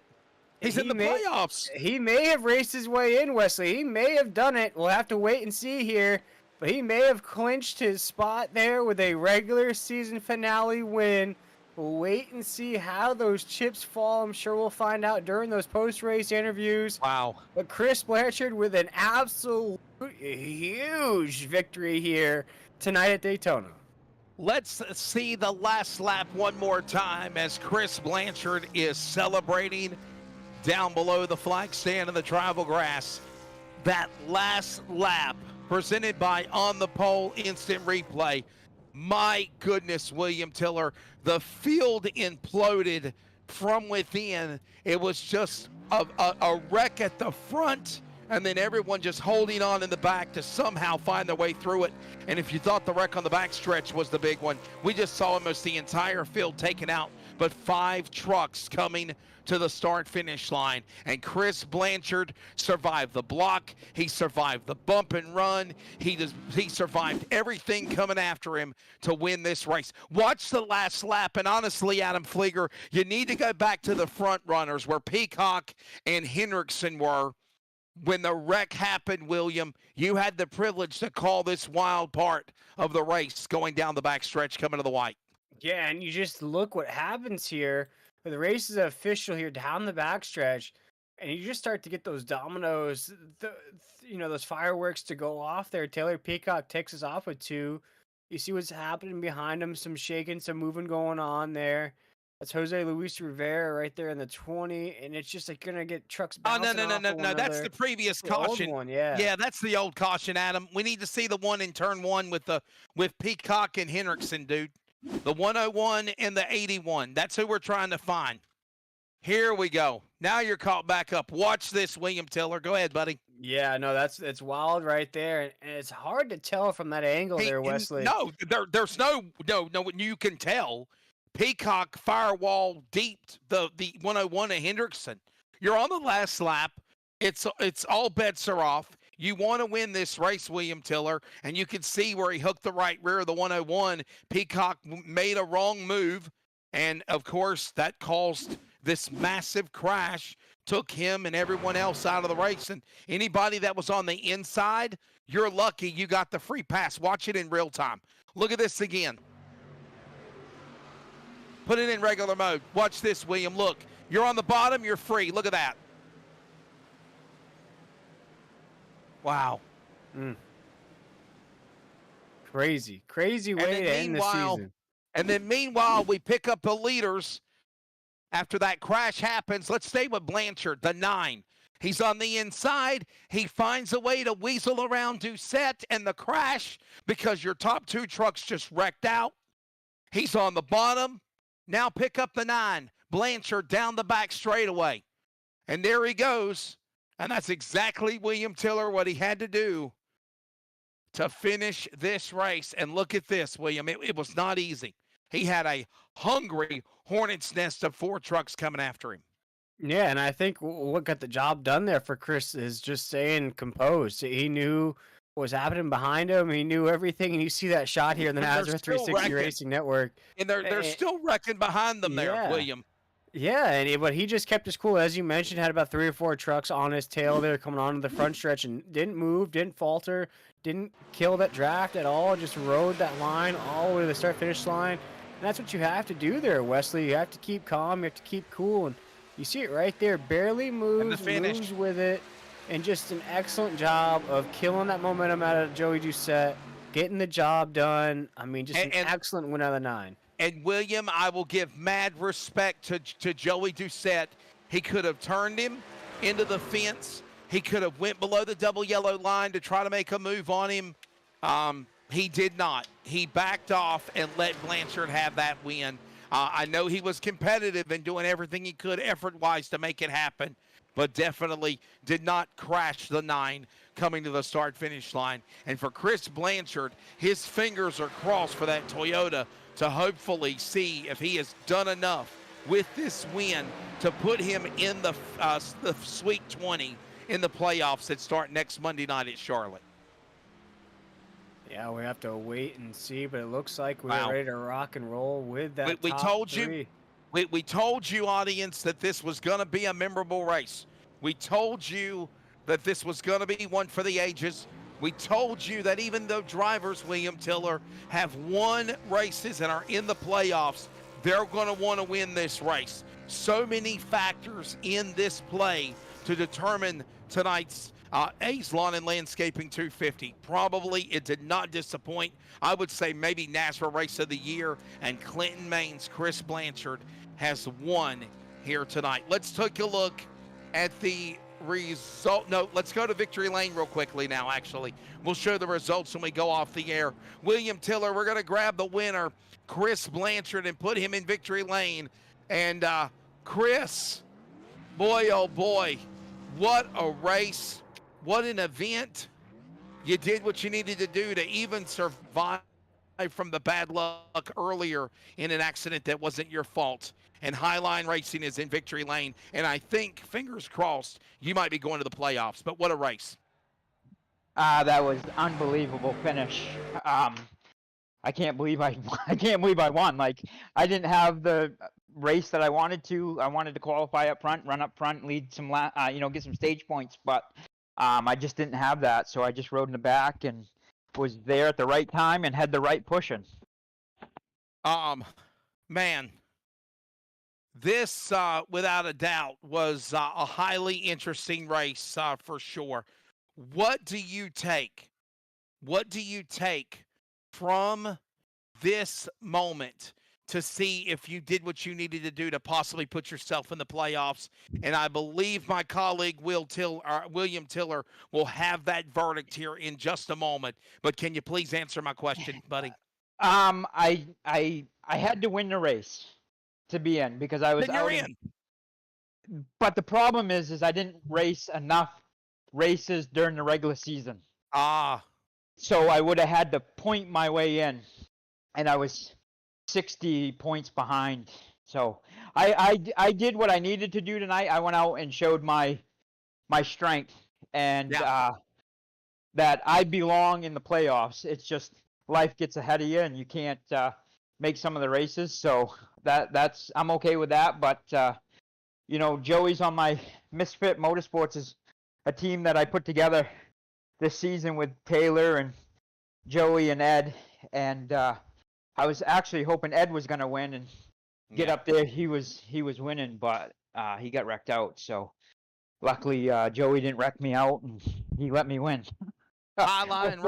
He's in the playoffs. He may have raced his way in, Wesley. He may have done it. We'll have to wait and see here. But he may have clinched his spot there with a regular season finale win. We'll wait and see how those chips fall. I'm sure we'll find out during those post-race interviews. Wow. But Chris Blanchard with an absolute huge victory here tonight at Daytona. Let's see the last lap one more time as Chris Blanchard is celebrating down below the flag stand in the tribal grass. That last lap presented by On the Pole Instant Replay. My goodness, William Tiller, the field imploded from within. It was just a wreck at the front, and then everyone just holding on in the back to somehow find their way through it. And if you thought the wreck on the back stretch was the big one, we just saw almost the entire field taken out but 5 trucks coming to the start-finish line. And Chris Blanchard survived the block. He survived the bump and run. He survived everything coming after him to win this race. Watch the last lap, and honestly, Adam Flieger, you need to go back to the front runners where Peacock and Hendrickson were. When the wreck happened, William, you had the privilege to call this wild part of the race going down the backstretch coming to the white. Yeah, and you just look what happens here. The race is official here down the backstretch, and you just start to get those dominoes, those fireworks to go off there. Taylor Peacock takes us off with 2. You see what's happening behind him, some shaking, some moving going on there. That's Jose Luis Rivera right there in the 20, and it's just like gonna get trucks bouncing off of one That's another. the previous The old caution. one, yeah. Yeah, that's the old caution, Adam. We need to see the one in turn 1 with Peacock and Hendrickson, dude. The 101 and the 81. That's who we're trying to find. Here we go. Now you're caught back up. Watch this, William Tiller. Go ahead, buddy. Yeah, no, it's wild right there, and it's hard to tell from that angle there, Wesley. No, there's no. You can tell. Peacock firewall deeped the 101 of Hendrickson. You're on the last lap. It's all bets are off. You want to win this race, William Tiller, and you can see where he hooked the right rear of the 101. Peacock made a wrong move, and of course that caused this massive crash, took him and everyone else out of the race. And anybody that was on the inside, you're lucky you got the free pass. Watch it in real time. Look at this again. Put it in regular mode. Watch this, William. Look, you're on the bottom, you're free. Look at that. Wow. Crazy way to end the season. And then meanwhile, we pick up the leaders after that crash happens. Let's stay with Blanchard, the 9. He's on the inside. He finds a way to weasel around Doucette and the crash because your top 2 trucks just wrecked out. He's on the bottom. Now pick up the 9. Blanchard down the back straightaway. And there he goes. And that's exactly, William Tiller, what he had to do to finish this race. And look at this, William. It was not easy. He had a hungry hornet's nest of 4 trucks coming after him. Yeah, and I think what got the job done there for Chris is just staying composed. He knew what was happening behind him. He knew everything. And you see that shot here in the Nazareth 360 Racing Network. And they're still wrecking behind them there, William. Yeah, but he just kept his cool. As you mentioned, had about 3 or 4 trucks on his tail there coming onto the front stretch and didn't move, didn't falter, didn't kill that draft at all, just rode that line all the way to the start-finish line. And that's what you have to do there, Wesley. You have to keep calm, you have to keep cool, and you see it right there. Barely moves with it, and just an excellent job of killing that momentum out of Joey Doucette, getting the job done. I mean, just an excellent win out of the 9. And William, I will give mad respect to Joey Doucette. He could have turned him into the fence. He could have went below the double yellow line to try to make a move on him. He did not. He backed off and let Blanchard have that win. I know he was competitive and doing everything he could effort-wise to make it happen, but definitely did not crash the 9 coming to the start-finish line. And for Chris Blanchard, his fingers are crossed for that Toyota to hopefully see if he has done enough with this win to put him in the Sweet 20 in the playoffs that start next Monday night at Charlotte. Yeah, we have to wait and see, but it looks like we're ready to rock and roll with that we top told 3. We told you, audience, that this was going to be a memorable race. We told you that this was going to be one for the ages. We told you that even though drivers, William Tiller, have won races and are in the playoffs, they're going to want to win this race. So many factors in this play to determine tonight's A's Lawn and Landscaping 250. Probably it did not disappoint. I would say maybe NASCAR Race of the Year, and Clinton, Maine's Chris Blanchard has won here tonight. Let's take a look at the result. No, let's go to Victory Lane real quickly now, actually. We'll show the results when we go off the air. William Tiller, we're going to grab the winner, Chris Blanchard, and put him in Victory Lane. And Chris, boy, oh boy, what a race. What an event. You did what you needed to do to even survive from the bad luck earlier in an accident that wasn't your fault. And Highline Racing is in victory lane. And I think, fingers crossed, you might be going to the playoffs. But what a race. That was unbelievable finish. I can't believe I can't believe I won. Like, I didn't have the race that I wanted to. I wanted to qualify up front, run up front, lead some get some stage points, but I just didn't have that. So I just rode in the back and was there at the right time and had the right pushing. Man, this without a doubt was a highly interesting race for sure. What do you take? What do you take from this moment to see if you did what you needed to do to possibly put yourself in the playoffs? And I believe my colleague William Tiller will have that verdict here in just a moment. But can you please answer my question, buddy? I had to win the race to be in because I was Then you're out in. But the problem is I didn't race enough races during the regular season. So I would have had to point my way in, and I was 60 points behind. So I did what I needed to do tonight. I went out and showed my strength and that I belong in the playoffs. It's just life gets ahead of you, and you can't make some of the races. So that's I'm okay with that. But Joey's on my Misfit Motorsports is a team that I put together this season with Taylor and Joey and Ed, and I was actually hoping Ed was going to win and get up there. He was winning, but he got wrecked out. So luckily Joey didn't wreck me out, and he let me win. Highline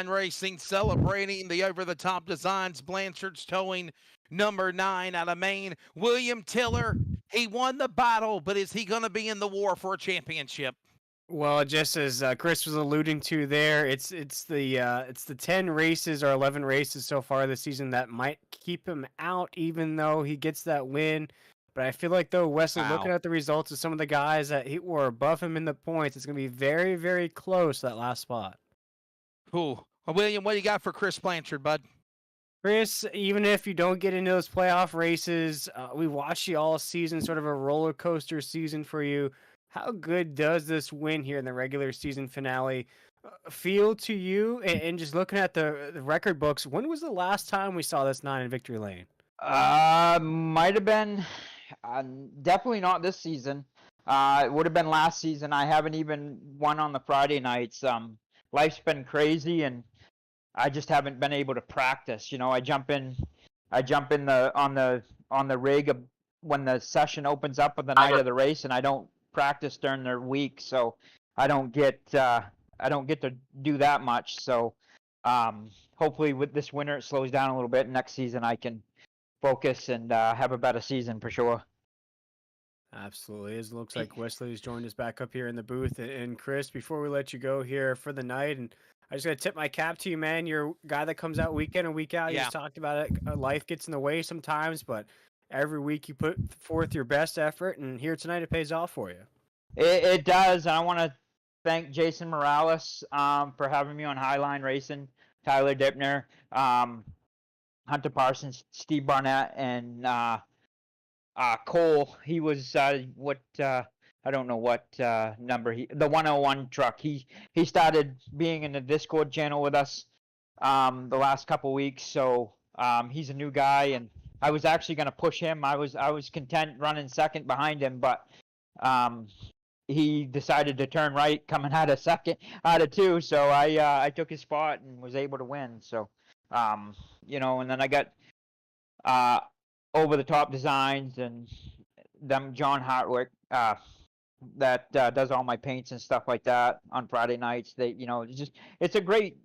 Racing celebrating the over-the-top designs. Blanchard's Towing, number 9 out of Maine. William Tiller, he won the battle, but is he going to be in the war for a championship? Well, just as Chris was alluding to there, it's the 10 races or 11 races so far this season that might keep him out, even though he gets that win. But I feel like, though, Wesley, looking at the results of some of the guys that were above him in the points, it's going to be very, very close, that last spot. Cool. William, what do you got for Chris Blanchard, bud? Chris, even if you don't get into those playoff races, we watched you all season, sort of a roller coaster season for you. How good does this win here in the regular season finale feel to you? And just looking at the record books, when was the last time we saw this 9 in victory lane? Might have been definitely not this season. It would have been last season. I haven't even won on the Friday nights. Life's been crazy, and I just haven't been able to practice. I jump in on the rig when the session opens up on the night of the race, and I don't practice during the week, so I don't get to do that much. So hopefully with this winter it slows down a little bit. Next season I can focus and have a better season for sure. Absolutely. It looks like Wesley's joined us back up here in the booth. And Chris, before we let you go here for the night, and I just got to tip my cap to you, man. You're a guy that comes out week in and week out. You just talked about it. Life gets in the way sometimes, but every week you put forth your best effort, and here tonight it pays off for you. It does. And I want to thank Jason Morales for having me on Highline Racing, Tyler Dipner, Hunter Parsons, Steve Barnett, and Cole. He was I don't know what number the 101 truck. He started being in the Discord channel with us the last couple weeks, so he's a new guy, and I was actually going to push him. I was content running second behind him, but he decided to turn right coming out of 2, so I took his spot and was able to win. So and then I got Over the Top Designs and them John Hartwick that does all my paints and stuff like that on Friday nights. It's a great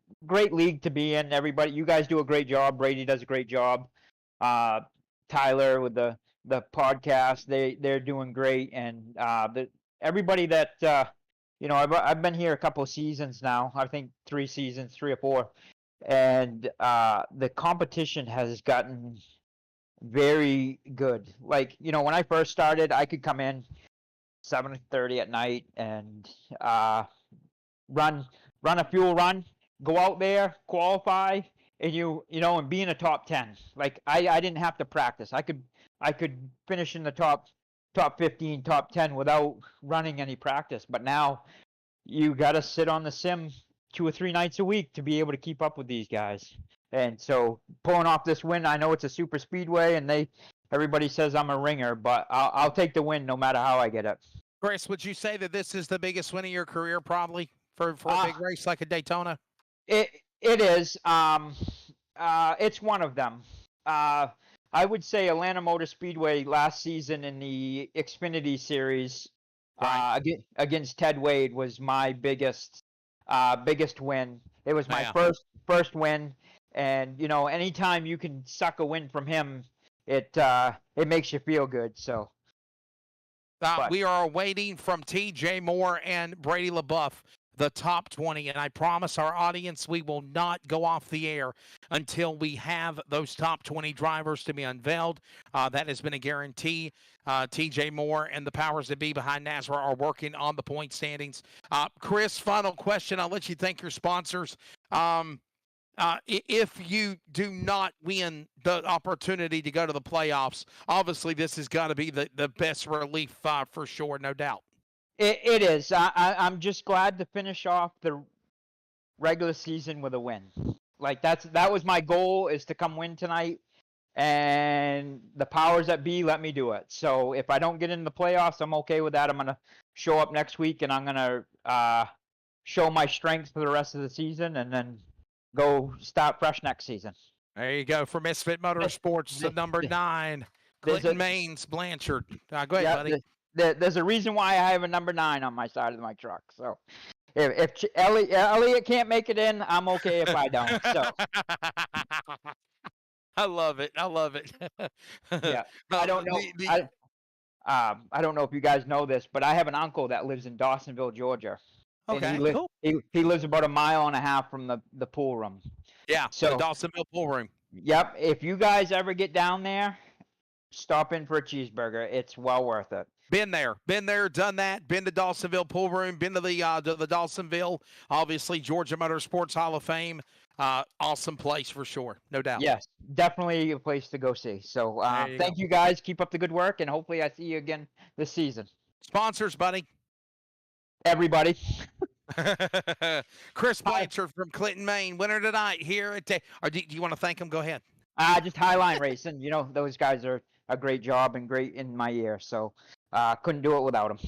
league to be in. Everybody, you guys do a great job. Brady does a great job. Tyler with the podcast, they're doing great, and everybody that I've been here a couple of seasons now. I think 3 seasons, 3 or 4, and the competition has gotten very good. Like, when I first started, I could come in 7:30 at night and run a fuel run, go out there, qualify, and and being a top 10. Like I didn't have to practice. I could finish in the top 15, top 10 without running any practice. But now you got to sit on the sim 2 or 3 nights a week to be able to keep up with these guys. And so pulling off this win, I know it's a super speedway, and everybody says I'm a ringer, but I'll take the win no matter how I get it. Chris, would you say that this is the biggest win of your career, probably for a big race like a Daytona? It is. It's one of them. I would say Atlanta Motor Speedway last season in the Xfinity Series Right. against Ted Wade was my biggest win. It was my Yeah. first win, and anytime you can suck a win from him, it makes you feel good. So. We are waiting from TJ Moore and Brady LaBeouf, the top 20. And I promise our audience we will not go off the air until we have those top 20 drivers to be unveiled. That has been a guarantee. TJ Moore and the powers that be behind NASRA are working on the point standings. Chris, final question. I'll let you thank your sponsors. If you do not win the opportunity to go to the playoffs, obviously this has got to be the best relief for sure, no doubt. It is. I'm just glad to finish off the regular season with a win. Like that was my goal, is to come win tonight, and the powers that be let me do it. So if I don't get in the playoffs, I'm okay with that. I'm gonna show up next week, and I'm gonna show my strength for the rest of the season, and then go start fresh next season. There you go. For Misfit Motorsports, the number 9, Clinton Maines Blanchard. Go ahead, buddy. There's a reason why I have a number 9 on my side of my truck. So if Elliot can't make it in, I'm okay if I don't. So. I love it. Yeah. I don't know. I don't know if you guys know this, but I have an uncle that lives in Dawsonville, Georgia. Okay, cool. He lives about a mile and a half from the pool room. Yeah, so the Dawsonville pool room. Yep. If you guys ever get down there, stop in for a cheeseburger. It's well worth it. Been there, done that. Been to Dawsonville pool room. Been to the Dawsonville, obviously Georgia Motorsports Hall of Fame. Awesome place for sure, no doubt. Yes, definitely a place to go see. So thank you guys. Keep up the good work, and hopefully I see you again this season. Sponsors, buddy. Everybody. Chris Blanchard from Clinton, Maine, winner tonight here at or do you want to thank him? Go ahead. Just Highline Racing. Those guys are a great job and great in my ear. So couldn't do it without them.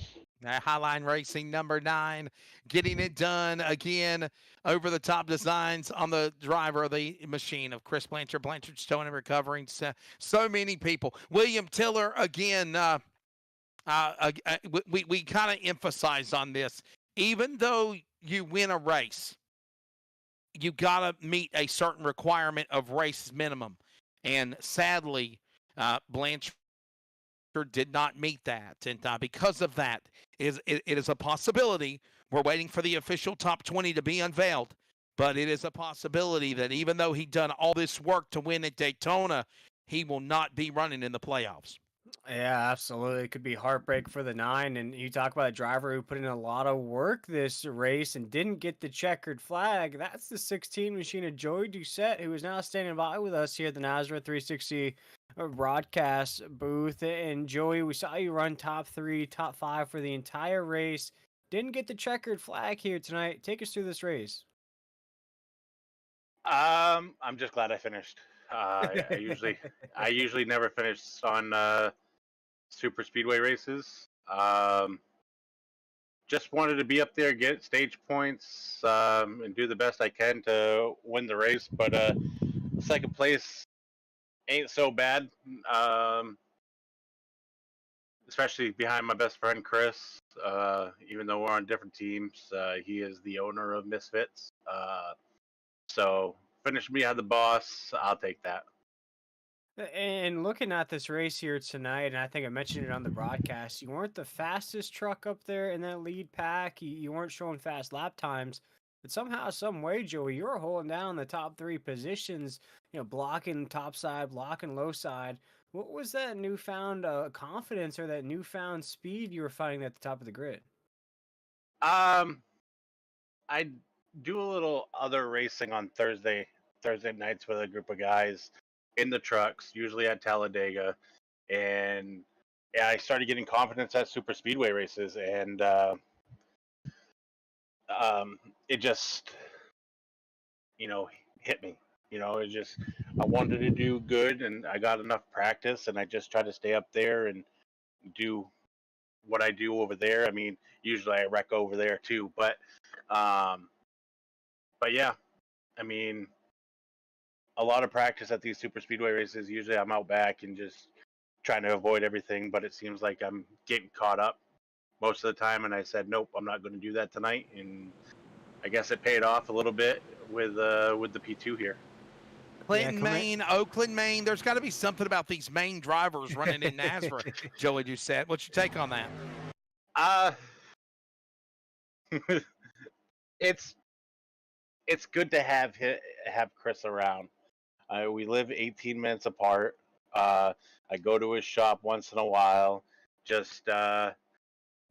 Highline Racing, number 9, getting it done again. Over the top designs on the driver of the machine of Chris Blanchard. Blanchard's towing and recovering. So many people. William Tiller again. We kind of emphasized on this. Even though you win a race, you got to meet a certain requirement of race minimum. And sadly, Blanchard did not meet that. And because of that, it is a possibility. We're waiting for the official top 20 to be unveiled. But it is a possibility that even though he'd done all this work to win at Daytona, he will not be running in the playoffs. Yeah, absolutely. It could be heartbreak for the 9. And you talk about a driver who put in a lot of work this race and didn't get the checkered flag. That's the 16 machine of Joey Doucette, who is now standing by with us here at the NASRA 360 broadcast booth. And Joey, we saw you run top 3, top 5 for the entire race. Didn't get the checkered flag here tonight. Take us through this race. I'm just glad I finished. I usually never finish on super speedway races. Just wanted to be up there, get stage points, and do the best I can to win the race. But second place ain't so bad, especially behind my best friend Chris. Even though we're on different teams, he is the owner of Misfits. So finish me on the boss. I'll take that. And looking at this race here tonight, and I think I mentioned it on the broadcast, you weren't the fastest truck up there in that lead pack. You weren't showing fast lap times, but somehow, some way, Joey, you were holding down the top 3 positions, blocking top side, blocking low side. What was that newfound confidence or that newfound speed you were finding at the top of the grid? I do a little other racing on Thursday Thursday nights with a group of guys in the trucks, usually at Talladega, and yeah, I started getting confidence at super speedway races, and it just, hit me. It just, I wanted to do good, and I got enough practice, and I just tried to stay up there and do what I do over there. I mean, usually I wreck over there too, um, but yeah, I mean, a lot of practice at these super speedway races. Usually I'm out back and just trying to avoid everything, but it seems like I'm getting caught up most of the time. And I said, nope, I'm not going to do that tonight. And I guess it paid off a little bit with the P2 here. Clinton, Maine, Oakland, Maine. There's got to be something about these Maine drivers running in Nazareth. Joey Doucette, what's your take on that? It's good to have Chris around. We live 18 minutes apart. I go to his shop once in a while, just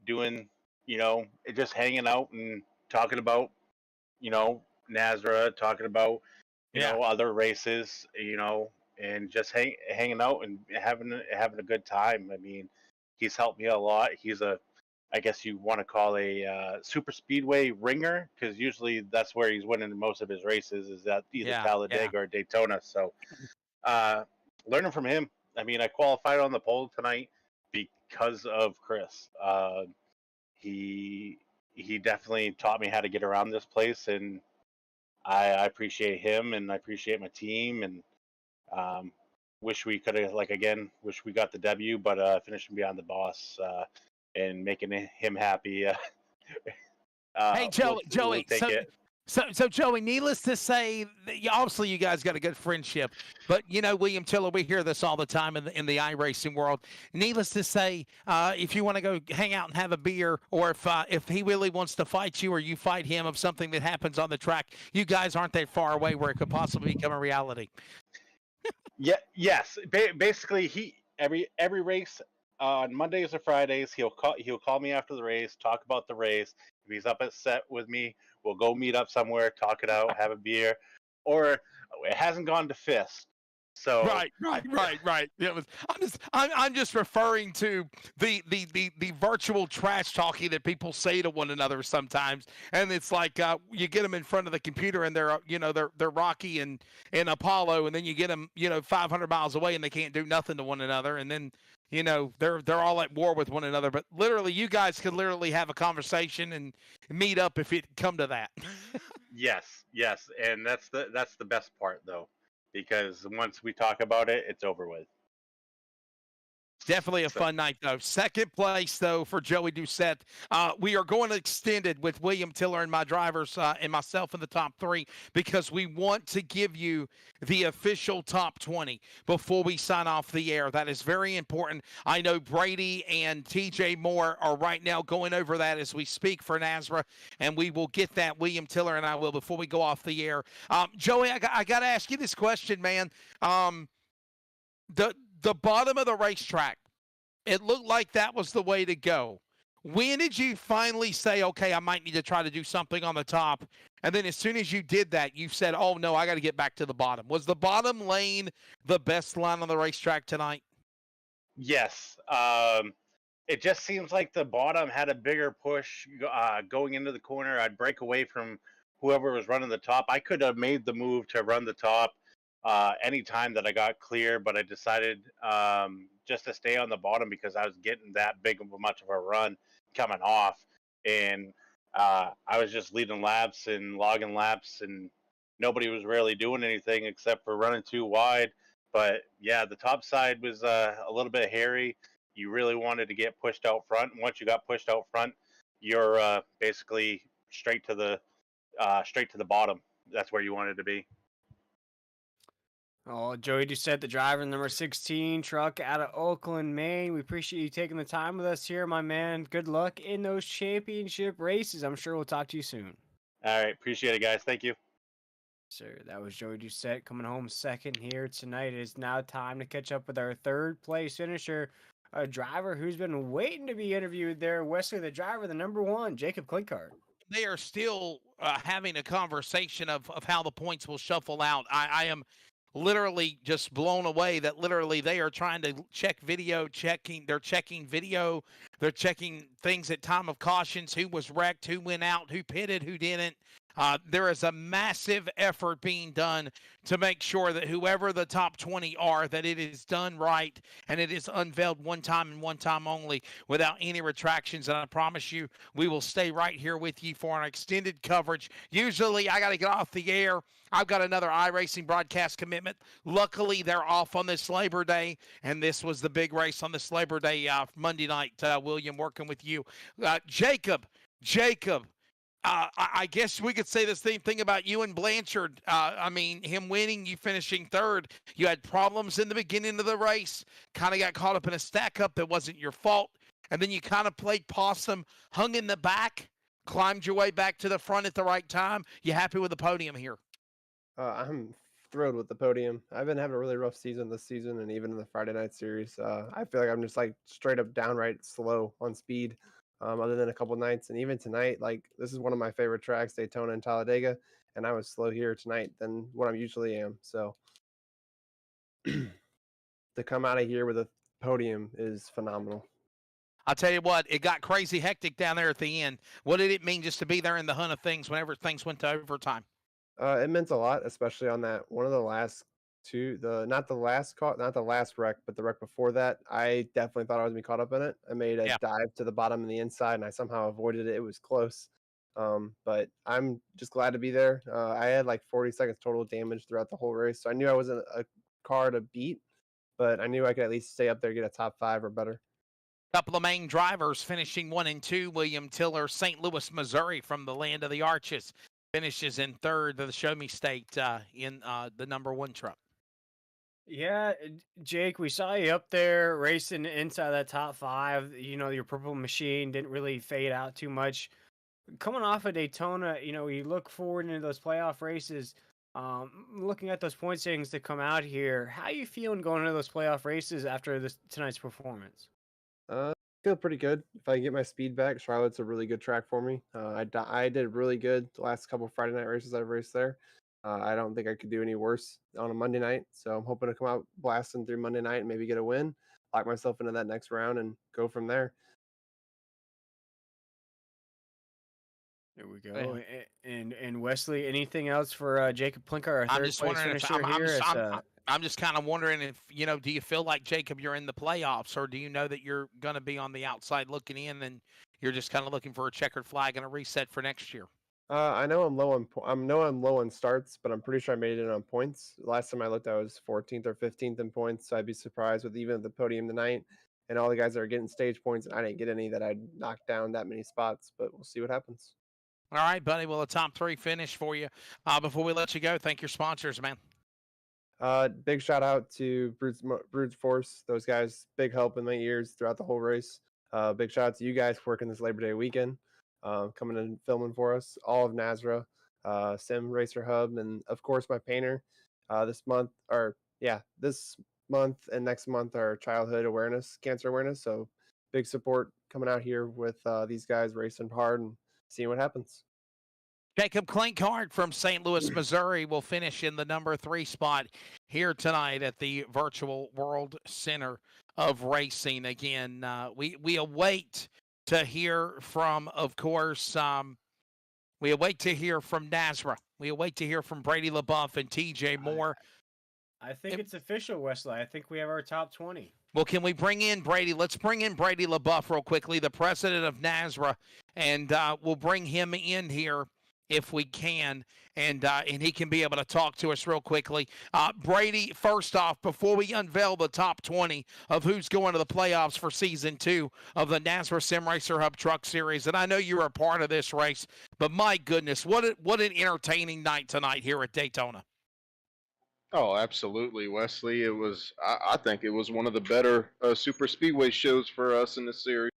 doing, just hanging out and talking about, Nazareth, talking about, other races, and just hanging out and having a good time. I mean, he's helped me a lot. He's I guess you want to call a super speedway ringer, because usually that's where he's winning most of his races, is at either Talladega or Daytona. So learning from him. I mean, I qualified on the pole tonight because of Chris. He definitely taught me how to get around this place, and I appreciate him, and I appreciate my team, and wish we could have, wish we got the W, but finishing behind the boss and making him happy. Hey, Joey, we'll take it. So Joey, needless to say, obviously you guys got a good friendship, but William Tiller, we hear this all the time in the iRacing world. Needless to say, if you want to go hang out and have a beer, or if he really wants to fight you or you fight him of something that happens on the track, you guys aren't that far away where it could possibly become a reality. Yes. Basically, every race on Mondays or Fridays, he'll call me after the race, talk about the race. If he's upset with me, we'll go meet up somewhere, talk it out, have a beer, or it hasn't gone to fist. So Right. I'm just referring to the virtual trash talking that people say to one another sometimes, and it's like you get them in front of the computer and they're Rocky and Apollo, and then you get them 500 miles away and they can't do nothing to one another, and then they're all at war with one another. But literally, you guys could literally have a conversation and meet up if it come to that. Yes, and that's the best part, though, because once we talk about it, it's over with. Definitely a fun night, though. Second place, though, for Joey Doucette. We are going extended with William Tiller and my drivers and myself in the top 3, because we want to give you the official top 20 before we sign off the air. That is very important. I know Brady and TJ Moore are right now going over that as we speak for Nazareth, and we will get that, William Tiller and I will, before we go off the air. Joey, I got to ask you this question, man. The bottom of the racetrack, it looked like that was the way to go. When did you finally say, okay, I might need to try to do something on the top? And then as soon as you did that, you said, oh, no, I got to get back to the bottom. Was the bottom lane the best line on the racetrack tonight? Yes. It just seems like the bottom had a bigger push going into the corner. I'd break away from whoever was running the top. I could have made the move to run the top any time that I got clear, but I decided just to stay on the bottom because I was getting that big of much of a run coming off, and I was just leading laps and logging laps, and nobody was really doing anything except for running too wide. But yeah, the top side was a little bit hairy. You really wanted to get pushed out front, and once you got pushed out front, you're basically straight to the bottom. That's where you wanted to be. Oh, Joey Doucette, the driver, number 16 truck out of Oakland, Maine. We appreciate you taking the time with us here, my man. Good luck in those championship races. I'm sure we'll talk to you soon. All right. Appreciate it, guys. Thank you. Sir, that was Joey Doucette coming home second here tonight. It is now time to catch up with our third place finisher, a driver who's been waiting to be interviewed there, Wesley, the driver, the number 1, Jacob Klinkart. they are still having a conversation of how the points will shuffle out. I am literally just blown away that literally they are trying to check video, they're checking video, they're checking things at time of cautions, who was wrecked, who went out, who pitted, who didn't. There is a massive effort being done to make sure that whoever the top 20 are, that it is done right and it is unveiled one time and one time only without any retractions. And I promise you, we will stay right here with you for an extended coverage. Usually I got to get off the air. I've got another iRacing broadcast commitment. Luckily, they're off on this Labor Day, and this was the big race on this Labor Day Monday night. William, working with you. Jacob, I guess we could say the same thing about you and Blanchard. I mean, him winning, you finishing third. You had problems in the beginning of the race, kind of got caught up in a stack up that wasn't your fault. And then you kind of played possum, hung in the back, climbed your way back to the front at the right time. You happy with the podium here? I'm thrilled with the podium. I've been having a really rough season this season, and even in the Friday night series, I feel like I'm just like straight up downright slow on speed. Other than a couple nights, and even tonight, like this is one of my favorite tracks, Daytona and Talladega, and I was slow here tonight than what I usually am. So to come out of here with a podium is phenomenal. I'll tell you what, it got crazy hectic down there at the end. What did it mean just to be there in the hunt of things whenever things went to overtime? It meant a lot, especially on that one of the last two, not the last wreck, but the wreck before that. I definitely thought I was gonna be caught up in it. I made a dive to the bottom and the inside, and I somehow avoided it. It was close, but I'm just glad to be there. I had like 40 seconds total damage throughout the whole race, so I knew I wasn't a car to beat, but I knew I could at least stay up there, get a top 5 or better. Couple of main drivers finishing 1 and 2. William Tiller, St. Louis, Missouri, from the land of the Arches, finishes in third of the Show Me State in the number 1 truck. Yeah, Jake, we saw you up there racing inside that top 5. You know, your purple machine didn't really fade out too much. Coming off of Daytona, you know, you look forward into those playoff races. Looking at those point savings to come out here, how you feeling going into those playoff races after tonight's performance? Feel pretty good. If I can get my speed back, Charlotte's a really good track for me. I did really good the last couple Friday night races I've raced there. I don't think I could do any worse on a Monday night, so I'm hoping to come out blasting through Monday night and maybe get a win, lock myself into that next round, and go from there. There we go. And Wesley, anything else for Jacob Plinker, our I'm third just place wondering if finisher here? I'm just kind of wondering if, you know, do you feel like, Jacob, you're in the playoffs, or do you know that you're going to be on the outside looking in and you're just kind of looking for a checkered flag and a reset for next year? I know I'm low on I'm low on starts, but I'm pretty sure I made it on points. Last time I looked, I was 14th or 15th in points, so I'd be surprised with even the podium tonight and all the guys that are getting stage points, and I didn't get any that I'd knocked down that many spots, but we'll see what happens. All right, buddy. Well, a top 3 finish for you. Before we let you go, thank your sponsors, man. Big shout out to Brute Force. Those guys, big help in my ears throughout the whole race. Big shout out to you guys for working this Labor Day weekend, coming and filming for us. All of Nazra, Sim Racer Hub, and of course my painter. This month and next month are childhood awareness, cancer awareness. So big support coming out here with these guys racing hard and seeing what happens. Jacob Klinkhardt from St. Louis, Missouri will finish in the number 3 spot here tonight at the Virtual World Center of Racing. Again, we await to hear from, of course, we await to hear from Nazra. We await to hear from Brady LaBeouf and TJ Moore. I think it's official, Wesley. I think we have our top 20. Well, can we bring in Brady? Let's bring in Brady LaBeouf real quickly, the president of Nazra, and we'll bring him in here if we can, and he can be able to talk to us real quickly. Brady, first off, before we unveil the top 20 of who's going to the playoffs for Season 2 of the Nazra Sim Racer Hub Truck Series, and I know you were a part of this race, but my goodness, what an entertaining night tonight here at Daytona. Oh, absolutely, Wesley. It was. I think it was one of the better super speedway shows for us in the series.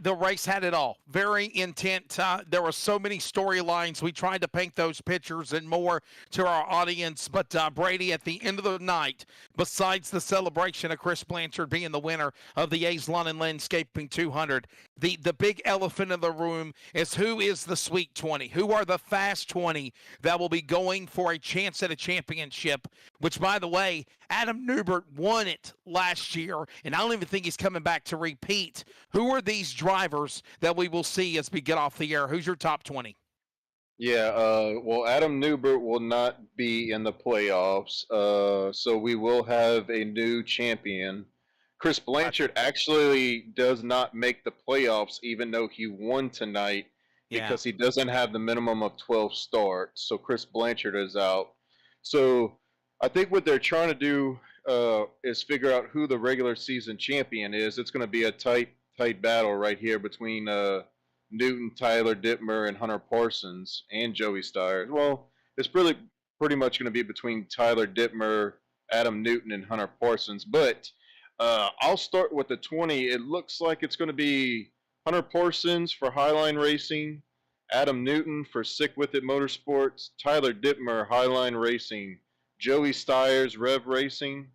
The race had it all. Very intent. There were so many storylines. We tried to paint those pictures and more to our audience. But Brady, at the end of the night, besides the celebration of Chris Blanchard being the winner of the A's Lawn and Landscaping 200, the big elephant in the room is who is the Sweet 20? Who are the Fast 20 that will be going for a chance at a championship? Which, by the way, Adam Newbert won it last year, and I don't even think he's coming back to repeat. Who are these drivers that we will see as we get off the air? Who's your top 20? Yeah, well, Adam Newbert will not be in the playoffs, so we will have a new champion. Chris Blanchard actually does not make the playoffs, even though he won tonight, because he doesn't have the minimum of 12 starts. So Chris Blanchard is out. So I think what they're trying to do is figure out who the regular season champion is. It's going to be a tight battle right here between Newton, Tyler Dittmer, and Hunter Parsons, and Joey Stires. Well, it's really pretty much going to be between Tyler Dittmer, Adam Newton, and Hunter Parsons. But I'll start with the 20. It looks like it's going to be Hunter Parsons for Highline Racing, Adam Newton for Sick With It Motorsports, Tyler Dittmer, Highline Racing, Joey Stires, Rev Racing,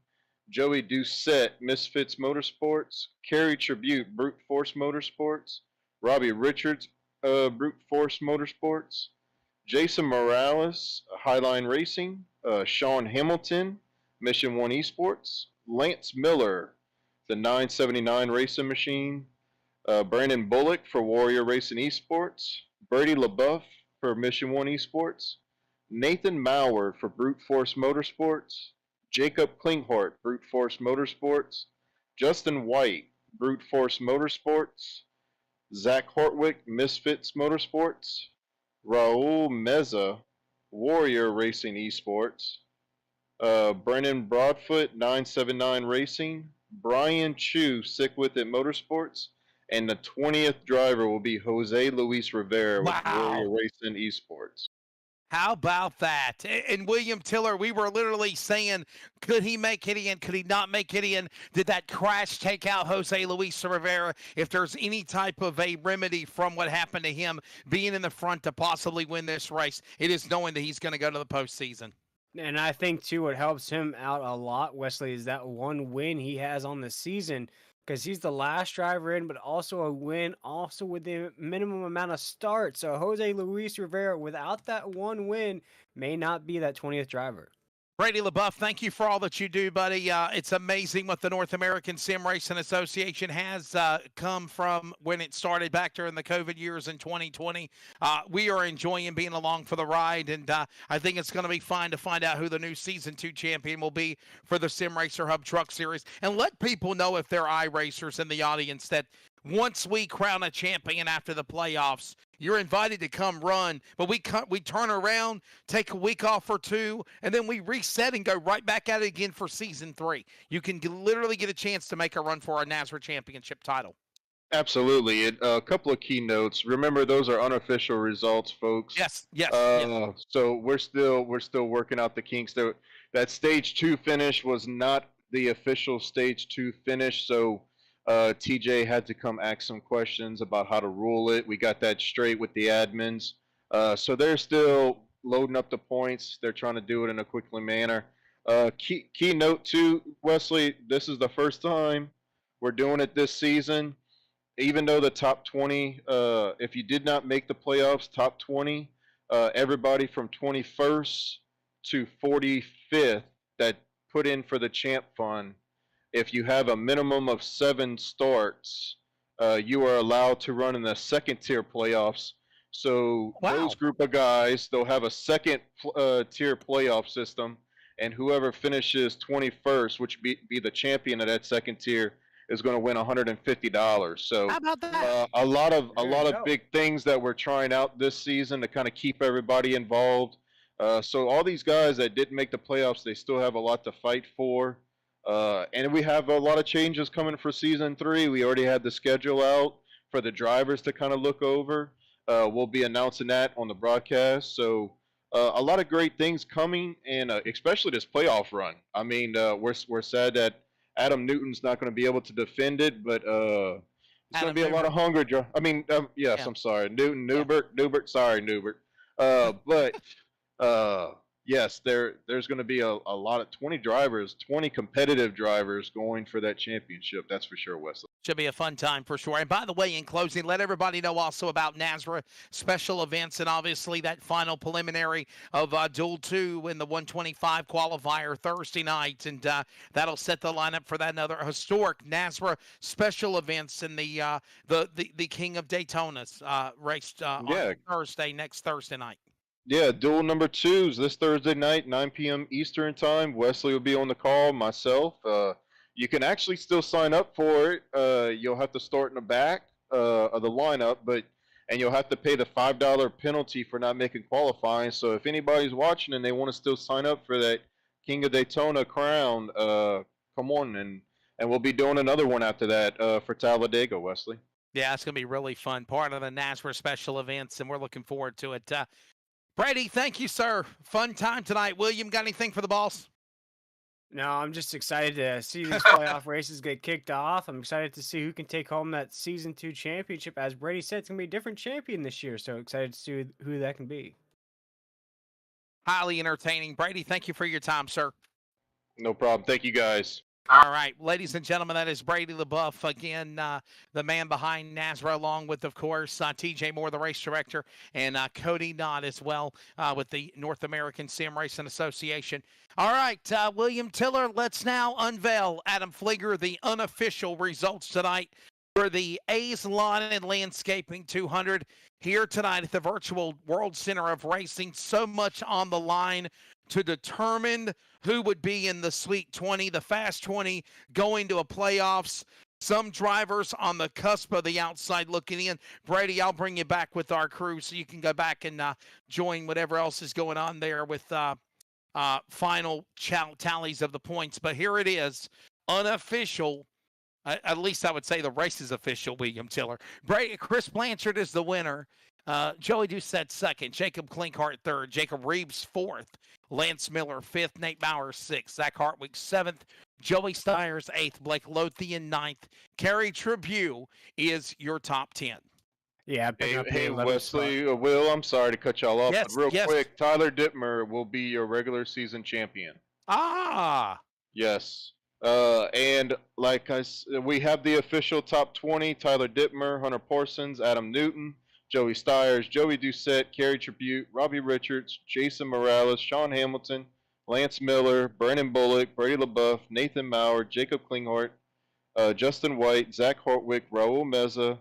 Joey Doucette, Misfits Motorsports, Kerry Tribute, Brute Force Motorsports, Robbie Richards, Brute Force Motorsports, Jason Morales, Highline Racing, Sean Hamilton, Mission 1 Esports, Lance Miller, the 979 Racing Machine, Brandon Bullock for Warrior Racing Esports, Brady LaBeouf for Mission 1 Esports, Nathan Maurer for Brute Force Motorsports, Jacob Klinghart, Brute Force Motorsports, Justin White, Brute Force Motorsports, Zach Hortwick, Misfits Motorsports, Raul Meza, Warrior Racing Esports, Brennan Broadfoot, 979 Racing, Brian Chu, Sick With It Motorsports, and the 20th driver will be Jose Luis Rivera with Warrior Racing Esports. How about that? And William Tiller, we were literally saying, could he make it in? Could he not make it in? Did that crash take out Jose Luis Rivera? If there's any type of a remedy from what happened to him being in the front to possibly win this race, it is knowing that he's going to go to the postseason. And I think, too, what helps him out a lot, Wesley, is that one win he has on the season, because he's the last driver in, but also a win, also with the minimum amount of starts. So Jose Luis Rivera, without that one win, may not be that 20th driver. Brady LaBeouf, thank you for all that you do, buddy. It's amazing what the North American Sim Racing Association has come from when it started back during the COVID years in 2020. We are enjoying being along for the ride, and I think it's going to be fun to find out who the new Season 2 champion will be for the Sim Racer Hub Truck Series. And let people know, if they're iRacers in the audience, that once we crown a champion after the playoffs, you're invited to come run, but we turn around, take a week off or two, and then we reset and go right back at it again for Season 3. You can literally get a chance to make a run for our NASRA championship title. Absolutely. A couple of keynotes. Remember, those are unofficial results, folks. Yes. So we're still working out the kinks. That Stage 2 finish was not the official Stage 2 finish, so TJ had to come ask some questions about how to rule it. We got that straight with the admins. So they're still loading up the points. They're trying to do it in a quickly manner. Key note too, Wesley, this is the first time we're doing it this season. Even though the top 20, if you did not make the playoffs, top 20, everybody from 21st to 45th that put in for the champ fund, if you have a minimum of 7 starts, you are allowed to run in the second tier playoffs. So those group of guys, they'll have a second tier playoff system, and whoever finishes 21st, which be the champion of that second tier, is going to win $150. So how about that? A lot of big things that we're trying out this season to kind of keep everybody involved. So all these guys that didn't make the playoffs, they still have a lot to fight for. And we have a lot of changes coming for Season 3. We already had the schedule out for the drivers to kind of look over. We'll be announcing that on the broadcast. So a lot of great things coming, and especially this playoff run. I mean, we're sad that Adam Newton's not going to be able to defend it, but It's going Adam to be a lot Newbert. of hunger. Yes, Yeah. I'm sorry. Newbert. Sorry, Newbert. But yes, there's going to be a lot of 20 drivers, 20 competitive drivers going for that championship. That's for sure, Wesley. Should be a fun time for sure. And by the way, in closing, let everybody know also about NASRA special events and obviously that final preliminary of Duel 2 in the 125 qualifier Thursday night. And that'll set the lineup for that another historic NASRA special events in the King of Daytona's race on Thursday, next Thursday night. Yeah, duel number 2 is this Thursday night, 9 p.m. Eastern time. Wesley will be on the call, myself. You can actually still sign up for it. You'll have to start in the back of the lineup, and you'll have to pay the $5 penalty for not making qualifying. So if anybody's watching and they want to still sign up for that King of Daytona crown, come on, and we'll be doing another one after that for Talladega, Wesley. Yeah, it's going to be really fun. Part of the NASRA special events, and we're looking forward to it. Brady, thank you, sir. Fun time tonight. William, got anything for the boss? No, I'm just excited to see these playoff races get kicked off. I'm excited to see who can take home that Season 2 championship. As Brady said, it's going to be a different champion this year, so excited to see who that can be. Highly entertaining. Brady, thank you for your time, sir. No problem. Thank you, guys. All right, ladies and gentlemen, that is Brady LaBeouf, again, the man behind NASRA, along with, of course, TJ Moore, the race director, and Cody Knott as well with the North American Sim Racing Association. All right, William Tiller, let's now unveil, Adam Flieger, the unofficial results tonight for the A's Lawn and Landscaping 200 here tonight at the Virtual World Center of Racing. So much on the line to determine who would be in the Sweet 20, the Fast 20, going to a playoffs. Some drivers on the cusp of the outside looking in. Brady, I'll bring you back with our crew so you can go back and join whatever else is going on there with final tallies of the points. But here it is, unofficial. At least I would say the race is official, William Tiller. Chris Blanchard is the winner. Joey Doucette second, Jacob Klinkhart third, Jacob Reeves fourth, Lance Miller fifth, Nate Bauer sixth, Zach Hartwig seventh, Joey Stiers eighth, Blake Lothian ninth. Kerry Tribune is your top 10. Yeah. Hey, Wesley, Will, I'm sorry to cut y'all off, but real quick, Tyler Dittmer will be your regular season champion. Ah. Yes. And like we have the official top 20, Tyler Dittmer, Hunter Parsons, Adam Newton, Joey Stiers, Joey Doucette, Kerry Tribute, Robbie Richards, Jason Morales, Sean Hamilton, Lance Miller, Brandon Bullock, Brady LaBeouf, Nathan Maurer, Jacob Klinghart, Justin White, Zach Hartwick, Raul Meza,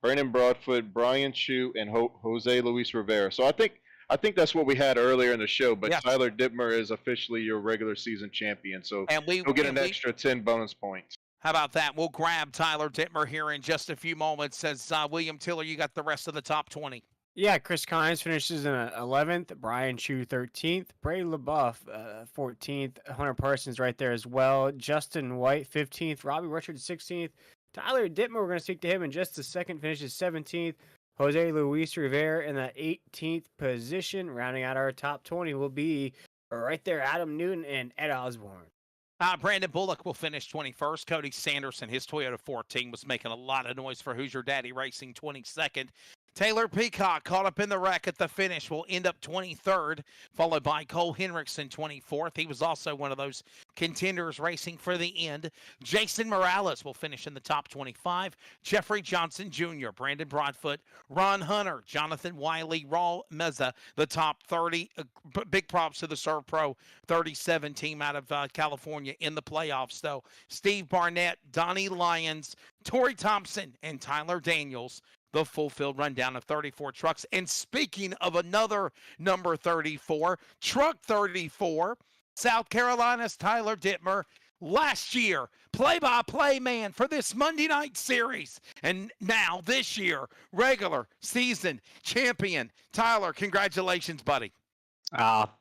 Brandon Broadfoot, Brian Chu, and Jose Luis Rivera. So I think that's what we had earlier in the show, but yes. Tyler Dittmer is officially your regular season champion, so you'll get an extra 10 bonus points. How about that? We'll grab Tyler Dittmer here in just a few moments. As William Tiller, you got the rest of the top 20. Yeah, Chris Kynes finishes in 11th, Brian Chu 13th, Brady LaBeouf 14th, Hunter Parsons right there as well, Justin White 15th, Robbie Richards 16th, Tyler Dittmer, we're going to speak to him in just a second, finishes 17th, Jose Luis Rivera in the 18th position. Rounding out our top 20 will be right there, Adam Newton and Ed Osborne. Brandon Bullock will finish 21st. Cody Sanderson, his Toyota 14, was making a lot of noise for Hoosier Daddy Racing, 22nd. Taylor Peacock caught up in the wreck at the finish, will end up 23rd, followed by Cole Henriksen, 24th. He was also one of those contenders racing for the end. Jason Morales will finish in the top 25. Jeffrey Johnson Jr., Brandon Broadfoot, Ron Hunter, Jonathan Wiley, Raul Meza, the top 30. Big props to the Serve Pro 37 team out of California in the playoffs, though. Steve Barnett, Donnie Lyons, Torrey Thompson, and Tyler Daniels. The full field rundown of 34 trucks. And speaking of another number 34, truck 34, South Carolina's Tyler Dittmer, last year, play-by-play man for this Monday night series. And now, this year, regular season champion. Tyler, congratulations, buddy.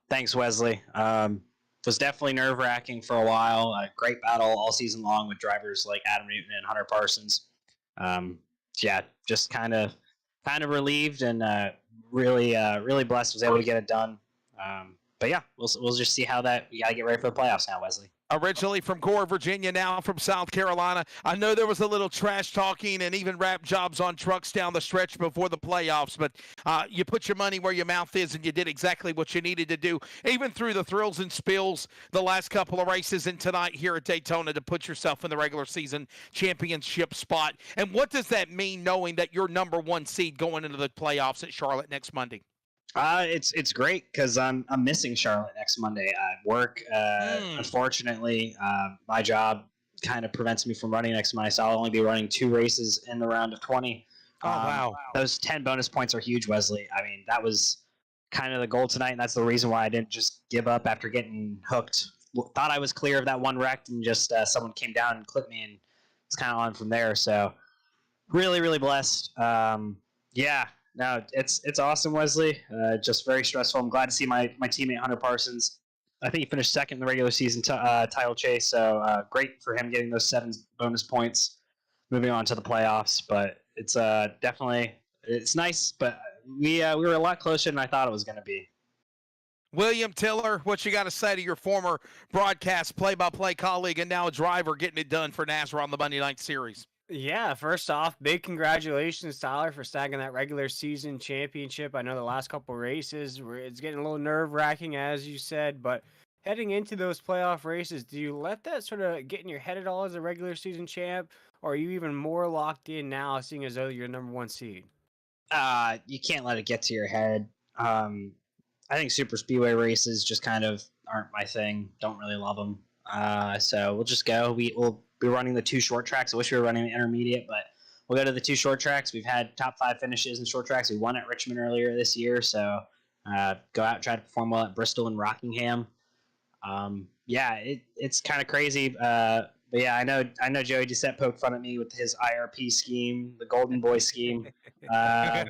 Thanks, Wesley. Was definitely nerve-wracking for a while. A great battle all season long with drivers like Adam Newton and Hunter Parsons. Yeah, just kind of relieved and really blessed was able to get it done. But yeah, we'll just see how that. We gotta get ready for the playoffs now, Wesley. Originally from Gore, Virginia, now from South Carolina. I know there was a little trash talking and even rap jobs on trucks down the stretch before the playoffs, but you put your money where your mouth is and you did exactly what you needed to do, even through the thrills and spills the last couple of races and tonight here at Daytona to put yourself in the regular season championship spot. And what does that mean knowing that you're number one seed going into the playoffs at Charlotte next Monday? It's great because I'm missing Charlotte next Monday at work. Unfortunately, my job kind of prevents me from running next Monday, so I'll only be running 2 races in the round of 20. Oh, wow. Those 10 bonus points are huge, Wesley. I mean, that was kind of the goal tonight, and that's the reason why I didn't just give up after getting hooked. Thought I was clear of that one wreck, and just someone came down and clipped me, and it's kind of on from there. So really, really blessed. Yeah. No, it's awesome, Wesley. Just very stressful. I'm glad to see my teammate Hunter Parsons. I think he finished second in the regular season title chase, so great for him getting those 7 bonus points, moving on to the playoffs. But it's definitely nice, but we were a lot closer than I thought it was going to be. William Tiller, what you got to say to your former broadcast play-by-play colleague and now a driver getting it done for NASCAR on the Monday Night Series? Yeah, first off, big congratulations, Tyler, for snagging that regular season championship. I know the last couple races, it's getting a little nerve-wracking, as you said, but heading into those playoff races, do you let that sort of get in your head at all as a regular season champ, or are you even more locked in now, seeing as though you're number 1 seed? You can't let it get to your head. I think super speedway races just kind of aren't my thing. Don't really love them. So we'll just go. We'll be running the 2 short tracks. I wish we were running the intermediate, but we'll go to the 2 short tracks. We've had top 5 finishes in short tracks. We won at Richmond earlier this year, so go out and try to perform well at Bristol and Rockingham. Yeah, it's kind of crazy. But yeah, I know Joey Doucette poked fun at me with his IRP scheme, the Golden Boy scheme. Not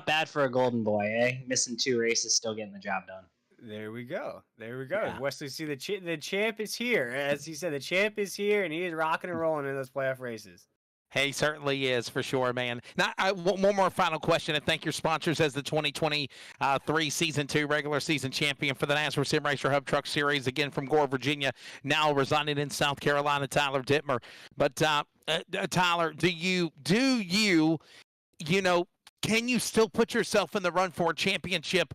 bad for a Golden Boy, eh? Missing 2 races, still getting the job done. There we go. Yeah. Wesley, see, the champ is here. As he said, the champ is here, and he is rocking and rolling in those playoff races. He certainly is, for sure, man. Now, one more final question, and thank your sponsors as the 2023 Season 2 regular season champion for the NASCAR Sim Racer Hub Truck Series, again from Gore, Virginia, now residing in South Carolina, Tyler Dittmer. But, Tyler, can you still put yourself in the run for a championship?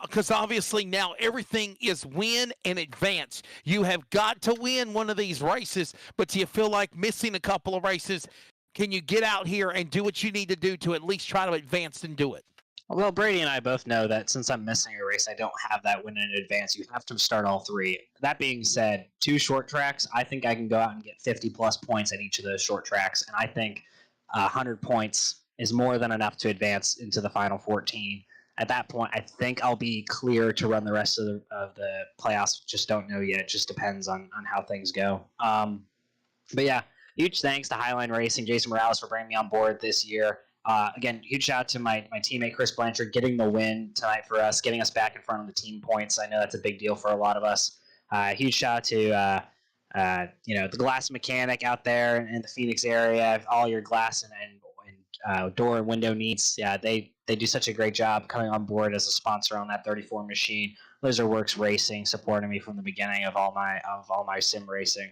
Because obviously now everything is win and advance. You have got to win one of these races, but do you feel like missing a couple of races? Can you get out here and do what you need to do to at least try to advance and do it? Well, Brady and I both know that since I'm missing a race, I don't have that win in advance. You have to start all 3. That being said, 2 short tracks, I think I can go out and get 50-plus points at each of those short tracks, and I think 100 points is more than enough to advance into the final 14. At that point, I think I'll be clear to run the rest of the playoffs. Just don't know yet. It just depends on how things go. But yeah, huge thanks to Highline Racing, Jason Morales, for bringing me on board this year. Again, huge shout out to my teammate Chris Blanchard getting the win tonight for us, getting us back in front of the team points. I know that's a big deal for a lot of us. Huge shout out to the glass mechanic out there in the Phoenix area, all your glass and door and window needs. Yeah, they do such a great job coming on board as a sponsor on that 34 machine. Lizardworks Racing supporting me from the beginning of all my sim racing.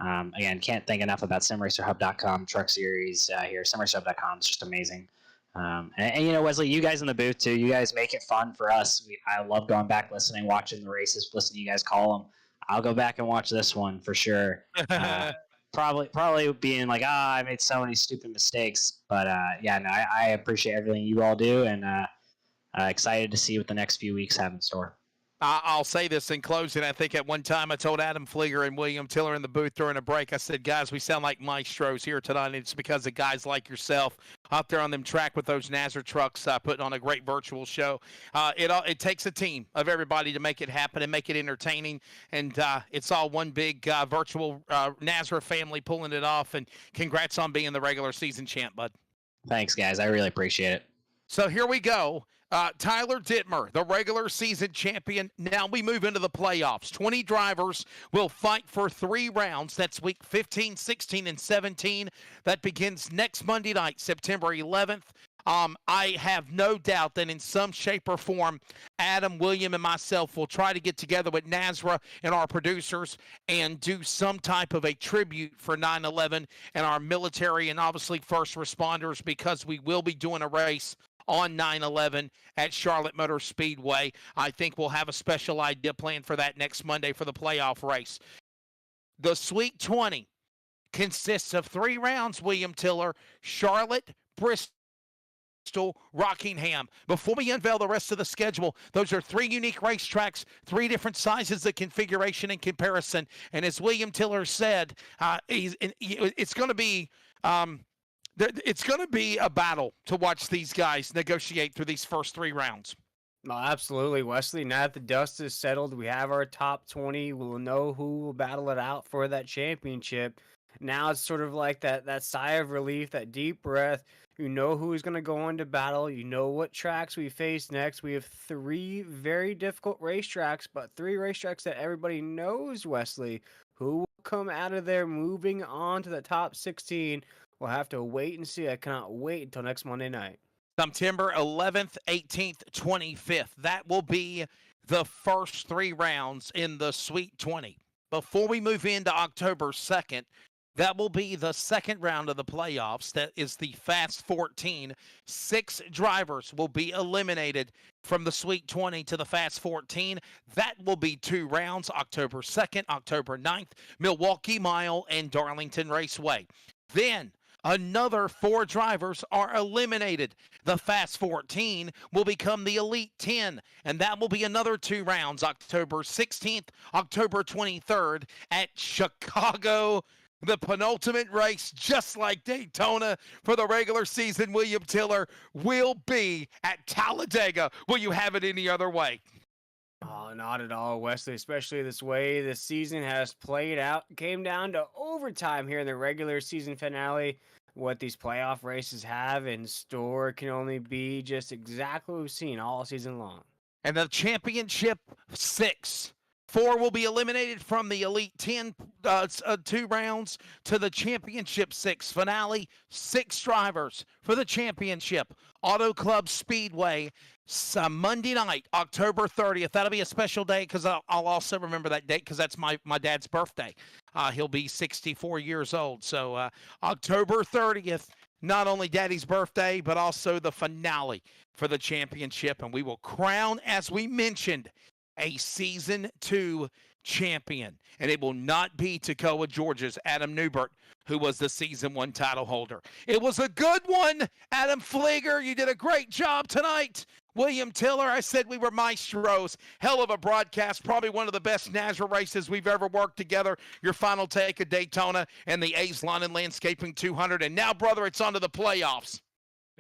Again, can't thank enough about simracerhub.com truck series here. Simracerhub.com is just amazing. And Wesley, you guys in the booth too. You guys make it fun for us. I love going back, listening, watching the races, listening to you guys call them. I'll go back and watch this one for sure. Probably being like, I made so many stupid mistakes, but I appreciate everything you all do, and excited to see what the next few weeks have in store. I'll say this in closing. I think at one time I told Adam Flieger and William Tiller in the booth during a break, I said, guys, we sound like maestros here tonight. And it's because of guys like yourself out there on them track with those NASCAR trucks putting on a great virtual show. It takes a team of everybody to make it happen and make it entertaining. And it's all one big virtual NASCAR family pulling it off. And congrats on being the regular season champ, bud. Thanks, guys. I really appreciate it. So here we go. Tyler Dittmer, the regular season champion. Now we move into the playoffs. 20 drivers will fight for 3 rounds. That's week 15, 16, and 17. That begins next Monday night, September 11th. I have no doubt that in some shape or form, Adam, William, and myself will try to get together with Nazra and our producers and do some type of a tribute for 9/11 and our military and obviously first responders, because we will be doing a race on 9/11 at Charlotte Motor Speedway. I think we'll have a special idea planned for that next Monday for the playoff race. The Sweet 20 consists of 3 rounds, William Tiller: Charlotte, Bristol, Rockingham. Before we unveil the rest of the schedule, those are 3 unique racetracks, 3 different sizes of configuration and comparison. And as William Tiller said, it's going to be a battle to watch these guys negotiate through these first 3 rounds. No, absolutely, Wesley. Now that the dust is settled, we have our top 20. We'll know who will battle it out for that championship. Now it's sort of like that sigh of relief, that deep breath. You know who's going to go into battle. You know what tracks we face next. We have 3 very difficult racetracks, but 3 racetracks that everybody knows, Wesley. Who will come out of there moving on to the top 16? We'll have to wait and see. I cannot wait until next Monday night. September 11th, 18th, 25th. That will be the first 3 rounds in the Sweet 20. Before we move into October 2nd, that will be the second round of the playoffs. That is the Fast 14. 6 drivers will be eliminated from the Sweet 20 to the Fast 14. That will be 2 rounds, October 2nd, October 9th, Milwaukee Mile and Darlington Raceway. Then another 4 drivers are eliminated. The Fast 14 will become the Elite 10, and that will be another 2 rounds, October 16th, October 23rd at Chicago. The penultimate race, just like Daytona for the regular season, William Tiller, will be at Talladega. Will you have it any other way? Oh, not at all, Wesley, especially this way the season has played out. It came down to overtime here in the regular season finale. What these playoff races have in store can only be just exactly what we've seen all season long. And the championship 6. 4 will be eliminated from the Elite 10, 2 rounds to the championship 6 finale. 6 drivers for the championship. Auto Club Speedway, Monday night, October 30th. That'll be a special day because I'll also remember that date because that's my dad's birthday. He'll be 64 years old. So October 30th, not only Daddy's birthday, but also the finale for the championship. And we will crown, as we mentioned, a Season 2 champion. And it will not be Toccoa, Georgia's Adam Newbert, who was the Season 1 title holder. It was a good one, Adam Flieger. You did a great job tonight. William Tiller, I said we were maestros. Hell of a broadcast. Probably one of the best NASRA races we've ever worked together. Your final take of Daytona and the A's Lawn and Landscaping 200. And now, brother, it's on to the playoffs.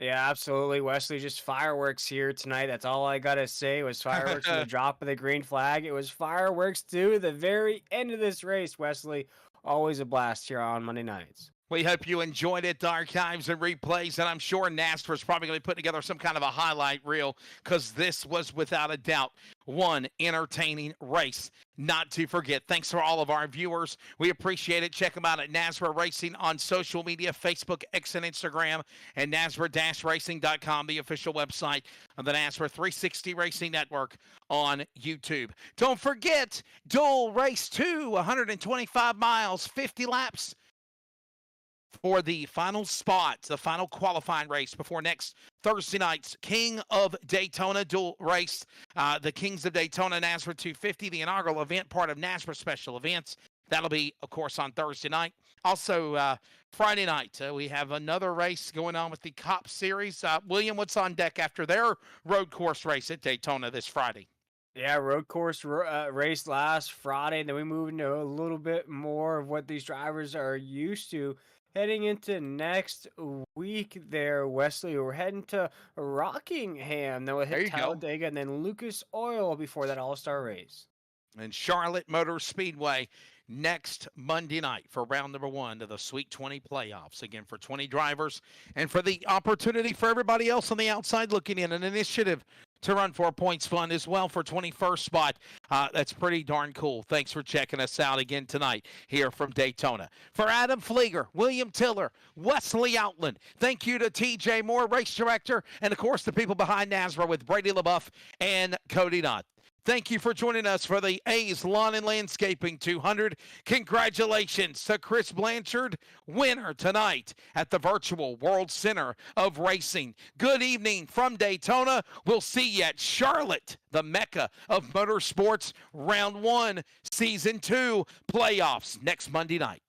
Yeah, absolutely, Wesley. Just fireworks here tonight. That's all I got to say. It was fireworks from the drop of the green flag. It was fireworks to the very end of this race, Wesley. Always a blast here on Monday nights. We hope you enjoyed it, the archives and replays, and I'm sure NASCAR is probably going to put together some kind of a highlight reel because this was, without a doubt, one entertaining race not to forget. Thanks for all of our viewers. We appreciate it. Check them out at NASRA Racing on social media, Facebook, X, and Instagram, and NASRA-Racing.com, the official website of the NASRA 360 Racing Network on YouTube. Don't forget, Dual Race 2, 125 miles, 50 laps, for the final spot, the final qualifying race before next Thursday night's King of Daytona dual race. The Kings of Daytona NASRA 250, the inaugural event, part of NASRA special events. That'll be, of course, on Thursday night. Also, Friday night, we have another race going on with the Cop Series. William, what's on deck after their road course race at Daytona this Friday? Yeah, road course race last Friday, and then we move into a little bit more of what these drivers are used to. Heading into next week there, Wesley, we're heading to Rockingham. Then we'll hit Talladega and then Lucas Oil before that all-star race. And Charlotte Motor Speedway next Monday night for round number 1 of the Sweet 20 playoffs. Again, for 20 drivers and for the opportunity for everybody else on the outside looking in, an initiative to Run for Points Fund as well for 21st spot. That's pretty darn cool. Thanks for checking us out again tonight here from Daytona. For Adam Flieger, William Tiller, Wesley Outland, thank you to TJ Moore, race director, and of course the people behind NASRA with Brady LaBeouf and Cody Knott. Thank you for joining us for the A's Lawn and Landscaping 200. Congratulations to Chris Blanchard, winner tonight at the virtual World Center of Racing. Good evening from Daytona. We'll see you at Charlotte, the Mecca of Motorsports, Round 1, Season 2 playoffs next Monday night.